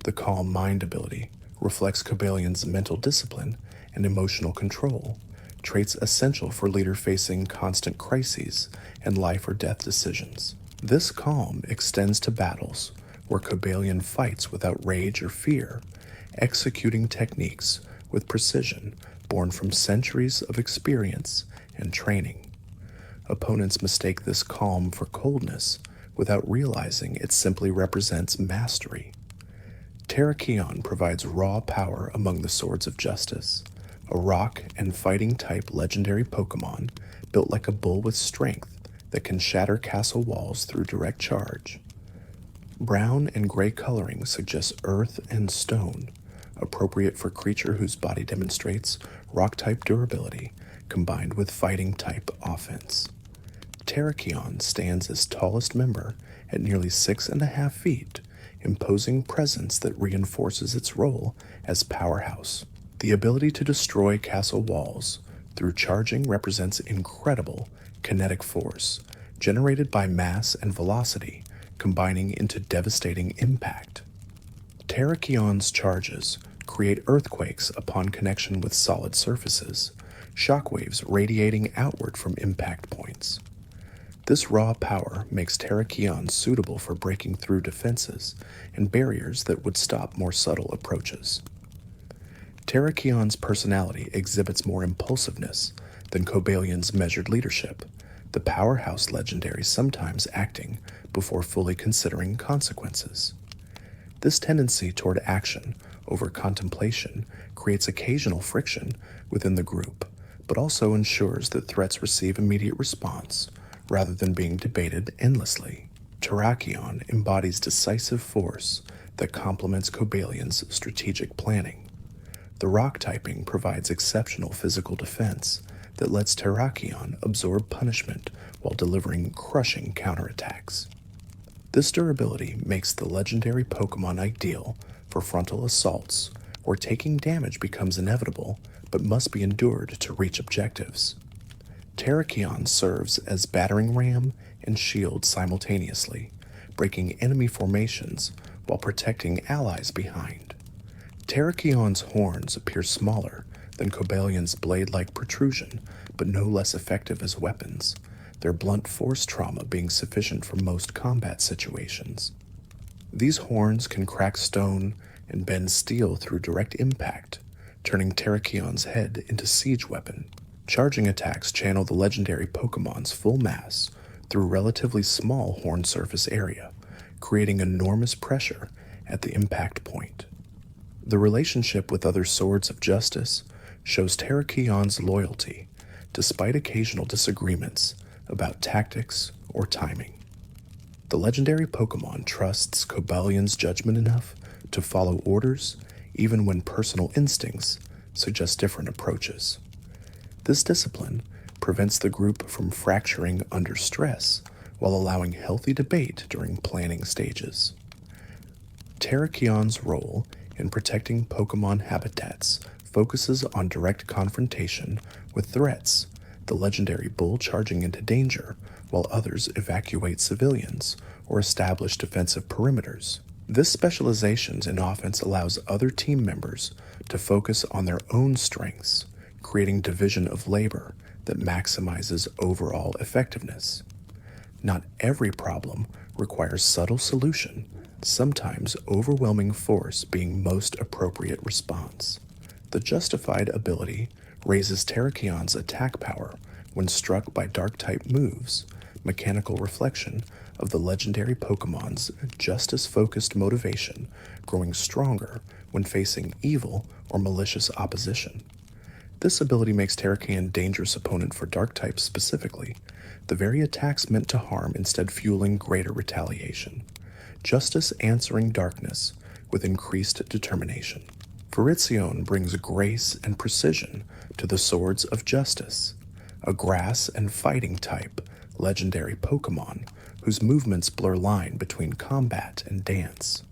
The calm mind ability reflects Cobalion's mental discipline and emotional control, traits essential for leader facing constant crises and life or death decisions. This calm extends to battles where Cobalion fights without rage or fear, executing techniques with precision born from centuries of experience and training. Opponents mistake this calm for coldness without realizing it simply represents mastery. Terrakion provides raw power among the Swords of Justice, a rock and fighting type legendary Pokémon built like a bull with strength that can shatter castle walls through direct charge. Brown and gray coloring suggests earth and stone, appropriate for a creature whose body demonstrates rock-type durability combined with fighting-type offense. Terrakion stands as tallest member at nearly 6.5 feet, imposing presence that reinforces its role as powerhouse. The ability to destroy castle walls through charging represents incredible kinetic force generated by mass and velocity combining into devastating impact. Terrakions' charges create earthquakes upon connection with solid surfaces, shockwaves radiating outward from impact points. This raw power makes Terrakions suitable for breaking through defenses and barriers that would stop more subtle approaches. Terrakion's personality exhibits more impulsiveness than Cobalion's measured leadership, the powerhouse legendary sometimes acting before fully considering consequences. This tendency toward action over contemplation creates occasional friction within the group, but also ensures that threats receive immediate response rather than being debated endlessly. Terrakion embodies decisive force that complements Cobalion's strategic planning. The rock typing provides exceptional physical defense that lets Terrakion absorb punishment while delivering crushing counterattacks. This durability makes the legendary Pokémon ideal for frontal assaults, where taking damage becomes inevitable but must be endured to reach objectives. Terrakion serves as battering ram and shield simultaneously, breaking enemy formations while protecting allies behind. Terrakion's horns appear smaller than Cobalion's blade-like protrusion, but no less effective as weapons, their blunt force trauma being sufficient for most combat situations. These horns can crack stone and bend steel through direct impact, turning Terrakion's head into siege weapon. Charging attacks channel the legendary Pokemon's full mass through relatively small horn surface area, creating enormous pressure at the impact point. The relationship with other Swords of Justice shows Terrakion's loyalty, despite occasional disagreements about tactics or timing. The legendary Pokémon trusts Cobalion's judgment enough to follow orders even when personal instincts suggest different approaches. This discipline prevents the group from fracturing under stress while allowing healthy debate during planning stages. Terrakion's role in protecting Pokémon habitats focuses on direct confrontation with threats, the legendary bull charging into danger while others evacuate civilians or establish defensive perimeters. This specialization in offense allows other team members to focus on their own strengths, creating division of labor that maximizes overall effectiveness. Not every problem requires subtle solution, sometimes overwhelming force being most appropriate response. The justified ability raises Terrakion's attack power when struck by Dark-type moves, mechanical reflection of the legendary Pokemon's justice-focused motivation growing stronger when facing evil or malicious opposition. This ability makes Terrakion a dangerous opponent for Dark-types specifically, the very attacks meant to harm instead fueling greater retaliation. Justice answering darkness with increased determination. Virizion brings grace and precision to the Swords of Justice, a grass and fighting type legendary Pokémon whose movements blur line between combat and dance.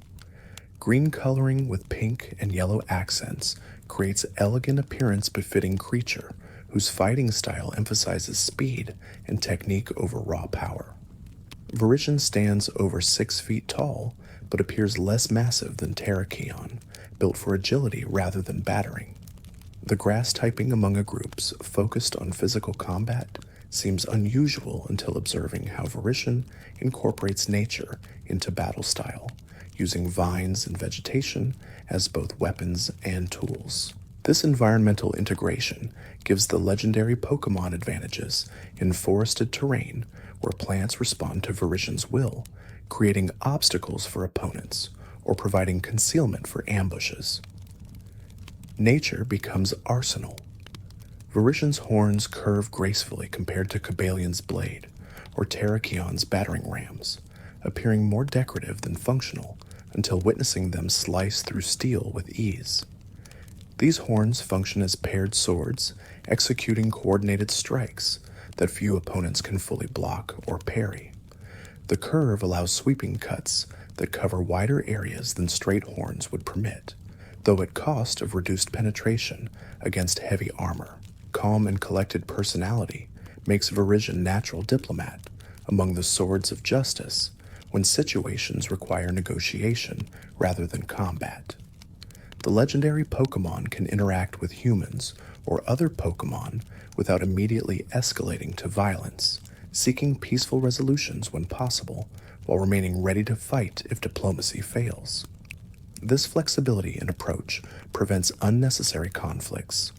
Green coloring with pink and yellow accents creates elegant appearance befitting creature whose fighting style emphasizes speed and technique over raw power. Virizion stands over 6 feet tall, but appears less massive than Terrakion, built for agility rather than battering. The grass typing among a groups focused on physical combat seems unusual until observing how Virizion incorporates nature into battle style, using vines and vegetation as both weapons and tools. This environmental integration gives the legendary Pokémon advantages in forested terrain where plants respond to Virizion's will, creating obstacles for opponents or providing concealment for ambushes. Nature becomes arsenal. Virizion's horns curve gracefully compared to Cobalion's blade or Terrakion's battering rams, appearing more decorative than functional until witnessing them slice through steel with ease. These horns function as paired swords, executing coordinated strikes that few opponents can fully block or parry. The curve allows sweeping cuts that cover wider areas than straight horns would permit, though at cost of reduced penetration against heavy armor. Calm and collected personality makes Virizion natural diplomat among the swords of justice when situations require negotiation rather than combat. The legendary Pokémon can interact with humans or other Pokémon without immediately escalating to violence, seeking peaceful resolutions when possible while remaining ready to fight if diplomacy fails. This flexibility in approach prevents unnecessary conflicts.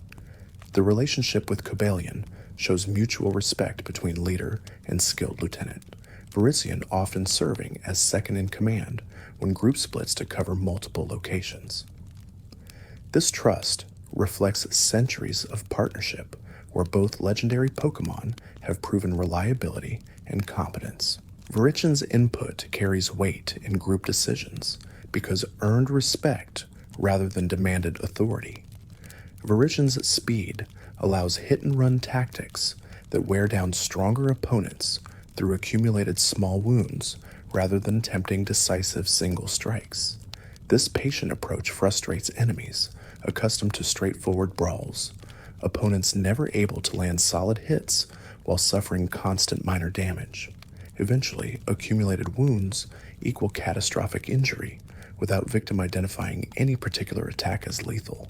The relationship with Cobalion shows mutual respect between leader and skilled lieutenant, Virizion often serving as second in command when group splits to cover multiple locations. This trust reflects centuries of partnership where both legendary Pokémon have proven reliability and competence. Virizion's input carries weight in group decisions because earned respect rather than demanded authority. Virizion's speed allows hit-and-run tactics that wear down stronger opponents through accumulated small wounds rather than attempting decisive single strikes. This patient approach frustrates enemies accustomed to straightforward brawls, opponents never able to land solid hits while suffering constant minor damage. Eventually, accumulated wounds equal catastrophic injury without victim identifying any particular attack as lethal.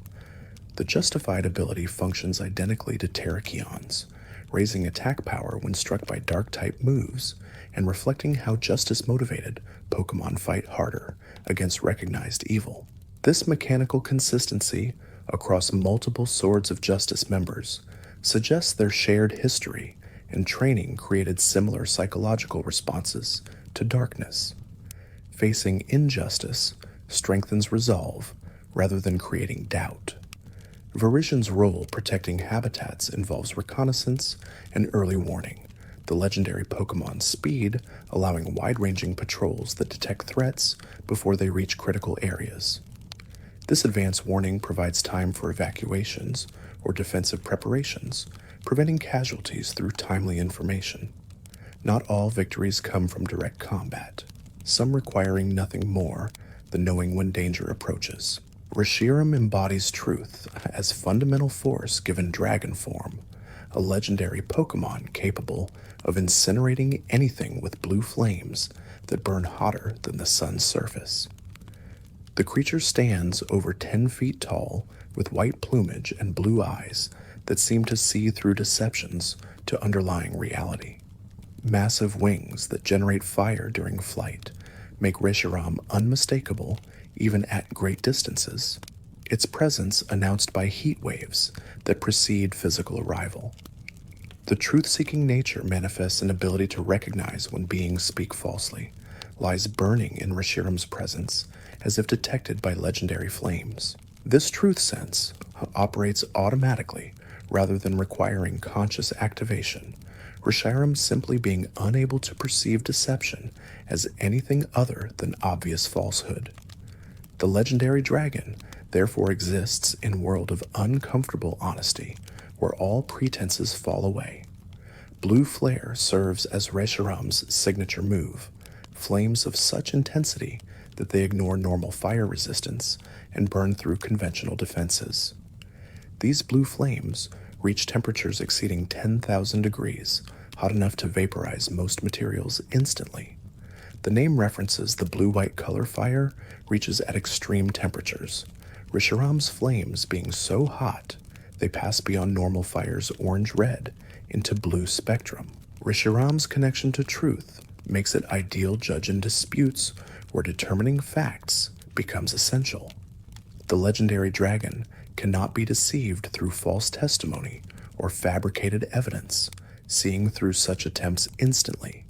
The justified ability functions identically to Terrakions, raising attack power when struck by dark-type moves and reflecting how justice-motivated Pokémon fight harder against recognized evil. This mechanical consistency across multiple Swords of Justice members suggests their shared history and training created similar psychological responses to darkness. Facing injustice strengthens resolve rather than creating doubt. Virizion's role protecting habitats involves reconnaissance and early warning, the legendary Pokémon's speed allowing wide-ranging patrols that detect threats before they reach critical areas. This advance warning provides time for evacuations or defensive preparations, preventing casualties through timely information. Not all victories come from direct combat, some requiring nothing more than knowing when danger approaches. Reshiram embodies truth as fundamental force given dragon form, a legendary Pokémon capable of incinerating anything with blue flames that burn hotter than the sun's surface. The creature stands over 10 feet tall with white plumage and blue eyes that seem to see through deceptions to underlying reality. Massive wings that generate fire during flight make Reshiram unmistakable even at great distances, its presence announced by heat waves that precede physical arrival. The truth-seeking nature manifests an ability to recognize when beings speak falsely, lies burning in Reshiram's presence as if detected by legendary flames. This truth sense operates automatically rather than requiring conscious activation, Reshiram simply being unable to perceive deception as anything other than obvious falsehood. The legendary dragon therefore exists in a world of uncomfortable honesty, where all pretenses fall away. Blue Flare serves as Reshiram's signature move, flames of such intensity that they ignore normal fire resistance and burn through conventional defenses. These blue flames reach temperatures exceeding 10,000 degrees, hot enough to vaporize most materials instantly. The name references the blue-white color fire reaches at extreme temperatures, Reshiram's flames being so hot they pass beyond normal fire's orange-red into blue spectrum. Reshiram's connection to truth makes it ideal judge in disputes where determining facts becomes essential. The legendary dragon cannot be deceived through false testimony or fabricated evidence, seeing through such attempts instantly.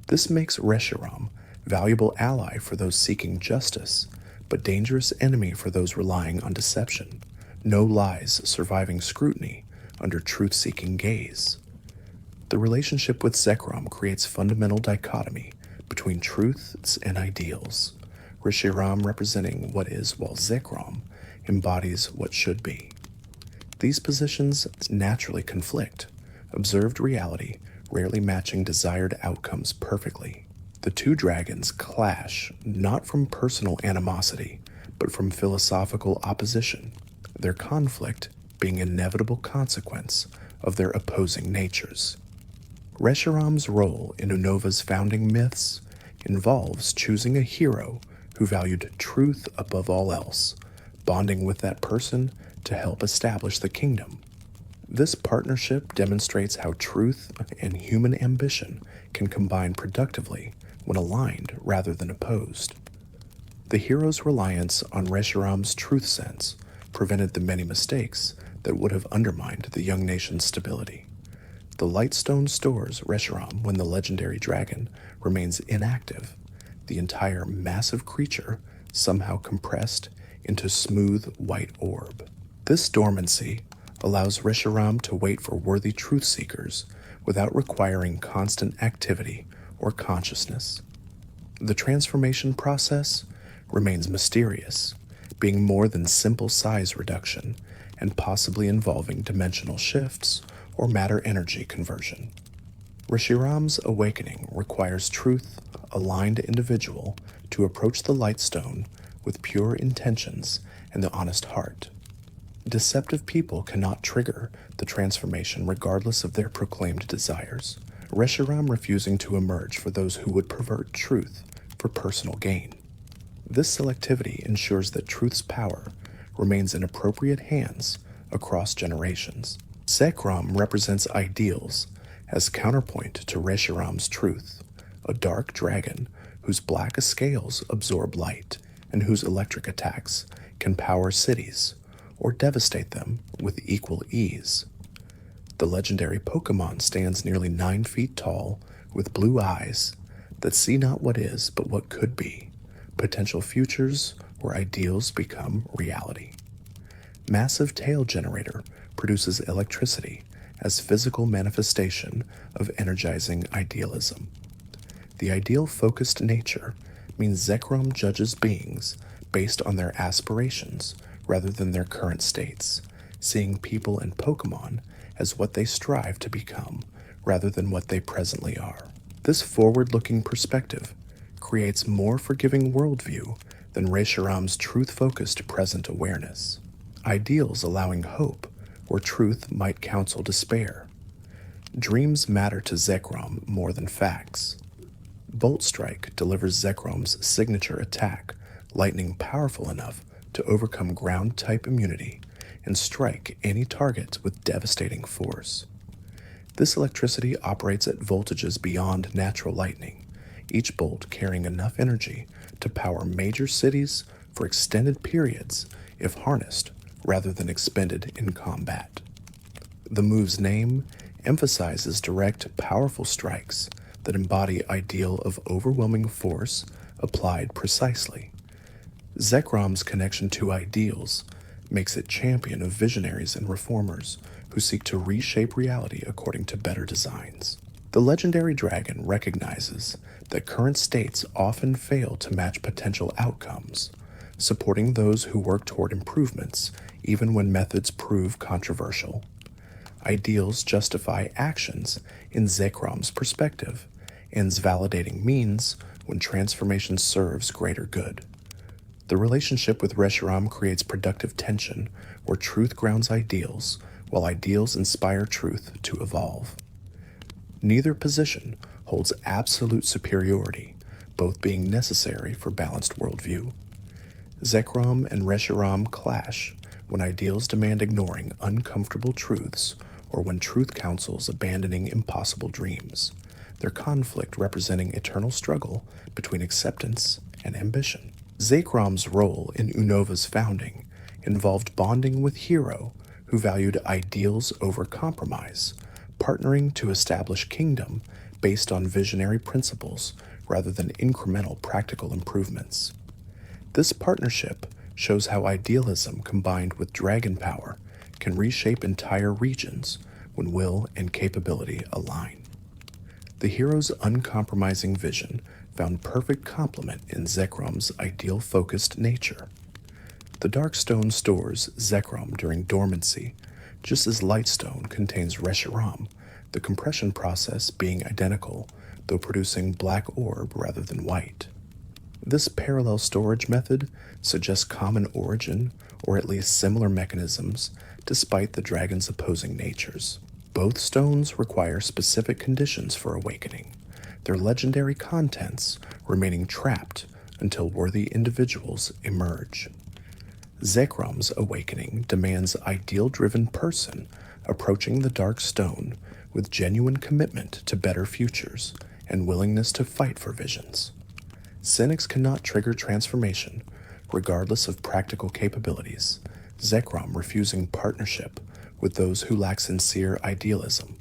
This makes Reshiram valuable ally for those seeking justice, but dangerous enemy for those relying on deception. No lies surviving scrutiny under truth-seeking gaze. The relationship with Zekrom creates fundamental dichotomy between truths and ideals, Reshiram representing what is while Zekrom embodies what should be. These positions naturally conflict, observed reality rarely matching desired outcomes perfectly. The two dragons clash not from personal animosity, but from philosophical opposition, their conflict being an inevitable consequence of their opposing natures. Reshiram's role in Unova's founding myths involves choosing a hero who valued truth above all else, bonding with that person to help establish the kingdom. This partnership demonstrates how truth and human ambition can combine productively when aligned rather than opposed. The hero's reliance on Reshiram's truth sense prevented the many mistakes that would have undermined the young nation's stability. The Lightstone stores Reshiram when the legendary dragon remains inactive, the entire massive creature somehow compressed into smooth white orb. This dormancy allows Reshiram to wait for worthy truth seekers without requiring constant activity or consciousness. The transformation process remains mysterious, being more than simple size reduction and possibly involving dimensional shifts or matter-energy conversion. Reshiram's awakening requires truth-aligned individual to approach the Lightstone with pure intentions and the honest heart. Deceptive people cannot trigger the transformation regardless of their proclaimed desires, Reshiram refusing to emerge for those who would pervert truth for personal gain. This selectivity ensures that truth's power remains in appropriate hands across generations. Zekrom represents ideals as counterpoint to Reshiram's truth, a dark dragon whose black scales absorb light and whose electric attacks can power cities or devastate them with equal ease. The legendary Pokémon stands nearly 9 feet tall with blue eyes that see not what is but what could be, potential futures where ideals become reality. Massive Tail Generator produces electricity as physical manifestation of energizing idealism. The ideal-focused nature means Zekrom judges beings based on their aspirations rather than their current states, seeing people and Pokémon as what they strive to become rather than what they presently are. This forward-looking perspective creates more forgiving worldview than Reshiram's truth-focused present awareness. Ideals allowing hope where truth might counsel despair. Dreams matter to Zekrom more than facts. Bolt Strike delivers Zekrom's signature attack, lightning powerful enough to overcome ground-type immunity and strike any target with devastating force. This electricity operates at voltages beyond natural lightning, each bolt carrying enough energy to power major cities for extended periods if harnessed rather than expended in combat. The move's name emphasizes direct, powerful strikes that embody ideal of overwhelming force applied precisely. Zekrom's connection to ideals makes it champion of visionaries and reformers who seek to reshape reality according to better designs. The legendary dragon recognizes that current states often fail to match potential outcomes, supporting those who work toward improvements even when methods prove controversial. Ideals justify actions in Zekrom's perspective, ends validating means when transformation serves greater good. The relationship with Reshiram creates productive tension where truth grounds ideals, while ideals inspire truth to evolve. Neither position holds absolute superiority, both being necessary for balanced worldview. Zekrom and Reshiram clash when ideals demand ignoring uncomfortable truths or when truth counsels abandoning impossible dreams, their conflict representing eternal struggle between acceptance and ambition. Zekrom's role in Unova's founding involved bonding with Hero, who valued ideals over compromise, partnering to establish kingdom based on visionary principles rather than incremental practical improvements. This partnership shows how idealism combined with dragon power can reshape entire regions when will and capability align. The hero's uncompromising vision found perfect complement in Zekrom's ideal-focused nature. The Darkstone stores Zekrom during dormancy, just as Lightstone contains Reshiram, the compression process being identical though producing black orb rather than white. This parallel storage method suggests common origin, or at least similar mechanisms, despite the dragon's opposing natures. Both stones require specific conditions for awakening, their legendary contents remaining trapped until worthy individuals emerge. Zekrom's awakening demands ideal-driven person approaching the dark stone with genuine commitment to better futures and willingness to fight for visions. Cynics cannot trigger transformation, regardless of practical capabilities, Zekrom refusing partnership with those who lack sincere idealism.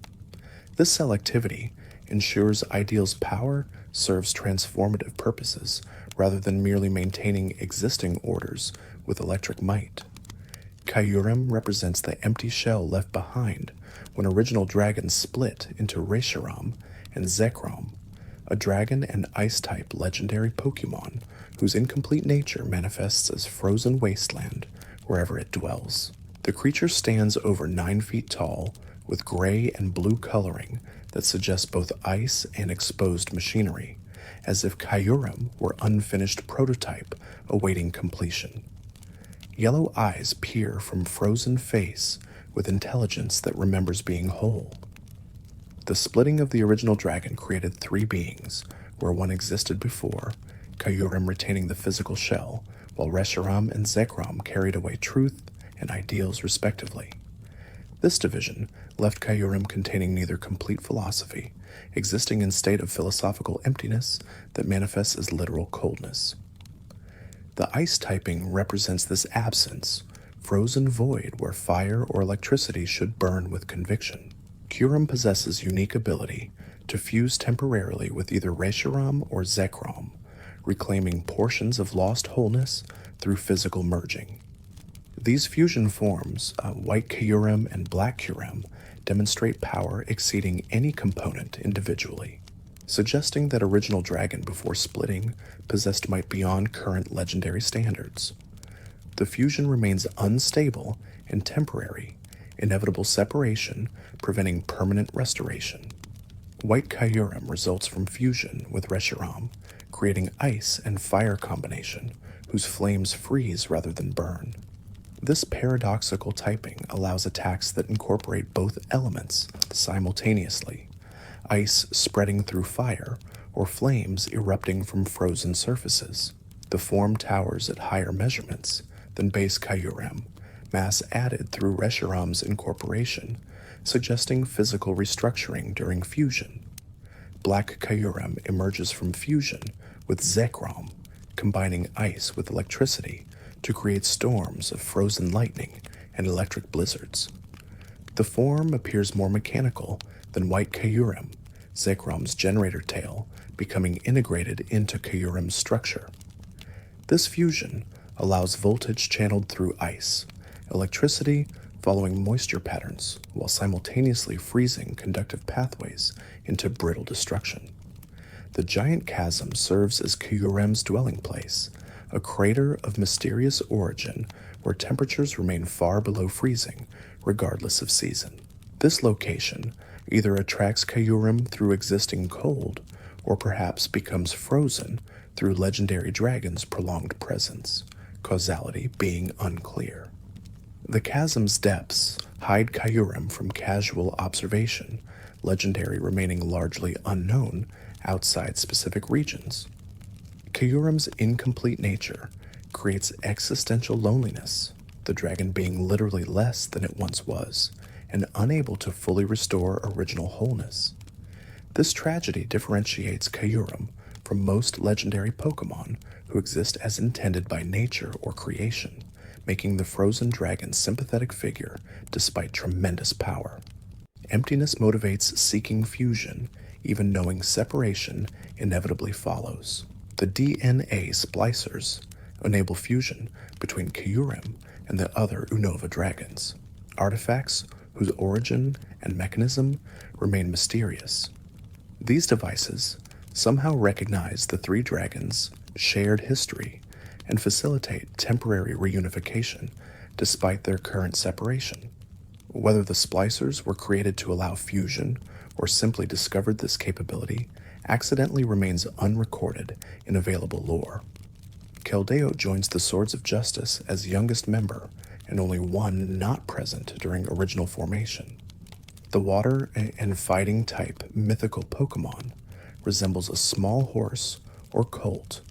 This selectivity ensures Ideal's power serves transformative purposes rather than merely maintaining existing orders with electric might. Kyurem represents the empty shell left behind when original dragons split into Reshiram and Zekrom, a dragon and ice-type legendary Pokémon whose incomplete nature manifests as frozen wasteland wherever it dwells. The creature stands over 9 feet tall, with gray and blue coloring that suggests both ice and exposed machinery, as if Kyurem were unfinished prototype awaiting completion. Yellow eyes peer from frozen face with intelligence that remembers being whole. The splitting of the original dragon created 3 beings, where one existed before, Kyurem retaining the physical shell, while Reshiram and Zekrom carried away truth and ideals respectively. This division left Kyurem containing neither complete philosophy, existing in state of philosophical emptiness that manifests as literal coldness. The ice typing represents this absence, frozen void where fire or electricity should burn with conviction. Kyurem possesses unique ability to fuse temporarily with either Reshiram or Zekrom, reclaiming portions of lost wholeness through physical merging. These fusion forms, white Kyurem and black Kyurem, demonstrate power exceeding any component individually, suggesting that original dragon before splitting possessed might beyond current legendary standards. The fusion remains unstable and temporary, inevitable separation preventing permanent restoration. White Kyurem results from fusion with Reshiram, creating ice and fire combination whose flames freeze rather than burn. This paradoxical typing allows attacks that incorporate both elements simultaneously, ice spreading through fire or flames erupting from frozen surfaces. The form towers at higher measurements than base Kyurem, mass added through Reshiram's incorporation, suggesting physical restructuring during fusion. Black Kyurem emerges from fusion with Zekrom, combining ice with electricity to create storms of frozen lightning and electric blizzards. The form appears more mechanical than white Kyurem, Zekrom's generator tail becoming integrated into Kyurem's structure. This fusion allows voltage channeled through ice, electricity following moisture patterns while simultaneously freezing conductive pathways into brittle destruction. The giant chasm serves as Kyurem's dwelling place, a crater of mysterious origin where temperatures remain far below freezing, regardless of season. This location either attracts Kyurem through existing cold, or perhaps becomes frozen through legendary dragons' prolonged presence, causality being unclear. The chasm's depths hide Kyurem from casual observation, legendary remaining largely unknown outside specific regions. Kyurem's incomplete nature creates existential loneliness, the dragon being literally less than it once was, and unable to fully restore original wholeness. This tragedy differentiates Kyurem from most legendary Pokémon who exist as intended by nature or creation, making the frozen dragon sympathetic figure despite tremendous power. Emptiness motivates seeking fusion, even knowing separation inevitably follows. The DNA splicers enable fusion between Kyurem and the other Unova dragons, artifacts whose origin and mechanism remain mysterious. These devices somehow recognize the 3 dragons' shared history and facilitate temporary reunification despite their current separation. Whether the splicers were created to allow fusion or simply discovered this capability accidentally remains unrecorded in available lore. Keldeo joins the Swords of Justice as youngest member, and only one not present during original formation. The water and fighting type mythical Pokémon resembles a small horse or colt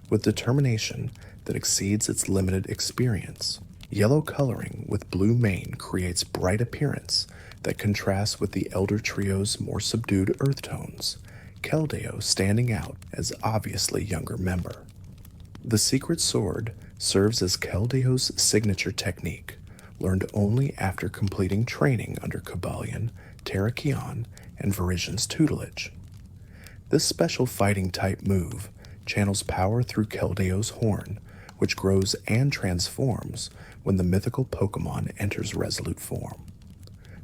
with determination that exceeds its limited experience. Yellow coloring with blue mane creates bright appearance that contrasts with the Elder Trio's more subdued earth tones, Keldeo standing out as obviously younger member. The Secret Sword serves as Keldeo's signature technique, learned only after completing training under Cobalion, Terrakion, and Virizian's tutelage. This special fighting type move channels power through Keldeo's horn, which grows and transforms when the mythical Pokémon enters resolute form.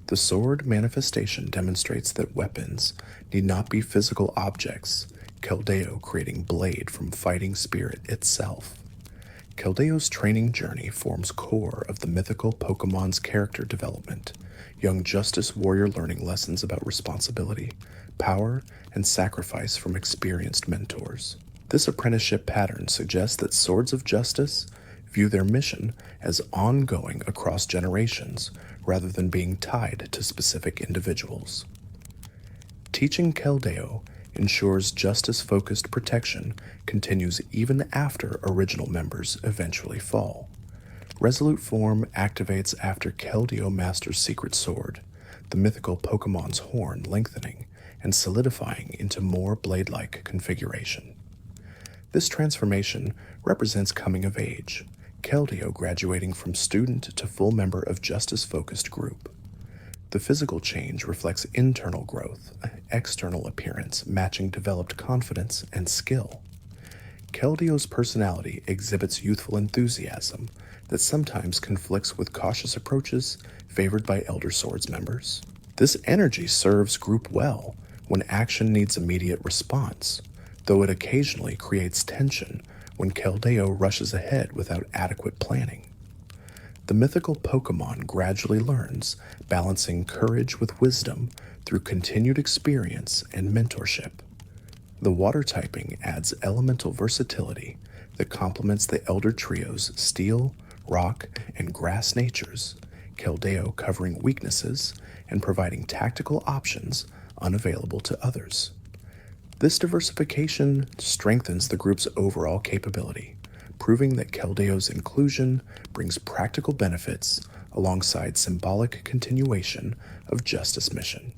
The sword manifestation demonstrates that weapons need not be physical objects, Keldeo creating blade from fighting spirit itself. Keldeo's training journey forms core of the mythical Pokémon's character development, young Justice Warrior learning lessons about responsibility, power, and sacrifice from experienced mentors. This apprenticeship pattern suggests that Swords of Justice view their mission as ongoing across generations rather than being tied to specific individuals. Teaching Keldeo ensures justice-focused protection continues even after original members eventually fall. Resolute form activates after Keldeo masters Secret Sword, the mythical Pokémon's horn lengthening and solidifying into more blade-like configuration. This transformation represents coming of age, Keldeo graduating from student to full member of justice-focused group. The physical change reflects internal growth, external appearance matching developed confidence and skill. Keldeo's personality exhibits youthful enthusiasm that sometimes conflicts with cautious approaches favored by Elder Swords members. This energy serves group well when action needs immediate response, though it occasionally creates tension when Keldeo rushes ahead without adequate planning. The mythical Pokémon gradually learns, balancing courage with wisdom through continued experience and mentorship. The water typing adds elemental versatility that complements the Elder Trio's steel, rock, and grass natures, Keldeo covering weaknesses and providing tactical options unavailable to others. This diversification strengthens the group's overall capability, proving that Keldeo's inclusion brings practical benefits alongside symbolic continuation of Justice mission.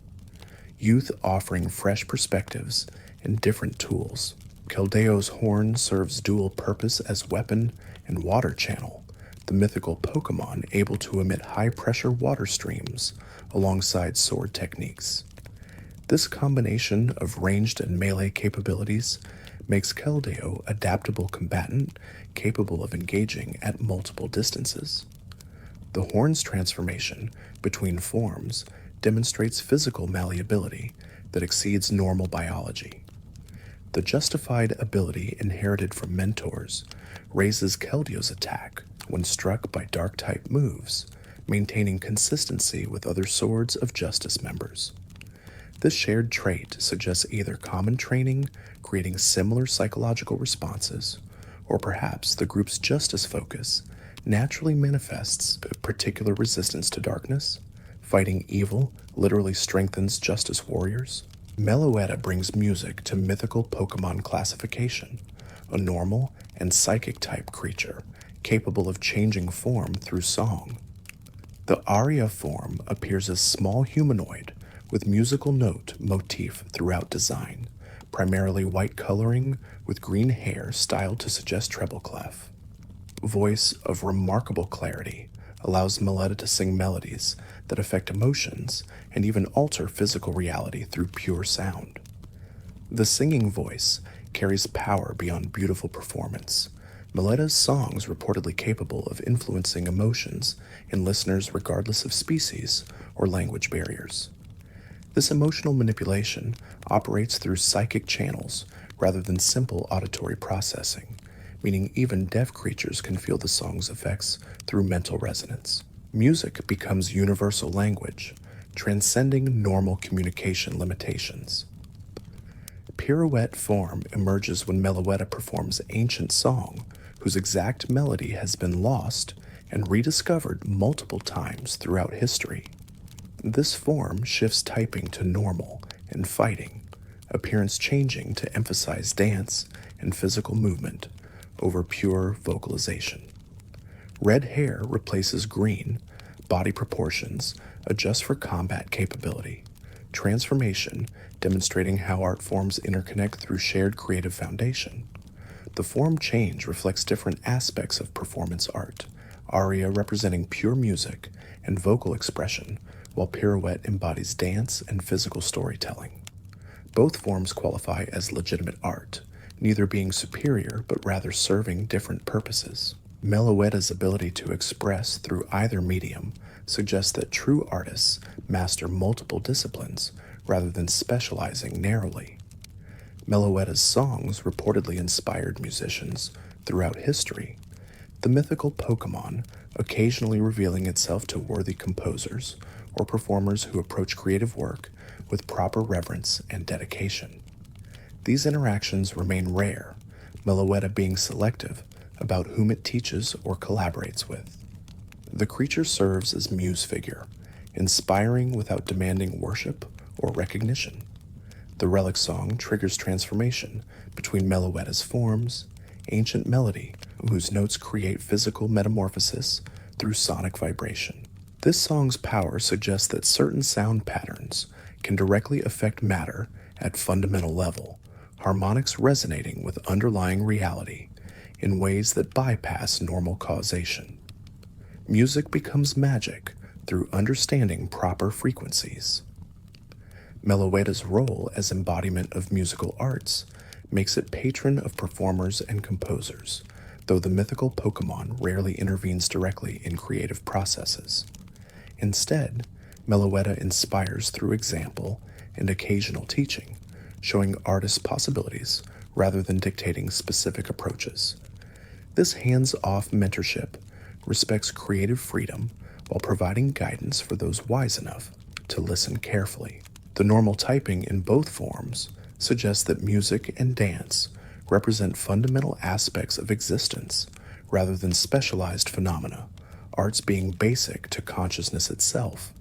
Youth offering fresh perspectives and different tools. Keldeo's horn serves dual purpose as weapon and water channel, the mythical Pokémon able to emit high-pressure water streams alongside sword techniques. This combination of ranged and melee capabilities makes Keldeo adaptable combatant capable of engaging at multiple distances. The horn's transformation between forms demonstrates physical malleability that exceeds normal biology. The justified ability inherited from mentors raises Keldeo's attack when struck by dark-type moves, maintaining consistency with other Swords of Justice members. This shared trait suggests either common training, creating similar psychological responses, or perhaps the group's justice focus naturally manifests a particular resistance to darkness. Fighting evil literally strengthens justice warriors. Meloetta brings music to mythical Pokémon classification, a normal and psychic type creature capable of changing form through song. The aria form appears as small humanoid with musical note motif throughout design, primarily white coloring with green hair styled to suggest treble clef. Voice of remarkable clarity allows Meletta to sing melodies that affect emotions and even alter physical reality through pure sound. The singing voice carries power beyond beautiful performance. Meletta's songs reportedly capable of influencing emotions in listeners regardless of species or language barriers. This emotional manipulation operates through psychic channels rather than simple auditory processing, meaning even deaf creatures can feel the song's effects through mental resonance. Music becomes universal language, transcending normal communication limitations. Pirouette form emerges when Meloetta performs ancient song, whose exact melody has been lost and rediscovered multiple times throughout history. This form shifts typing to normal and fighting, appearance changing to emphasize dance and physical movement over pure vocalization. Red hair replaces green, body proportions adjust for combat capability, transformation demonstrating how art forms interconnect through shared creative foundation. The form change reflects different aspects of performance art, aria representing pure music and vocal expression, while pirouette embodies dance and physical storytelling. Both forms qualify as legitimate art, neither being superior but rather serving different purposes. Meloetta's ability to express through either medium suggests that true artists master multiple disciplines rather than specializing narrowly. Meloetta's songs reportedly inspired musicians throughout history, the mythical Pokémon occasionally revealing itself to worthy composers or performers who approach creative work with proper reverence and dedication. These interactions remain rare, Meloetta being selective about whom it teaches or collaborates with. The creature serves as muse figure, inspiring without demanding worship or recognition. The relic song triggers transformation between Meloetta's forms, ancient melody, whose notes create physical metamorphosis through sonic vibration. This song's power suggests that certain sound patterns can directly affect matter at fundamental level, harmonics resonating with underlying reality in ways that bypass normal causation. Music becomes magic through understanding proper frequencies. Meloetta's role as embodiment of musical arts makes it patron of performers and composers, though the mythical Pokémon rarely intervenes directly in creative processes. Instead, Meloetta inspires through example and occasional teaching, showing artists' possibilities rather than dictating specific approaches. This hands-off mentorship respects creative freedom while providing guidance for those wise enough to listen carefully. The normal typing in both forms suggests that music and dance represent fundamental aspects of existence rather than specialized phenomena, arts being basic to consciousness itself.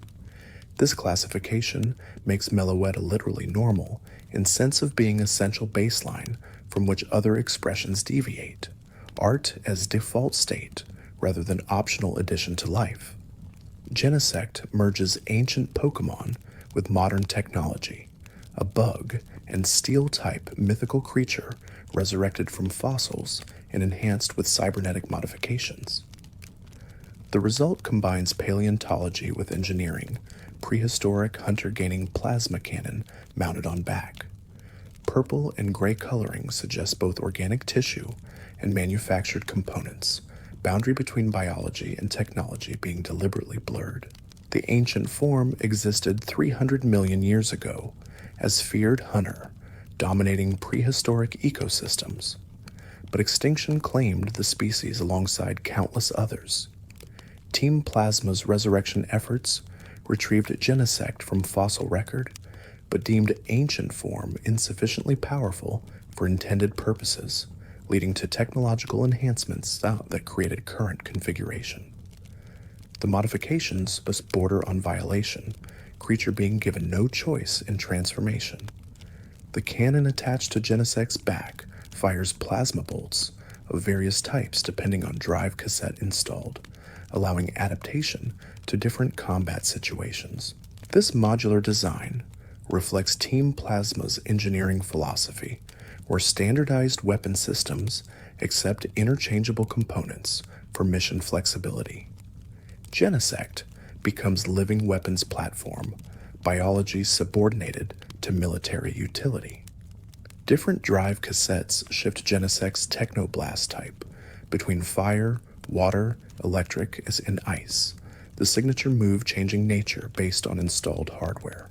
This classification makes Meloetta literally normal in sense of being essential baseline from which other expressions deviate, art as default state rather than optional addition to life. Genesect merges ancient Pokémon with modern technology, a bug and steel-type mythical creature resurrected from fossils and enhanced with cybernetic modifications. The result combines paleontology with engineering, prehistoric hunter gaining plasma cannon mounted on back. Purple and gray coloring suggests both organic tissue and manufactured components, boundary between biology and technology being deliberately blurred. The ancient form existed 300 million years ago as feared hunter, dominating prehistoric ecosystems, but extinction claimed the species alongside countless others. Team Plasma's resurrection efforts retrieved Genesect from fossil record, but deemed ancient form insufficiently powerful for intended purposes, leading to technological enhancements that created current configuration. The modifications must border on violation, creature being given no choice in transformation. The cannon attached to Genesect's back fires plasma bolts of various types depending on drive cassette installed, allowing adaptation to different combat situations. This modular design reflects Team Plasma's engineering philosophy, where standardized weapon systems accept interchangeable components for mission flexibility. Genesect becomes living weapons platform, biology subordinated to military utility. Different drive cassettes shift Genesect's Technoblast type between fire, water, electric, and ice, the signature move changing nature based on installed hardware.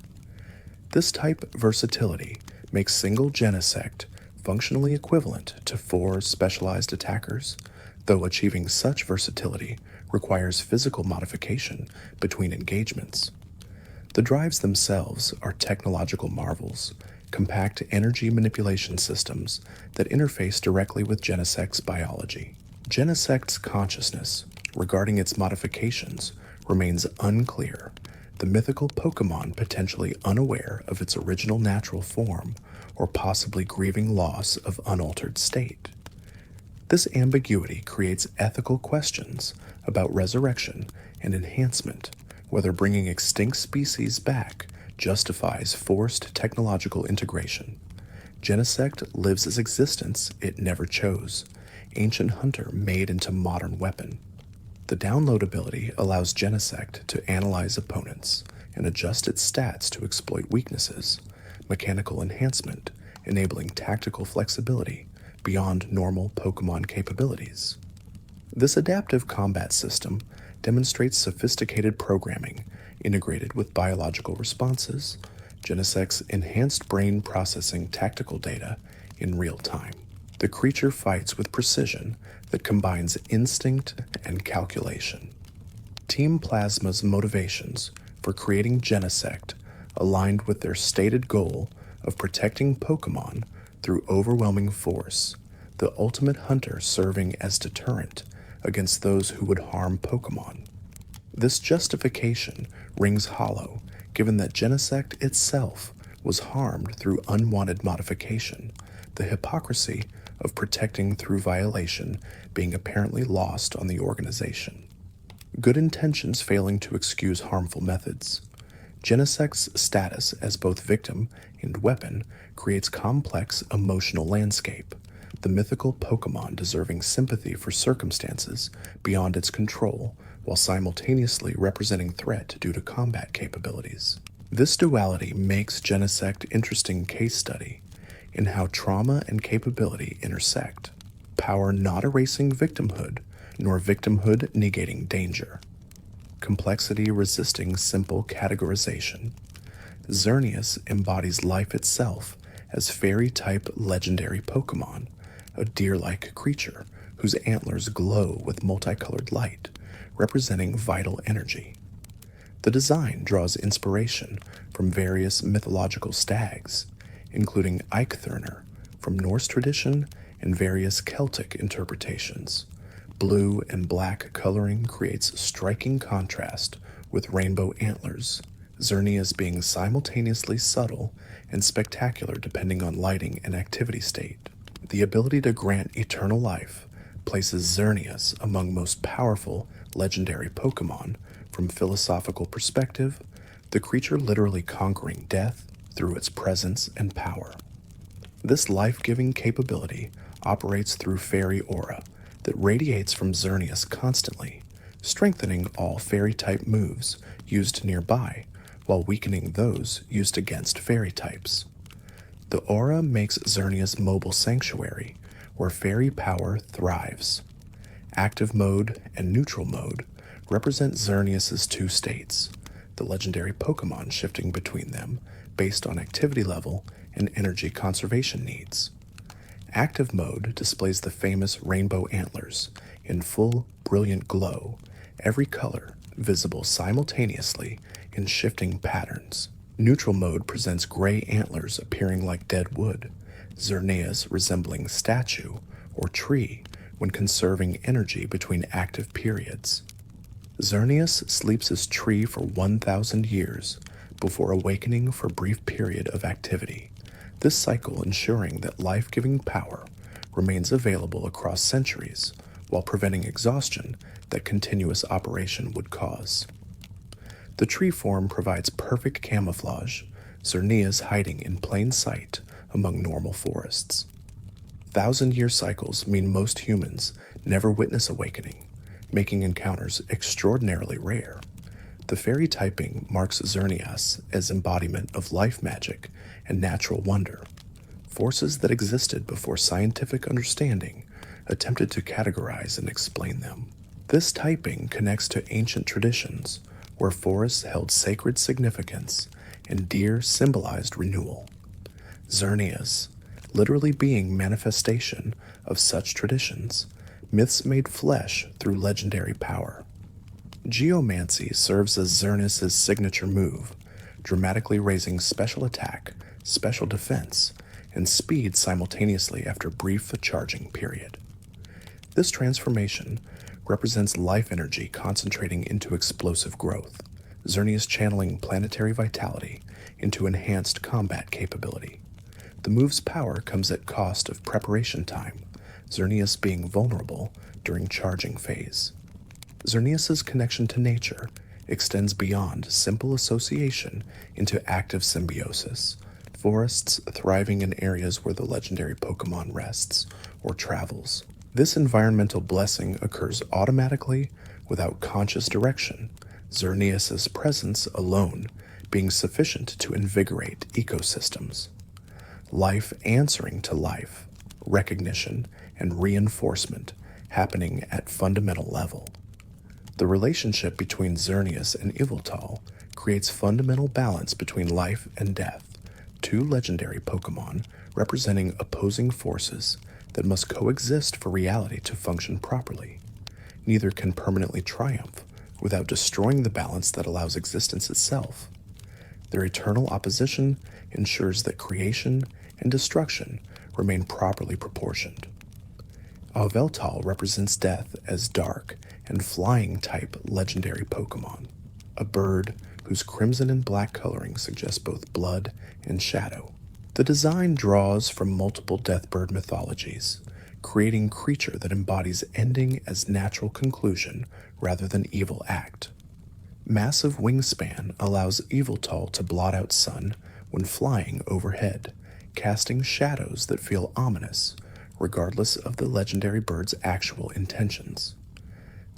This type versatility makes single Genesect functionally equivalent to 4 specialized attackers, though achieving such versatility requires physical modification between engagements. The drives themselves are technological marvels, compact energy manipulation systems that interface directly with Genesect's biology. Genesect's consciousness, regarding its modifications, remains unclear, the mythical Pokémon potentially unaware of its original natural form or possibly grieving loss of unaltered state. This ambiguity creates ethical questions about resurrection and enhancement, whether bringing extinct species back justifies forced technological integration. Genesect lives as existence it never chose, ancient hunter made into modern weapon. The download ability allows Genesect to analyze opponents and adjust its stats to exploit weaknesses, mechanical enhancement, enabling tactical flexibility beyond normal Pokémon capabilities. This adaptive combat system demonstrates sophisticated programming integrated with biological responses, Genesect's enhanced brain processing tactical data in real time. The creature fights with precision that combines instinct and calculation. Team Plasma's motivations for creating Genesect aligned with their stated goal of protecting Pokémon through overwhelming force, the ultimate hunter serving as deterrent against those who would harm Pokémon. This justification rings hollow, given that Genesect itself was harmed through unwanted modification, the hypocrisy of protecting through violation being apparently lost on the organization. Good intentions failing to excuse harmful methods. Genesect's status as both victim and weapon creates complex emotional landscape, the mythical Pokémon deserving sympathy for circumstances beyond its control, while simultaneously representing threat due to combat capabilities. This duality makes Genesect interesting case study in how trauma and capability intersect, power not erasing victimhood, nor victimhood negating danger, complexity resisting simple categorization. Xerneas embodies life itself as fairy-type legendary Pokémon, a deer-like creature whose antlers glow with multicolored light, representing vital energy. The design draws inspiration from various mythological stags, including Eiktherner from Norse tradition and various Celtic interpretations. Blue and black coloring creates striking contrast with rainbow antlers, Xerneas being simultaneously subtle and spectacular depending on lighting and activity state. The ability to grant eternal life places Xerneas among most powerful legendary Pokémon from philosophical perspective, the creature literally conquering death through its presence and power. This life-giving capability operates through fairy aura that radiates from Xerneas constantly, strengthening all fairy-type moves used nearby while weakening those used against fairy types. The aura makes Xerneas mobile sanctuary, where fairy power thrives. Active mode and neutral mode represent Xerneas' two states, the legendary Pokémon shifting between them based on activity level and energy conservation needs. Active mode displays the famous rainbow antlers in full, brilliant glow, every color visible simultaneously in shifting patterns. Neutral mode presents gray antlers appearing like dead wood, Xerneas resembling statue or tree when conserving energy between active periods. Xerneas sleeps as tree for 1,000 years before awakening for brief period of activity, this cycle ensuring that life-giving power remains available across centuries while preventing exhaustion that continuous operation would cause. The tree form provides perfect camouflage, Xerneas hiding in plain sight among normal forests. 1,000-year cycles mean most humans never witness awakening, making encounters extraordinarily rare. The fairy typing marks Xerneas as embodiment of life magic and natural wonder, forces that existed before scientific understanding attempted to categorize and explain them. This typing connects to ancient traditions, where forests held sacred significance and deer symbolized renewal. Xerneas, literally being manifestation of such traditions, myths made flesh through legendary power. Geomancy serves as Xerneas' signature move, dramatically raising special attack, special defense, and speed simultaneously after a brief charging period. This transformation represents life energy concentrating into explosive growth, Xerneas channeling planetary vitality into enhanced combat capability. The move's power comes at cost of preparation time, Xerneas being vulnerable during charging phase. Xerneas' connection to nature extends beyond simple association into active symbiosis, forests thriving in areas where the legendary Pokémon rests or travels. This environmental blessing occurs automatically without conscious direction, Xerneas' presence alone being sufficient to invigorate ecosystems. Life answering to life, recognition, and reinforcement happening at fundamental level. The relationship between Xerneas and Yveltal creates fundamental balance between life and death, two legendary Pokémon representing opposing forces that must coexist for reality to function properly. Neither can permanently triumph without destroying the balance that allows existence itself. Their eternal opposition ensures that creation and destruction remain properly proportioned. Yveltal represents death as dark and flying type legendary Pokémon, a bird whose crimson and black coloring suggests both blood and shadow. The design draws from multiple deathbird mythologies, creating creature that embodies ending as natural conclusion rather than evil act. Massive wingspan allows Yveltal to blot out sun when flying overhead, casting shadows that feel ominous, regardless of the legendary bird's actual intentions.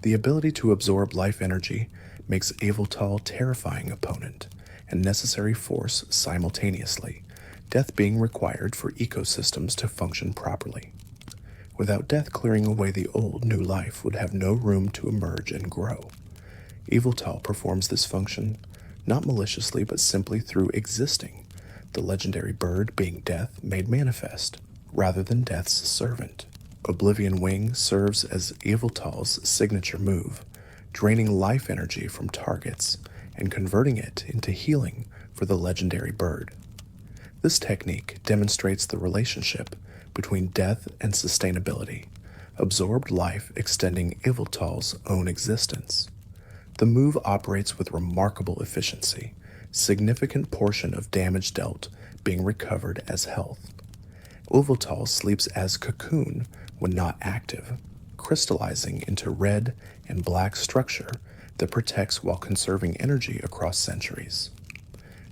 The ability to absorb life energy makes Yveltal terrifying opponent and necessary force simultaneously, death being required for ecosystems to function properly. Without death clearing away the old, new life would have no room to emerge and grow. Yveltal performs this function not maliciously but simply through existing, the legendary bird being death made manifest, rather than death's servant. Oblivion Wing serves as Yveltal's signature move, draining life energy from targets and converting it into healing for the legendary bird. This technique demonstrates the relationship between death and sustainability, absorbed life extending Yveltal's own existence. The move operates with remarkable efficiency, significant portion of damage dealt being recovered as health. Yveltal sleeps as cocoon when not active, crystallizing into red and black structure that protects while conserving energy across centuries.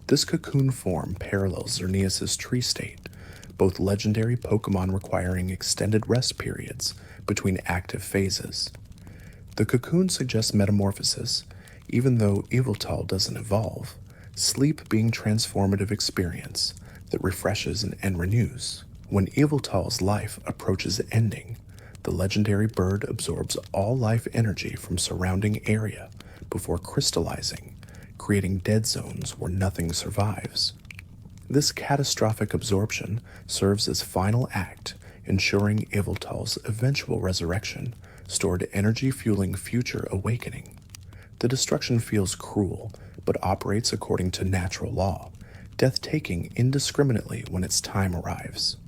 This cocoon form parallels Xerneas' tree state, both legendary Pokémon requiring extended rest periods between active phases. The cocoon suggests metamorphosis, even though Yveltal doesn't evolve, sleep being transformative experience that refreshes and renews. When Yveltal's life approaches ending, the legendary bird absorbs all life energy from surrounding area before crystallizing, creating dead zones where nothing survives. This catastrophic absorption serves as final act, ensuring Yveltal's eventual resurrection, stored energy fueling future awakening. The destruction feels cruel, but operates according to natural law, death taking indiscriminately when its time arrives.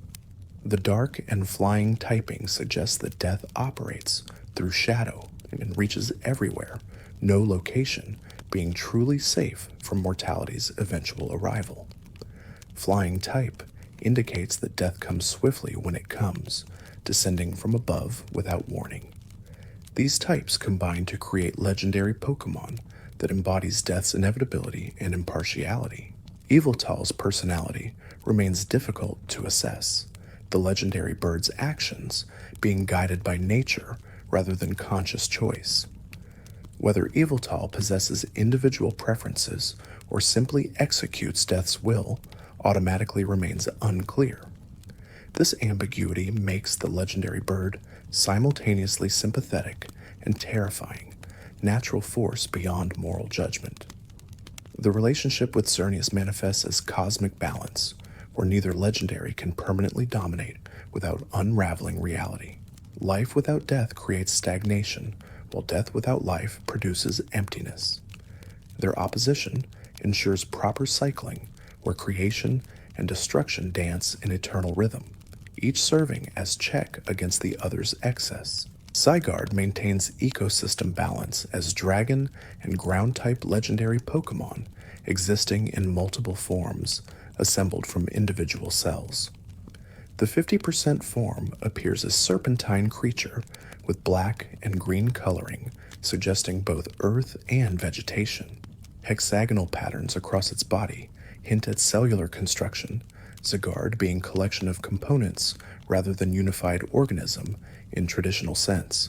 The dark and flying typing suggests that death operates through shadow and reaches everywhere, no location being truly safe from mortality's eventual arrival. Flying type indicates that death comes swiftly when it comes, descending from above without warning. These types combine to create legendary Pokémon that embodies death's inevitability and impartiality. Yveltal's personality remains difficult to assess, the legendary bird's actions being guided by nature rather than conscious choice. Whether Yveltal possesses individual preferences or simply executes death's will automatically remains unclear. This ambiguity makes the legendary bird simultaneously sympathetic and terrifying, natural force beyond moral judgment. The relationship with Xerneas manifests as cosmic balance, where neither legendary can permanently dominate without unraveling reality. Life without death creates stagnation, while death without life produces emptiness. Their opposition ensures proper cycling, where creation and destruction dance in eternal rhythm, each serving as check against the other's excess. Zygarde maintains ecosystem balance as dragon and ground-type legendary Pokémon existing in multiple forms, assembled from individual cells. The 50% form appears as serpentine creature with black and green coloring, suggesting both earth and vegetation. Hexagonal patterns across its body hint at cellular construction, Zygarde being collection of components rather than unified organism in traditional sense.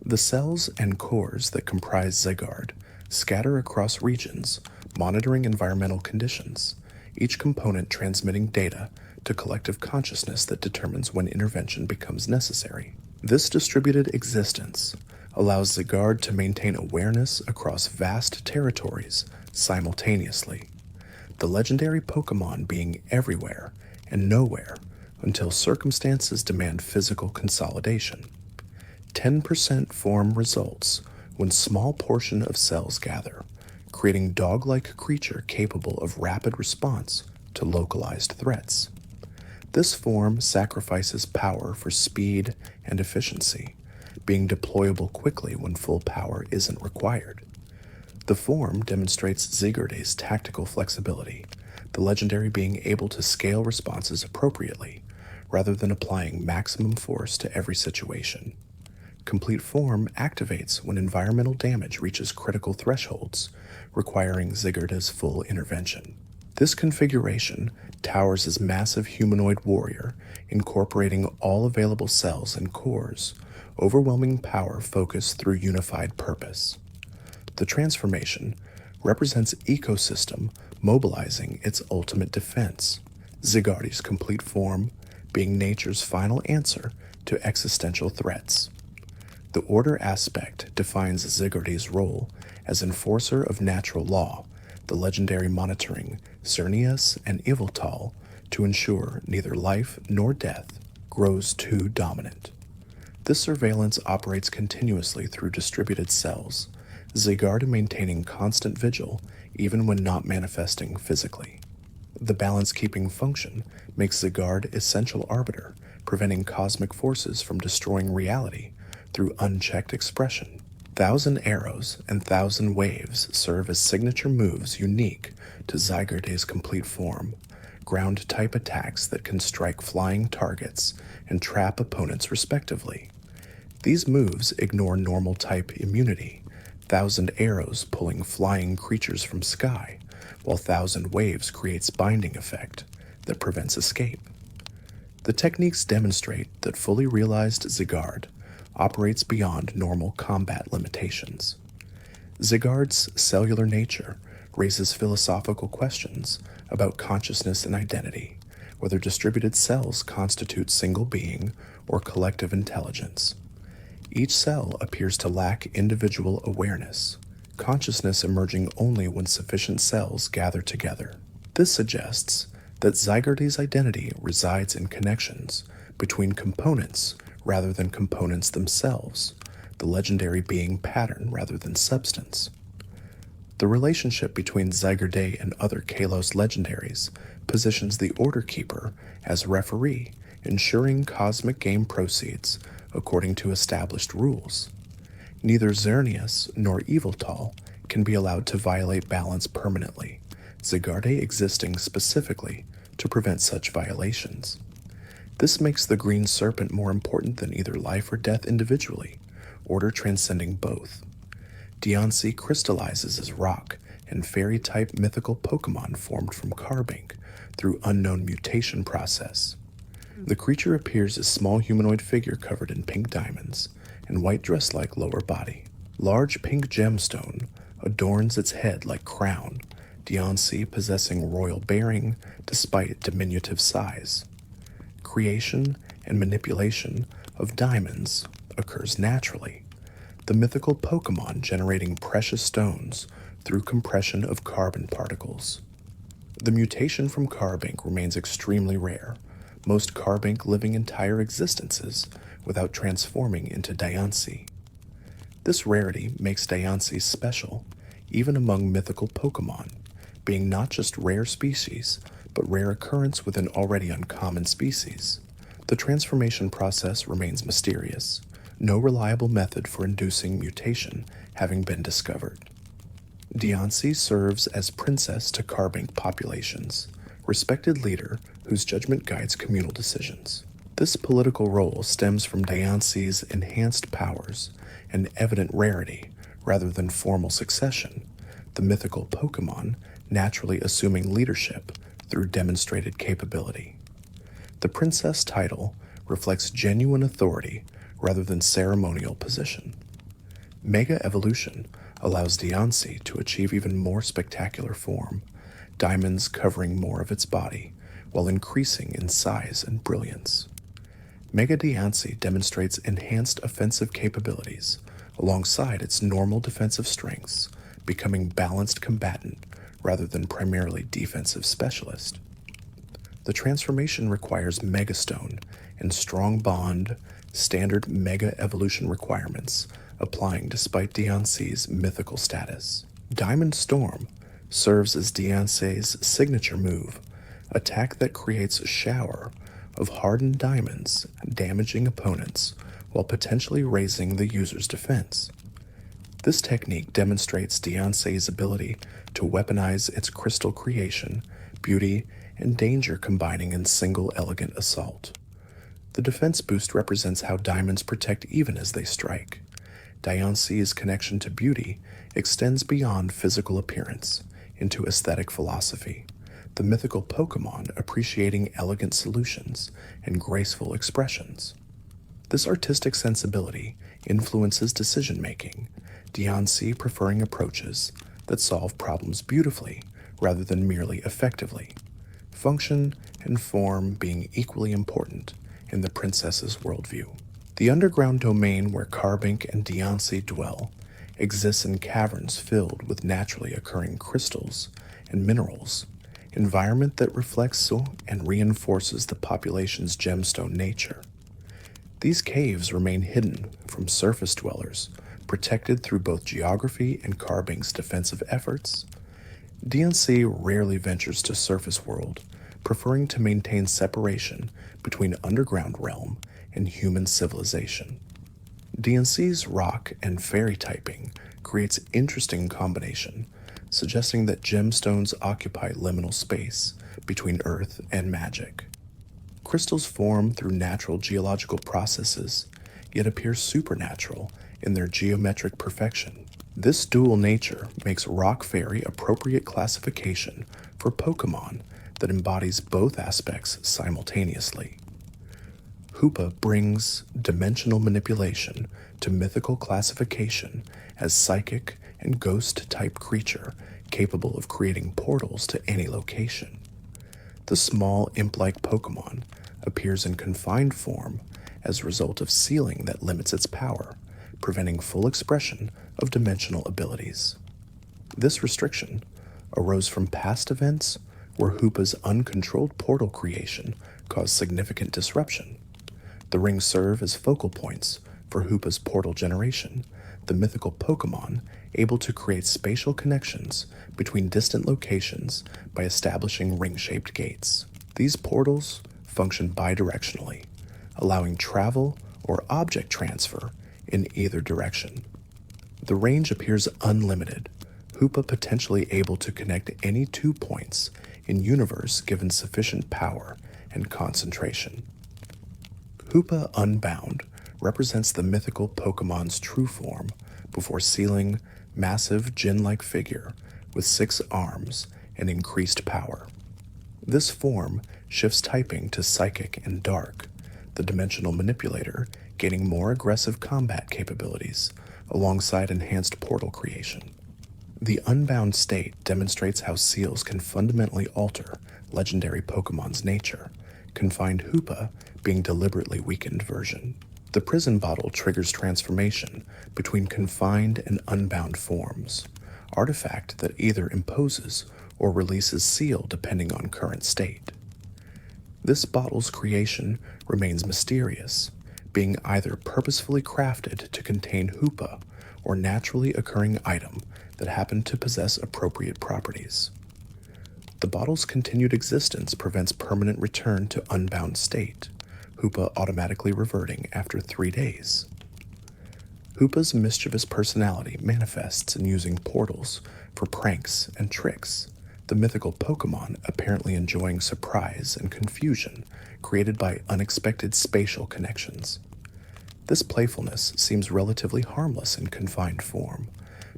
The cells and cores that comprise Zygarde scatter across regions, monitoring environmental conditions, each component transmitting data to collective consciousness that determines when intervention becomes necessary. This distributed existence allows Zygarde to maintain awareness across vast territories simultaneously, the legendary Pokémon being everywhere and nowhere until circumstances demand physical consolidation. 10% form results when small portion of cells gather, creating dog-like creature capable of rapid response to localized threats. This form sacrifices power for speed and efficiency, being deployable quickly when full power isn't required. The form demonstrates Zygarde's tactical flexibility, the legendary being able to scale responses appropriately, rather than applying maximum force to every situation. Complete form activates when environmental damage reaches critical thresholds, requiring Zygarde's full intervention. This configuration towers as massive humanoid warrior, incorporating all available cells and cores, overwhelming power focused through unified purpose. The transformation represents ecosystem mobilizing its ultimate defense, Zygarde's complete form being nature's final answer to existential threats. The order aspect defines Zygarde's role as enforcer of natural law, the legendary monitoring Xerneas and Yveltal to ensure neither life nor death grows too dominant. This surveillance operates continuously through distributed cells, Zygarde maintaining constant vigil even when not manifesting physically. The balance-keeping function makes Zygarde essential arbiter, preventing cosmic forces from destroying reality through unchecked expression. 1,000 arrows and 1,000 waves serve as signature moves unique to Zygarde's complete form, ground-type attacks that can strike flying targets and trap opponents respectively. These moves ignore normal-type immunity, 1,000 arrows pulling flying creatures from sky, while 1,000 waves creates binding effect that prevents escape. The techniques demonstrate that fully realized Zygarde operates beyond normal combat limitations. Zygarde's cellular nature raises philosophical questions about consciousness and identity, whether distributed cells constitute single being or collective intelligence. Each cell appears to lack individual awareness, consciousness emerging only when sufficient cells gather together. This suggests that Zygarde's identity resides in connections between components rather than components themselves, the legendary being pattern rather than substance. The relationship between Zygarde and other Kalos legendaries positions the Order Keeper as referee, ensuring cosmic game proceeds according to established rules. Neither Xerneas nor Yveltal can be allowed to violate balance permanently, Zygarde existing specifically to prevent such violations. This makes the green serpent more important than either life or death individually, order transcending both. Dialga crystallizes as rock and fairy-type mythical Pokémon formed from Carbink through unknown mutation process. The creature appears as small humanoid figure covered in pink diamonds and white dress-like lower body. Large pink gemstone adorns its head like crown, Dialga possessing royal bearing despite diminutive size. Creation and manipulation of diamonds occurs naturally, the mythical Pokémon generating precious stones through compression of carbon particles. The mutation from Carbink remains extremely rare, most Carbink living entire existences without transforming into Dialga. This rarity makes Dialga special, even among mythical Pokémon, being not just rare species, but rare occurrence within already uncommon species. The transformation process remains mysterious, no reliable method for inducing mutation having been discovered. Deoxys serves as princess to Carbink populations, respected leader whose judgment guides communal decisions. This political role stems from Deoxys' enhanced powers and evident rarity rather than formal succession, the mythical Pokémon naturally assuming leadership through demonstrated capability. The princess title reflects genuine authority rather than ceremonial position. Mega Evolution allows Deoxys to achieve even more spectacular form, diamonds covering more of its body, while increasing in size and brilliance. Mega Deoxys demonstrates enhanced offensive capabilities alongside its normal defensive strengths, becoming balanced combatant rather than primarily defensive specialist. The transformation requires Megastone and strong bond, standard Mega Evolution requirements applying despite Deoxys' mythical status. Diamond Storm serves as Deoxys' signature move, attack that creates a shower of hardened diamonds, damaging opponents while potentially raising the user's defense. This technique demonstrates Deoxys' ability to weaponize its crystal creation, beauty, and danger combining in single elegant assault. The defense boost represents how diamonds protect even as they strike. Deoxys' connection to beauty extends beyond physical appearance into aesthetic philosophy, the mythical Pokémon appreciating elegant solutions and graceful expressions. This artistic sensibility influences decision-making, Deoxys preferring approaches that solve problems beautifully rather than merely effectively, function and form being equally important in the princess's worldview. The underground domain where Carbink and Deoxys dwell exists in caverns filled with naturally occurring crystals and minerals, environment that reflects and reinforces the population's gemstone nature. These caves remain hidden from surface dwellers, protected through both geography and Carbink's defensive efforts. Deoxys rarely ventures to surface world, preferring to maintain separation between underground realm and human civilization. Deoxys' rock and fairy typing creates interesting combination, suggesting that gemstones occupy liminal space between earth and magic. Crystals form through natural geological processes, yet appear supernatural in their geometric perfection. This dual nature makes rock fairy appropriate classification for Pokémon that embodies both aspects simultaneously. Hoopa brings dimensional manipulation to mythical classification as psychic and ghost-type creature capable of creating portals to any location. The small imp-like Pokémon appears in confined form as a result of sealing that limits its power, preventing full expression of dimensional abilities. This restriction arose from past events where Hoopa's uncontrolled portal creation caused significant disruption. The rings serve as focal points for Hoopa's portal generation, the mythical Pokémon able to create spatial connections between distant locations by establishing ring-shaped gates. These portals function bidirectionally, allowing travel or object transfer in either direction. The range appears unlimited, Hoopa potentially able to connect any 2 points in universe given sufficient power and concentration. Hoopa Unbound represents the mythical Pokémon's true form before sealing massive djinn-like figure with 6 arms and increased power. This form shifts typing to Psychic and Dark, the dimensional manipulator gaining more aggressive combat capabilities alongside enhanced portal creation. The Unbound state demonstrates how seals can fundamentally alter legendary Pokémon's nature, confined Hoopa being deliberately weakened version. The prison bottle triggers transformation between confined and unbound forms, artifact that either imposes or releases seal depending on current state. This bottle's creation remains mysterious, being either purposefully crafted to contain Hoopa or naturally occurring item that happen to possess appropriate properties. The bottle's continued existence prevents permanent return to unbound state, Hoopa automatically reverting after 3 days. Hoopa's mischievous personality manifests in using portals for pranks and tricks, the mythical Pokémon apparently enjoying surprise and confusion created by unexpected spatial connections. This playfulness seems relatively harmless in confined form,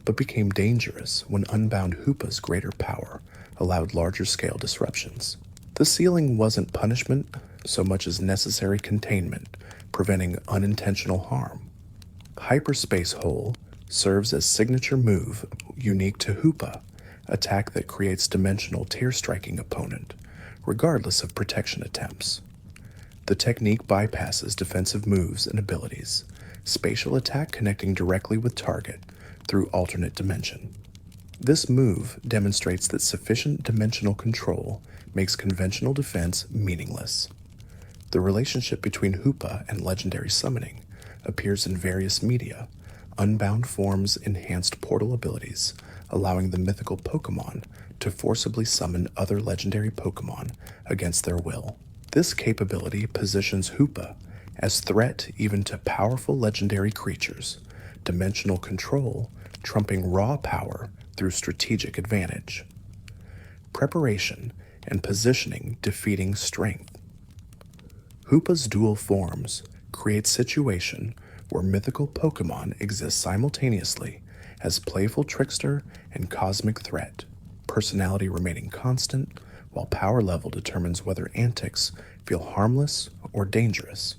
but became dangerous when unbound Hoopa's greater power allowed larger-scale disruptions. The ceiling wasn't punishment so much as necessary containment, preventing unintentional harm. Hyperspace Hole serves as signature move unique to Hoopa, attack that creates dimensional tear-striking opponent, regardless of protection attempts. The technique bypasses defensive moves and abilities, spatial attack connecting directly with target through alternate dimension. This move demonstrates that sufficient dimensional control makes conventional defense meaningless. The relationship between Hoopa and legendary summoning appears in various media. Unbound forms enhanced portal abilities, allowing the mythical Pokémon to forcibly summon other legendary Pokémon against their will. This capability positions Hoopa as threat even to powerful legendary creatures, dimensional control trumping raw power through strategic advantage. Preparation and positioning defeating strength. Hoopa's dual forms create situation where mythical Pokémon exist simultaneously as playful trickster and cosmic threat, personality remaining constant, while power level determines whether antics feel harmless or dangerous.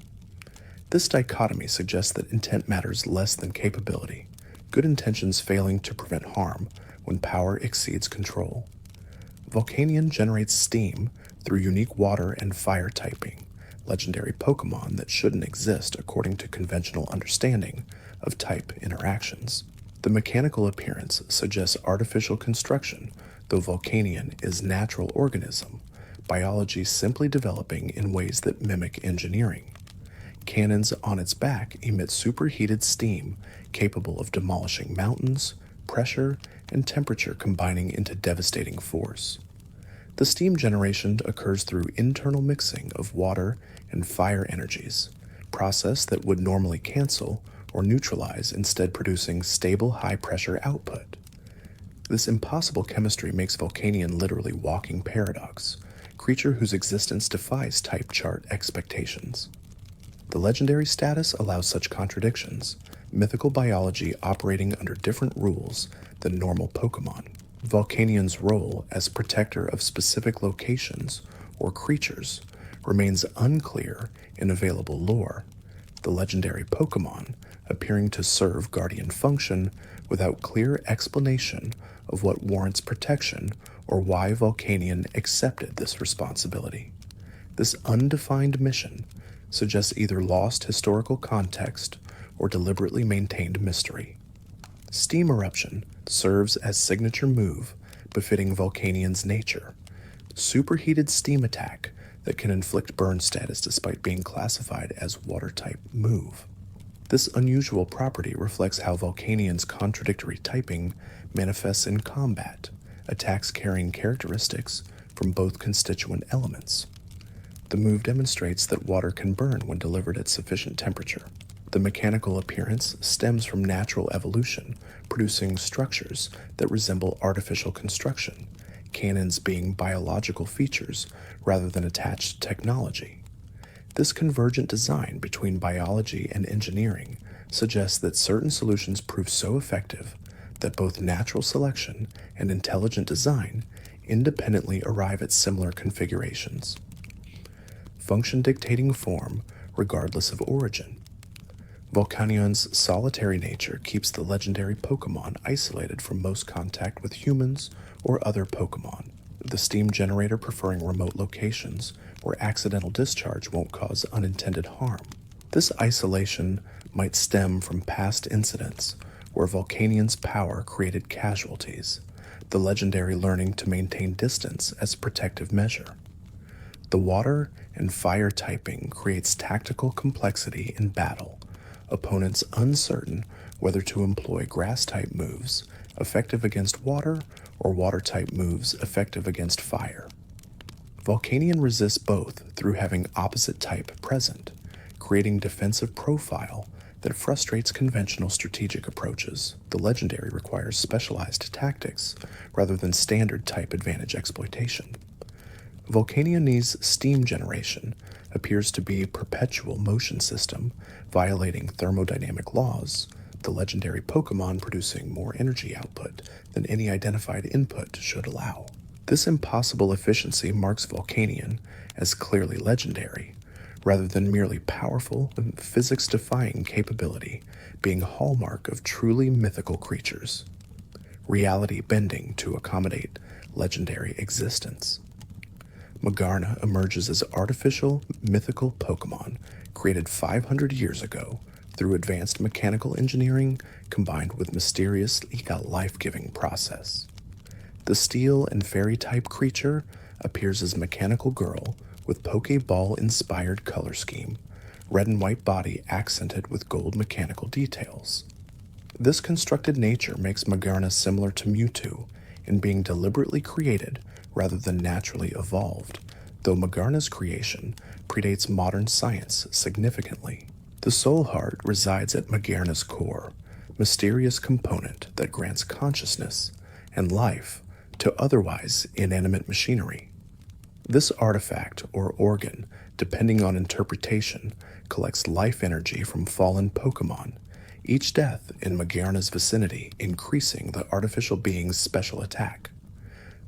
This dichotomy suggests that intent matters less than capability, good intentions failing to prevent harm when power exceeds control. Volcanion generates steam through unique water and fire typing, legendary Pokémon that shouldn't exist according to conventional understanding of type interactions. The mechanical appearance suggests artificial construction, though Volcanion is natural organism, biology simply developing in ways that mimic engineering. Cannons on its back emit superheated steam capable of demolishing mountains, pressure, and temperature combining into devastating force. The steam generation occurs through internal mixing of water and fire energies, process that would normally cancel or neutralize, instead producing stable high-pressure output. This impossible chemistry makes Volcanion literally walking paradox, creature whose existence defies type chart expectations. The legendary status allows such contradictions, mythical biology operating under different rules than normal Pokémon. Volcanion's role as protector of specific locations or creatures remains unclear in available lore, the legendary Pokémon appearing to serve guardian function without clear explanation of what warrants protection or why Volcanion accepted this responsibility. This undefined mission suggests either lost historical context or deliberately maintained mystery. Steam Eruption serves as signature move befitting Volcanion's nature. Superheated steam attack that can inflict burn status despite being classified as water-type move. This unusual property reflects how Volcanion's contradictory typing manifests in combat, attacks carrying characteristics from both constituent elements. The move demonstrates that water can burn when delivered at sufficient temperature. The mechanical appearance stems from natural evolution, producing structures that resemble artificial construction, cannons being biological features rather than attached technology. This convergent design between biology and engineering suggests that certain solutions prove so effective that both natural selection and intelligent design independently arrive at similar configurations. Function dictating form regardless of origin. Volcanion's solitary nature keeps the legendary Pokémon isolated from most contact with humans or other Pokémon, the steam generator preferring remote locations where accidental discharge won't cause unintended harm. This isolation might stem from past incidents where Volcanion's power created casualties, the legendary learning to maintain distance as protective measure. The water and fire typing creates tactical complexity in battle, opponents uncertain whether to employ grass-type moves, effective against water, or water-type moves effective against fire. Volcanion resists both through having opposite type present, creating defensive profile that frustrates conventional strategic approaches. The legendary requires specialized tactics rather than standard type advantage exploitation. Volcanion's steam generation appears to be a perpetual motion system, violating thermodynamic laws, the legendary Pokémon producing more energy output than any identified input should allow. This impossible efficiency marks Volcanion as clearly legendary, rather than merely powerful and physics-defying capability being a hallmark of truly mythical creatures. Reality bending to accommodate legendary existence. Magarna emerges as artificial, mythical Pokémon created 500 years ago through advanced mechanical engineering combined with mysterious life-giving process. The steel and fairy-type creature appears as mechanical girl with Pokeball-inspired color scheme, red and white body accented with gold mechanical details. This constructed nature makes Magarna similar to Mewtwo in being deliberately created rather than naturally evolved, though Magarna's creation predates modern science significantly. The soul heart resides at Magarna's core, mysterious component that grants consciousness and life to otherwise inanimate machinery. This artifact, or organ, depending on interpretation, collects life energy from fallen Pokémon, each death in Magarna's vicinity increasing the artificial being's special attack.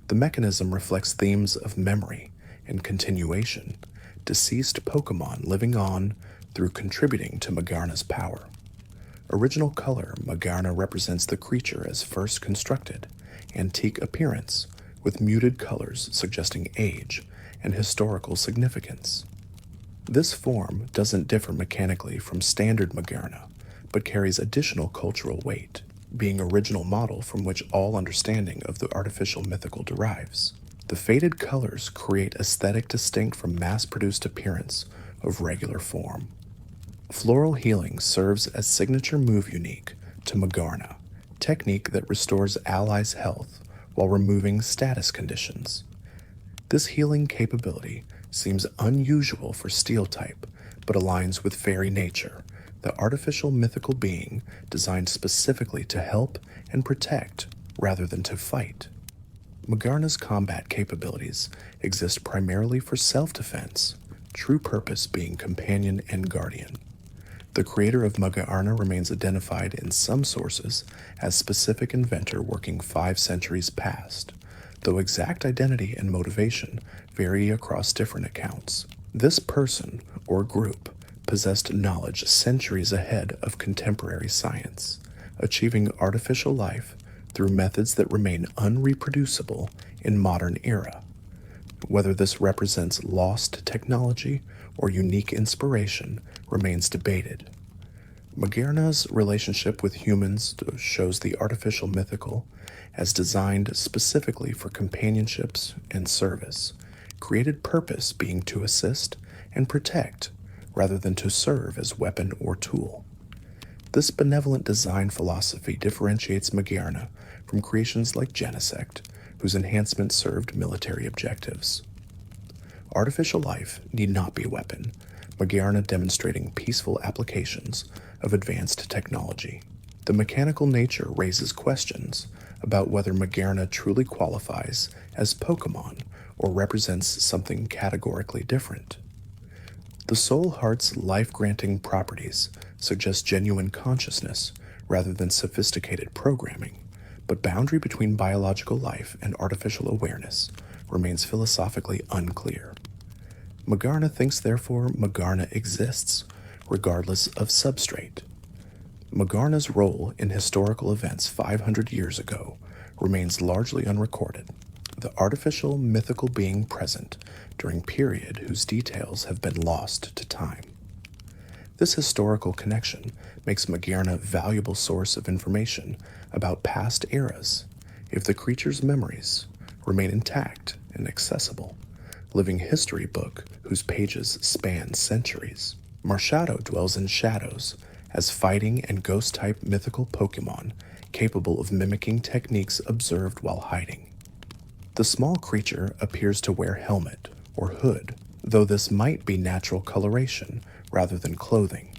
The mechanism reflects themes of memory and continuation, deceased Pokémon living on through contributing to Magarna's power. Original color, Magarna represents the creature as first constructed, antique appearance, with muted colors suggesting age and historical significance. This form doesn't differ mechanically from standard Magarna, but carries additional cultural weight, being original model from which all understanding of the artificial mythical derives. The faded colors create aesthetic distinct from mass-produced appearance of regular form. Floral Healing serves as signature move unique to Magarna, technique that restores allies' health while removing status conditions. This healing capability seems unusual for steel type, but aligns with fairy nature, the artificial mythical being designed specifically to help and protect rather than to fight. Magarna's combat capabilities exist primarily for self-defense, true purpose being companion and guardian. The creator of Magarna remains identified in some sources as specific inventor working 5 centuries past, though exact identity and motivation vary across different accounts. This person, or group, possessed knowledge centuries ahead of contemporary science, achieving artificial life through methods that remain unreproducible in modern era. Whether this represents lost technology or unique inspiration remains debated. Magarna's relationship with humans shows the artificial mythical as designed specifically for companionships and service, created purpose being to assist and protect rather than to serve as weapon or tool. This benevolent design philosophy differentiates Magarna from creations like Genesect, whose enhancement served military objectives. Artificial life need not be a weapon, Magarna demonstrating peaceful applications of advanced technology. The mechanical nature raises questions about whether Magarna truly qualifies as Pokémon or represents something categorically different. The Soul Heart's life-granting properties suggest genuine consciousness rather than sophisticated programming, but boundary between biological life and artificial awareness remains philosophically unclear. Magarna thinks therefore Magarna exists, regardless of substrate. Magarna's role in historical events 500 years ago remains largely unrecorded, the artificial mythical being present during period whose details have been lost to time. This historical connection makes Magarna a valuable source of information about past eras, if the creature's memories remain intact and accessible, living history book whose pages span centuries. Marshadow dwells in shadows as fighting and ghost-type mythical Pokémon capable of mimicking techniques observed while hiding. The small creature appears to wear helmet or hood, though this might be natural coloration rather than clothing.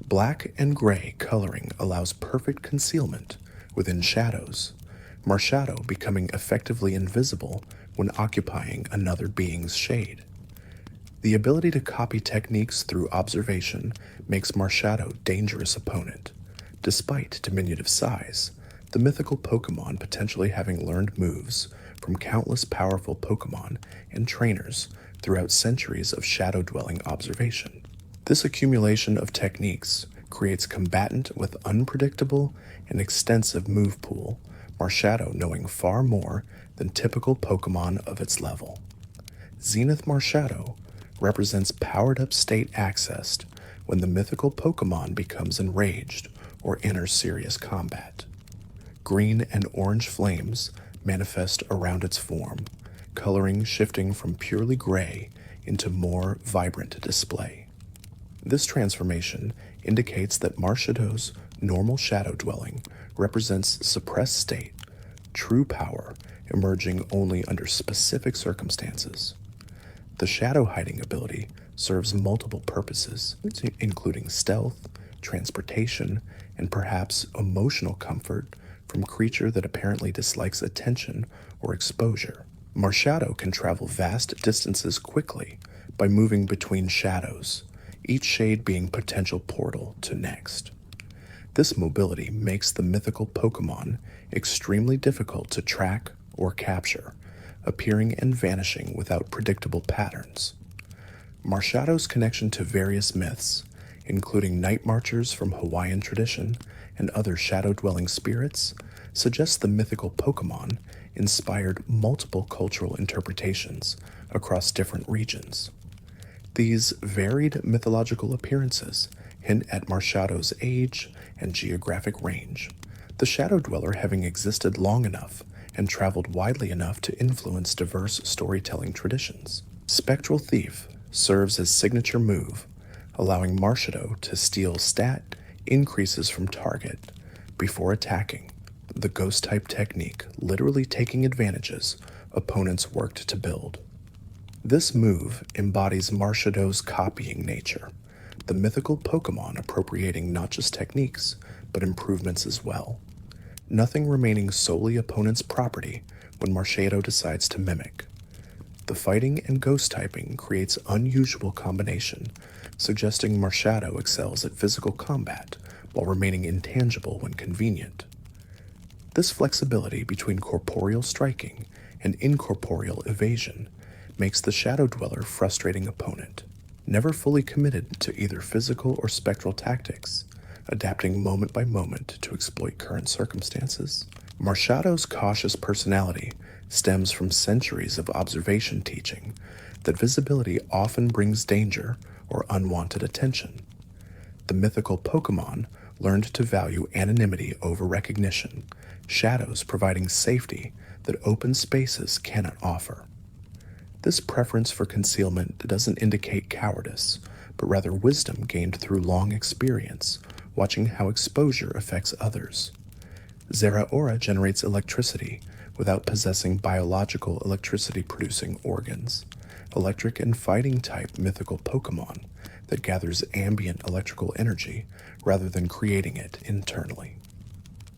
Black and gray coloring allows perfect concealment within shadows, Marshadow becoming effectively invisible when occupying another being's shade. The ability to copy techniques through observation makes Marshadow a dangerous opponent. Despite diminutive size, the mythical Pokémon potentially having learned moves from countless powerful Pokémon and trainers throughout centuries of shadow-dwelling observation. This accumulation of techniques creates combatant with unpredictable and extensive move pool, Marshadow knowing far more than typical Pokémon of its level. Zenith Marshadow represents powered-up state accessed when the mythical Pokémon becomes enraged or enters serious combat. Green and orange flames manifest around its form, coloring shifting from purely gray into more vibrant display. This transformation indicates that Marshadow's normal shadow dwelling represents suppressed state, true power emerging only under specific circumstances. The shadow hiding ability serves multiple purposes, including stealth, transportation, and perhaps emotional comfort from creature that apparently dislikes attention or exposure. Marshadow can travel vast distances quickly by moving between shadows, each shade being potential portal to next. This mobility makes the mythical Pokémon extremely difficult to track or capture, appearing and vanishing without predictable patterns. Marshadow's connection to various myths, including night marchers from Hawaiian tradition and other shadow-dwelling spirits, suggests the mythical Pokémon inspired multiple cultural interpretations across different regions. These varied mythological appearances hint at Marshadow's age and geographic range, the Shadow Dweller having existed long enough and traveled widely enough to influence diverse storytelling traditions. Spectral Thief serves as signature move, allowing Marshadow to steal stat increases from target before attacking, the Ghost-type technique literally taking advantages opponents worked to build. This move embodies Marshadow's copying nature, the mythical Pokémon appropriating not just techniques, but improvements as well. Nothing remaining solely opponent's property when Marshadow decides to mimic. The fighting and ghost typing creates unusual combination, suggesting Marshadow excels at physical combat while remaining intangible when convenient. This flexibility between corporeal striking and incorporeal evasion makes the Shadow Dweller frustrating opponent, never fully committed to either physical or spectral tactics, adapting moment by moment to exploit current circumstances. Marshadow's cautious personality stems from centuries of observation teaching that visibility often brings danger or unwanted attention. The mythical Pokémon learned to value anonymity over recognition, shadows providing safety that open spaces cannot offer. This preference for concealment doesn't indicate cowardice, but rather wisdom gained through long experience, watching how exposure affects others. Zeraora generates electricity without possessing biological electricity-producing organs, electric and fighting-type mythical Pokémon that gathers ambient electrical energy rather than creating it internally.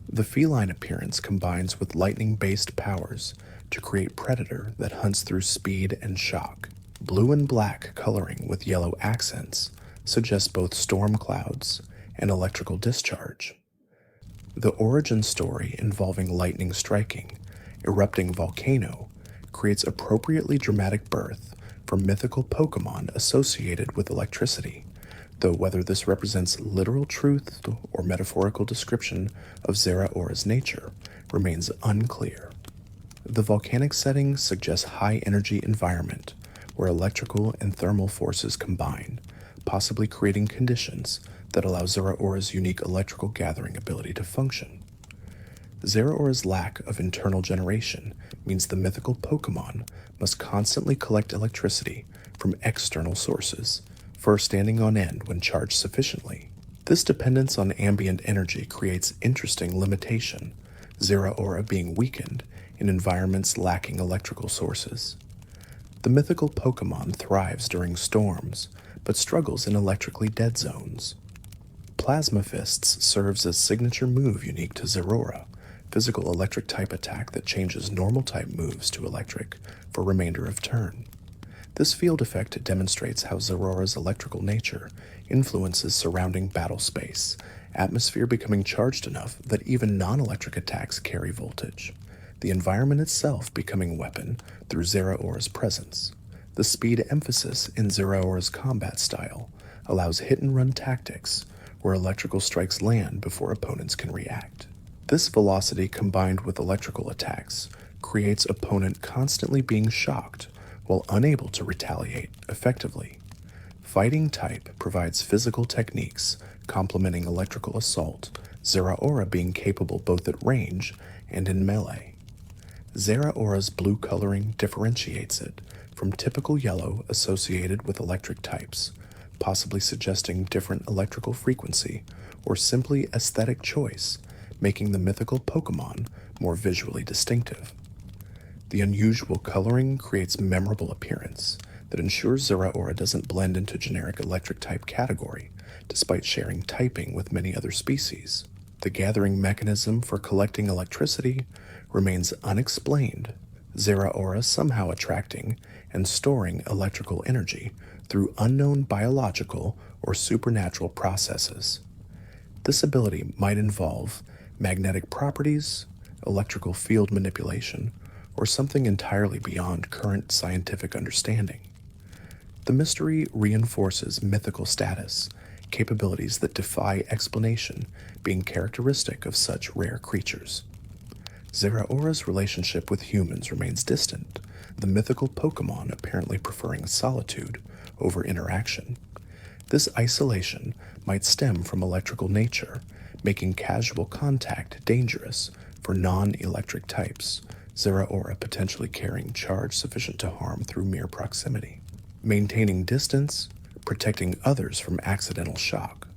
The feline appearance combines with lightning-based powers to create Predator that hunts through speed and shock. Blue and black coloring with yellow accents suggests both storm clouds and electrical discharge. The origin story involving lightning striking, erupting volcano, creates appropriately dramatic birth for mythical Pokémon associated with electricity, though whether this represents literal truth or metaphorical description of Zeraora's nature remains unclear. The volcanic setting suggests high-energy environment where electrical and thermal forces combine, possibly creating conditions that allow Zeraora's unique electrical gathering ability to function. Zeraora's lack of internal generation means the mythical Pokémon must constantly collect electricity from external sources, first standing on end when charged sufficiently. This dependence on ambient energy creates interesting limitation, Zeraora being weakened in environments lacking electrical sources. The mythical Pokémon thrives during storms, but struggles in electrically dead zones. Plasma Fists serves as signature move unique to Zeraora, physical electric type attack that changes normal type moves to electric for remainder of turn. This field effect demonstrates how Zeraora's electrical nature influences surrounding battle space, atmosphere becoming charged enough that even non-electric attacks carry voltage, the environment itself becoming weapon through Zeraora's presence. The speed emphasis in Zeraora's combat style allows hit-and-run tactics, where electrical strikes land before opponents can react. This velocity combined with electrical attacks creates opponent constantly being shocked while unable to retaliate effectively. Fighting type provides physical techniques complementing electrical assault, Zeraora being capable both at range and in melee. Zeraora's blue coloring differentiates it from typical yellow associated with electric types, possibly suggesting different electrical frequency or simply aesthetic choice, making the mythical Pokémon more visually distinctive. The unusual coloring creates memorable appearance that ensures Zeraora doesn't blend into generic electric type category, despite sharing typing with many other species. The gathering mechanism for collecting electricity remains unexplained, Zeraora somehow attracting and storing electrical energy through unknown biological or supernatural processes. This ability might involve magnetic properties, electrical field manipulation, or something entirely beyond current scientific understanding. The mystery reinforces mythical status, capabilities that defy explanation being characteristic of such rare creatures. Zeraora's relationship with humans remains distant, the mythical Pokémon apparently preferring solitude over interaction. This isolation might stem from electrical nature, making casual contact dangerous for non-electric types, Zeraora potentially carrying charge sufficient to harm through mere proximity. Maintaining distance, protecting others from accidental shock.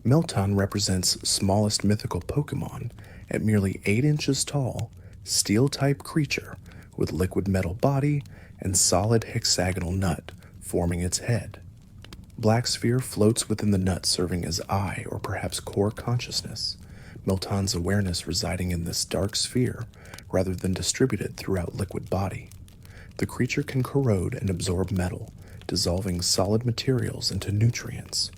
Meltan represents smallest mythical Pokémon at merely 8 inches tall, steel-type creature with liquid metal body and solid hexagonal nut forming its head. Black sphere floats within the nut serving as eye or perhaps core consciousness, Meltan's awareness residing in this dark sphere rather than distributed throughout liquid body. The creature can corrode and absorb metal, dissolving solid materials into nutrients.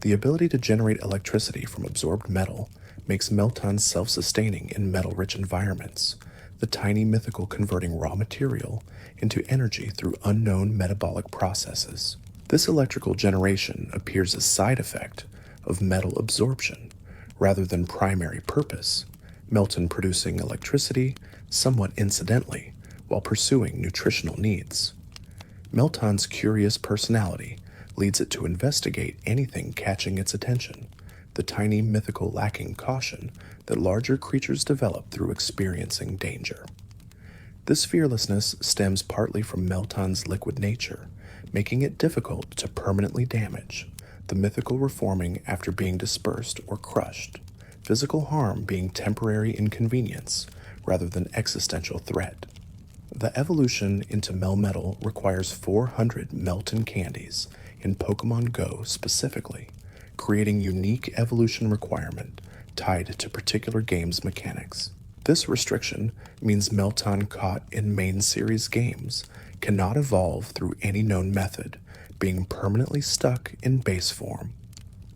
The ability to generate electricity from absorbed metal makes Meltan self-sustaining in metal-rich environments, the tiny mythical converting raw material into energy through unknown metabolic processes. This electrical generation appears a side effect of metal absorption rather than primary purpose, Meltan producing electricity somewhat incidentally while pursuing nutritional needs. Meltan's curious personality leads it to investigate anything catching its attention, the tiny mythical lacking caution that larger creatures develop through experiencing danger. This fearlessness stems partly from Meltan's liquid nature, making it difficult to permanently damage, the mythical reforming after being dispersed or crushed, physical harm being temporary inconvenience rather than existential threat. The evolution into Melmetal requires 400 Meltan candies in Pokemon Go specifically, creating unique evolution requirement tied to particular game's mechanics. This restriction means Meltan caught in main series games cannot evolve through any known method, being permanently stuck in base form.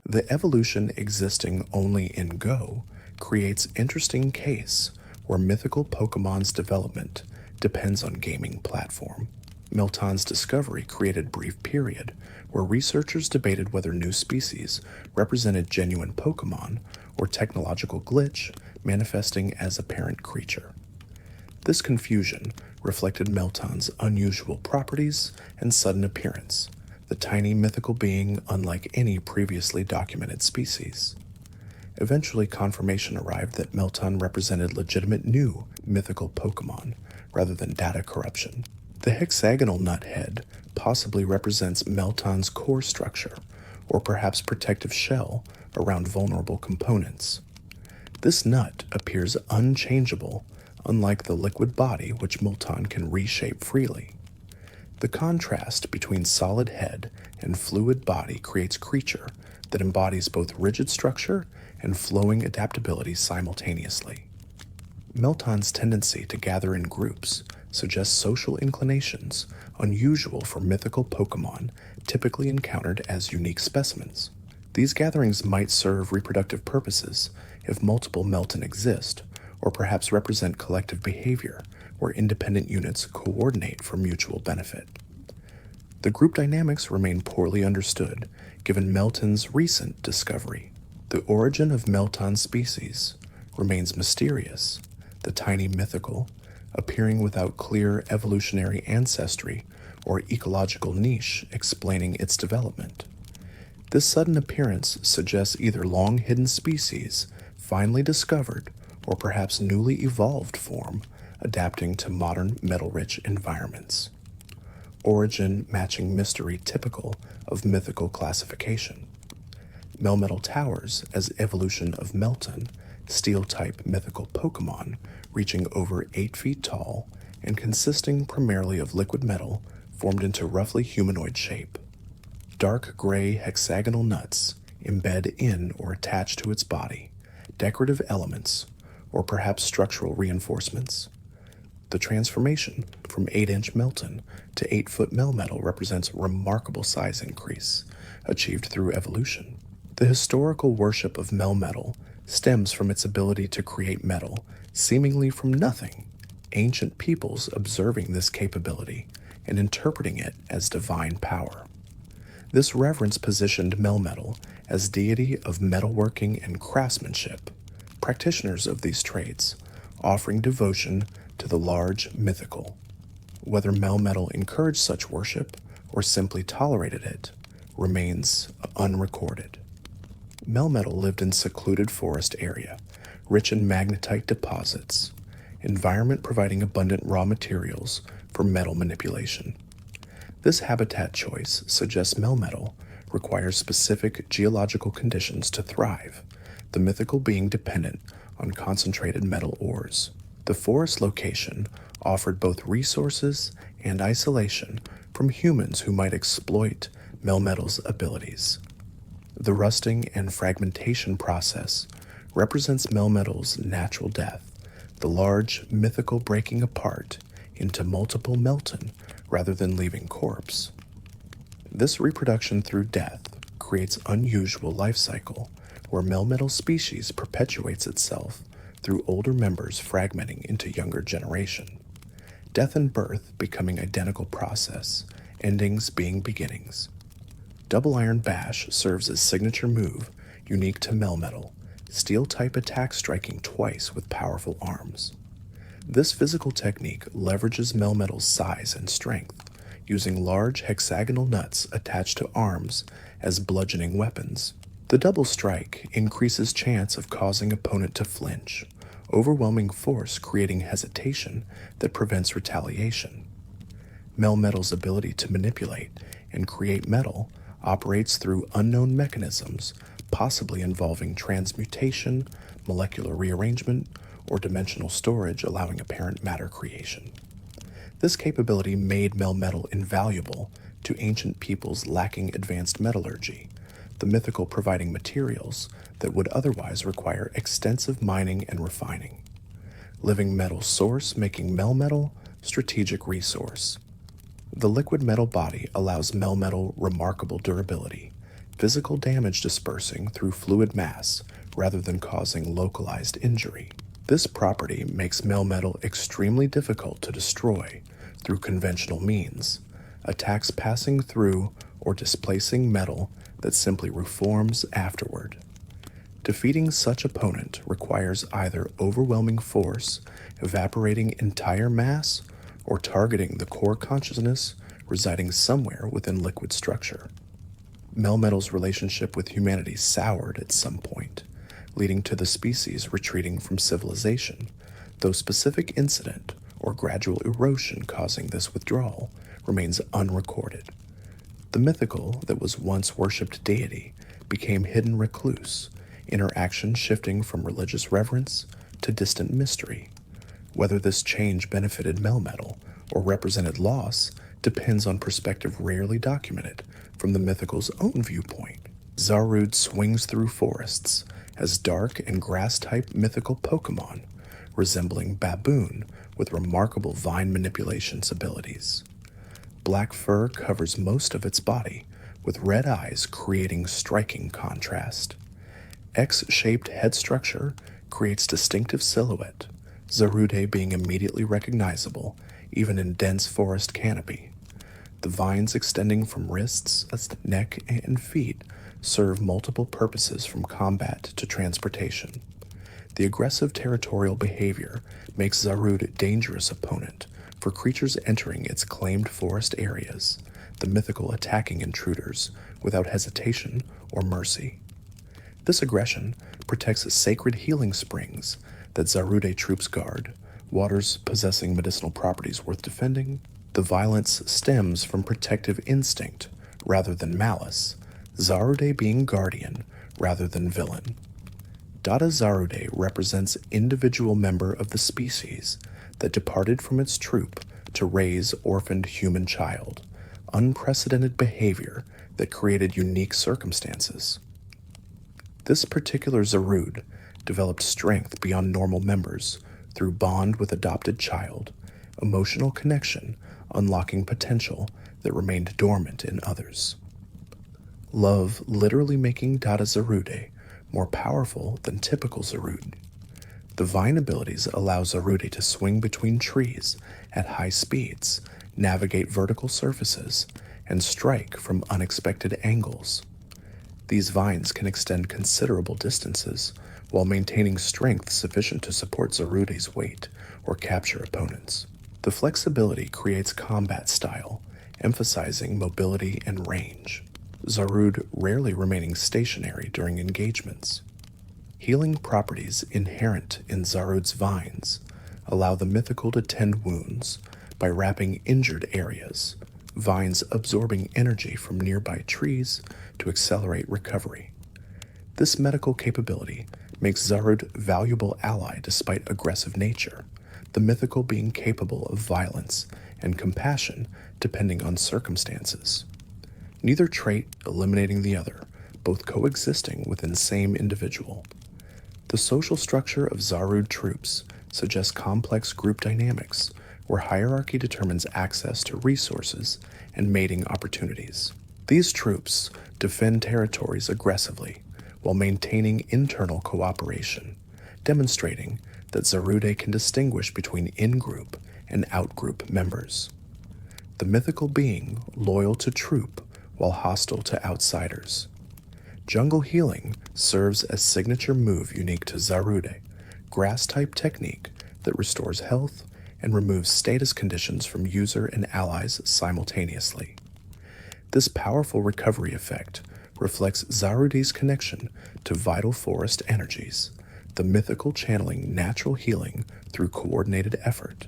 The evolution existing only in Go creates interesting case where mythical Pokemon's development depends on gaming platform. Meltan's discovery created brief period where researchers debated whether new species represented genuine Pokemon or technological glitch manifesting as a parent creature. This confusion reflected Meltan's unusual properties and sudden appearance, the tiny mythical being unlike any previously documented species. Eventually, confirmation arrived that Meltan represented legitimate new mythical Pokemon rather than data corruption. The hexagonal nut head possibly represents Meltan's core structure, or perhaps protective shell around vulnerable components. This nut appears unchangeable, unlike the liquid body which Meltan can reshape freely. The contrast between solid head and fluid body creates creature that embodies both rigid structure and flowing adaptability simultaneously. Meltan's tendency to gather in groups suggests social inclinations unusual for mythical Pokémon typically encountered as unique specimens. These gatherings might serve reproductive purposes if multiple Meltan exist, or perhaps represent collective behavior where independent units coordinate for mutual benefit. The group dynamics remain poorly understood given Meltan's recent discovery. The origin of Meltan species remains mysterious, the tiny mythical, appearing without clear evolutionary ancestry or ecological niche explaining its development. This sudden appearance suggests either long-hidden species, finally discovered, or perhaps newly evolved form, adapting to modern metal-rich environments. Origin matching mystery typical of mythical classification. Melmetal towers as evolution of Meltan, steel-type mythical Pokémon reaching over 8 feet tall and consisting primarily of liquid metal formed into roughly humanoid shape. Dark gray hexagonal nuts embed in or attach to its body, decorative elements, or perhaps structural reinforcements. The transformation from 8-inch Meltan to 8-foot Melmetal represents a remarkable size increase, achieved through evolution. The historical worship of Melmetal stems from its ability to create metal seemingly from nothing, ancient peoples observing this capability and interpreting it as divine power. This reverence positioned Melmetal as deity of metalworking and craftsmanship, practitioners of these traits offering devotion to the large mythical. Whether Melmetal encouraged such worship or simply tolerated it remains unrecorded. Melmetal lived in secluded forest area, rich in magnetite deposits, environment providing abundant raw materials for metal manipulation. This habitat choice suggests Melmetal requires specific geological conditions to thrive, the mythical being dependent on concentrated metal ores. The forest location offered both resources and isolation from humans who might exploit Melmetal's abilities. The rusting and fragmentation process represents Melmetal's natural death, the large mythical breaking apart into multiple Meltan rather than leaving corpse. This reproduction through death creates unusual life cycle where Melmetal species perpetuates itself through older members fragmenting into younger generation. Death and birth becoming identical process, endings being beginnings. Double Iron Bash serves as signature move unique to Melmetal, steel-type attack striking twice with powerful arms. This physical technique leverages Melmetal's size and strength, using large hexagonal nuts attached to arms as bludgeoning weapons. The double strike increases chance of causing opponent to flinch, overwhelming force creating hesitation that prevents retaliation. Melmetal's ability to manipulate and create metal operates through unknown mechanisms, possibly involving transmutation, molecular rearrangement, or dimensional storage allowing apparent matter creation. This capability made Melmetal invaluable to ancient peoples lacking advanced metallurgy, the mythical providing materials that would otherwise require extensive mining and refining. Living metal source making Melmetal strategic resource. The liquid metal body allows Melmetal remarkable durability, physical damage dispersing through fluid mass rather than causing localized injury. This property makes Melmetal extremely difficult to destroy through conventional means, attacks passing through or displacing metal that simply reforms afterward. Defeating such opponent requires either overwhelming force, evaporating entire mass, or targeting the core consciousness residing somewhere within liquid structure. Melmetal's relationship with humanity soured at some point, leading to the species retreating from civilization, though specific incident or gradual erosion causing this withdrawal remains unrecorded. The mythical that was once worshipped deity became hidden recluse, interaction shifting from religious reverence to distant mystery. Whether this change benefited Melmetal or represented loss depends on perspective rarely documented from the mythical's own viewpoint. Zarude swings through forests as dark and grass-type mythical Pokémon, resembling baboon with remarkable vine manipulations abilities. Black fur covers most of its body, with red eyes creating striking contrast. X-shaped head structure creates distinctive silhouette, Zarude being immediately recognizable even in dense forest canopy. The vines extending from wrists, neck, and feet serve multiple purposes from combat to transportation. The aggressive territorial behavior makes Zarude a dangerous opponent for creatures entering its claimed forest areas, the mythical attacking intruders without hesitation or mercy. This aggression protects sacred healing springs that Zarude troops guard, waters possessing medicinal properties worth defending. The violence stems from protective instinct rather than malice, Zarude being guardian rather than villain. Dada Zarude represents individual member of the species that departed from its troop to raise orphaned human child, unprecedented behavior that created unique circumstances. This particular Zarude developed strength beyond normal members through bond with adopted child, emotional connection, unlocking potential that remained dormant in others. Love literally making Dada Zarude more powerful than typical Zarude. The vine abilities allow Zarude to swing between trees at high speeds, navigate vertical surfaces, and strike from unexpected angles. These vines can extend considerable distances while maintaining strength sufficient to support Zarude's weight or capture opponents. The flexibility creates combat style, emphasizing mobility and range, Zarude rarely remaining stationary during engagements. Healing properties inherent in Zarude's vines allow the mythical to tend wounds by wrapping injured areas, vines absorbing energy from nearby trees to accelerate recovery. This medical capability makes Zarude a valuable ally despite aggressive nature, the mythical being capable of violence and compassion depending on circumstances. Neither trait eliminating the other, both coexisting within same individual. The social structure of Zarude troops suggests complex group dynamics where hierarchy determines access to resources and mating opportunities. These troops defend territories aggressively while maintaining internal cooperation, demonstrating that Zarude can distinguish between in-group and out-group members. The mythical being loyal to troop while hostile to outsiders. Jungle Healing serves as signature move unique to Zarude, grass-type technique that restores health and removes status conditions from user and allies simultaneously. This powerful recovery effect reflects Zarude's connection to vital forest energies, the mythical channeling natural healing through coordinated effort.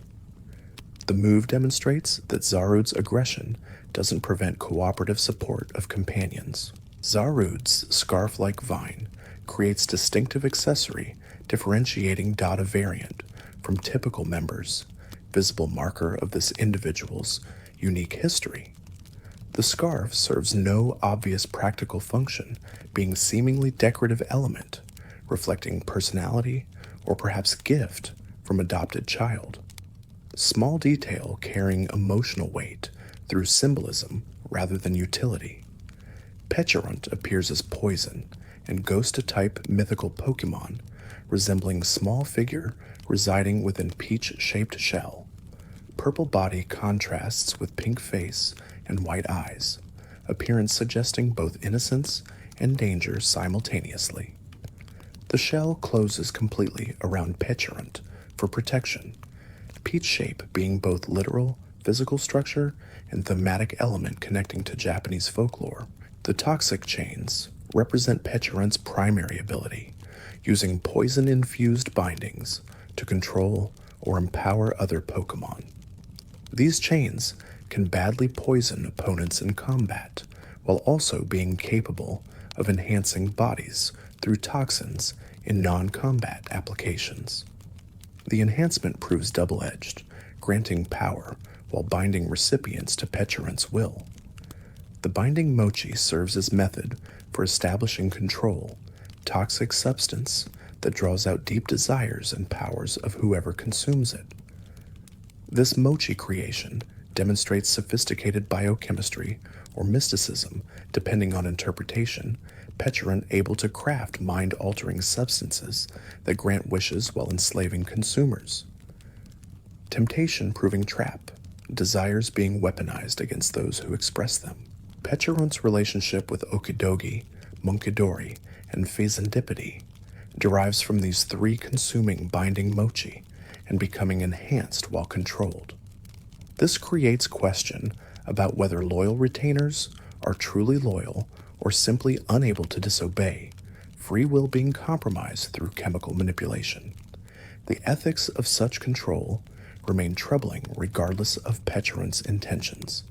The move demonstrates that Zarude's aggression doesn't prevent cooperative support of companions. Zarude's scarf-like vine creates distinctive accessory differentiating Dada variant from typical members, visible marker of this individual's unique history. The scarf serves no obvious practical function, being seemingly decorative element, reflecting personality or perhaps gift from adopted child. Small detail carrying emotional weight through symbolism rather than utility. Petulant appears as poison and ghost-type mythical Pokémon, resembling small figure residing within peach-shaped shell. Purple body contrasts with pink face and white eyes, appearance suggesting both innocence and danger simultaneously. The shell closes completely around Petulant for protection, peach shape being both literal, physical structure and thematic element connecting to Japanese folklore. The toxic chains represent Petulant's primary ability, using poison-infused bindings to control or empower other Pokémon. These chains can badly poison opponents in combat, while also being capable of enhancing bodies through toxins in non-combat applications. The enhancement proves double-edged, granting power while binding recipients to Petchorant's will. The binding mochi serves as method for establishing control, toxic substance that draws out deep desires and powers of whoever consumes it. This mochi creation demonstrates sophisticated biochemistry or mysticism, depending on interpretation, Petchorant able to craft mind-altering substances that grant wishes while enslaving consumers. Temptation proving trap, desires being weaponized against those who express them. Petchorant's relationship with Okidogi, Munkidori, and Phasendipity derives from these three consuming binding mochi and becoming enhanced while controlled. This creates question about whether loyal retainers are truly loyal or simply unable to disobey, free will being compromised through chemical manipulation. The ethics of such control remain troubling regardless of Petchorant's intentions.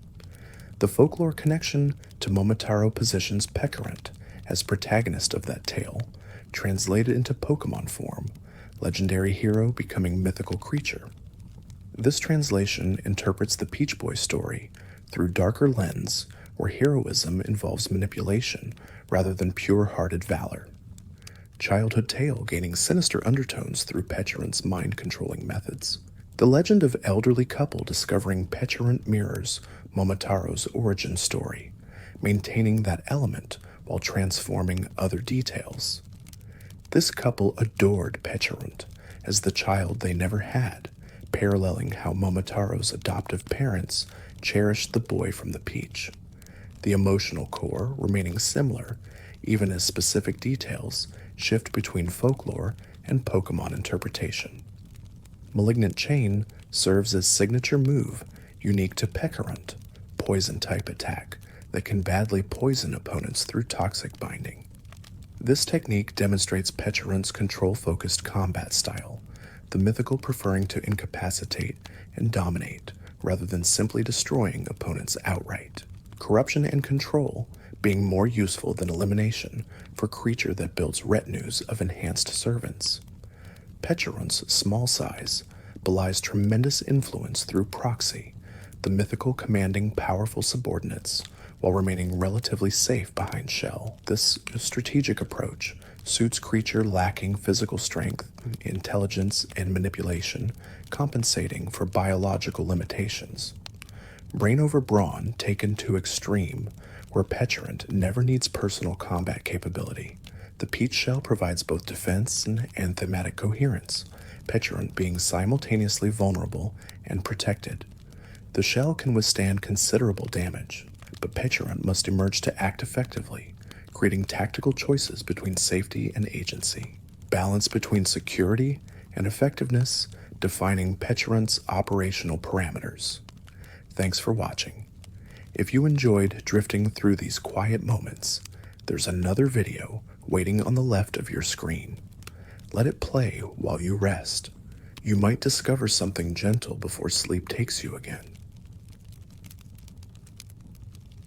The folklore connection to Momotaro positions Petchorant as protagonist of that tale, translated into Pokemon form, legendary hero becoming mythical creature. This translation interprets the Peach Boy story through darker lens where heroism involves manipulation rather than pure-hearted valor. Childhood tale gaining sinister undertones through Petchorant's mind-controlling methods. The legend of elderly couple discovering Petchorant mirrors Momotaro's origin story, maintaining that element while transforming other details. This couple adored Petchorant as the child they never had, paralleling how Momotaro's adoptive parents cherished the boy from the peach. The emotional core remaining similar, even as specific details shift between folklore and Pokemon interpretation. Malignant Chain serves as signature move unique to Petchorant, poison-type attack that can badly poison opponents through toxic binding. This technique demonstrates Petchorant's control-focused combat style, the mythical preferring to incapacitate and dominate rather than simply destroying opponents outright. Corruption and control being more useful than elimination for creature that builds retinues of enhanced servants. Petchorant's small size belies tremendous influence through proxy, the mythical commanding powerful subordinates while remaining relatively safe behind shell. This strategic approach suits creature lacking physical strength, intelligence, and manipulation, compensating for biological limitations. Brain over brawn taken to extreme, where Petchorant never needs personal combat capability. The Peach Shell provides both defense and thematic coherence, Petchorant being simultaneously vulnerable and protected. The shell can withstand considerable damage, but Petchorant must emerge to act effectively, creating tactical choices between safety and agency. Balance between security and effectiveness, defining Petchorant's operational parameters. Thanks for watching. If you enjoyed drifting through these quiet moments, there's another video waiting on the left of your screen. Let it play while you rest. You might discover something gentle before sleep takes you again.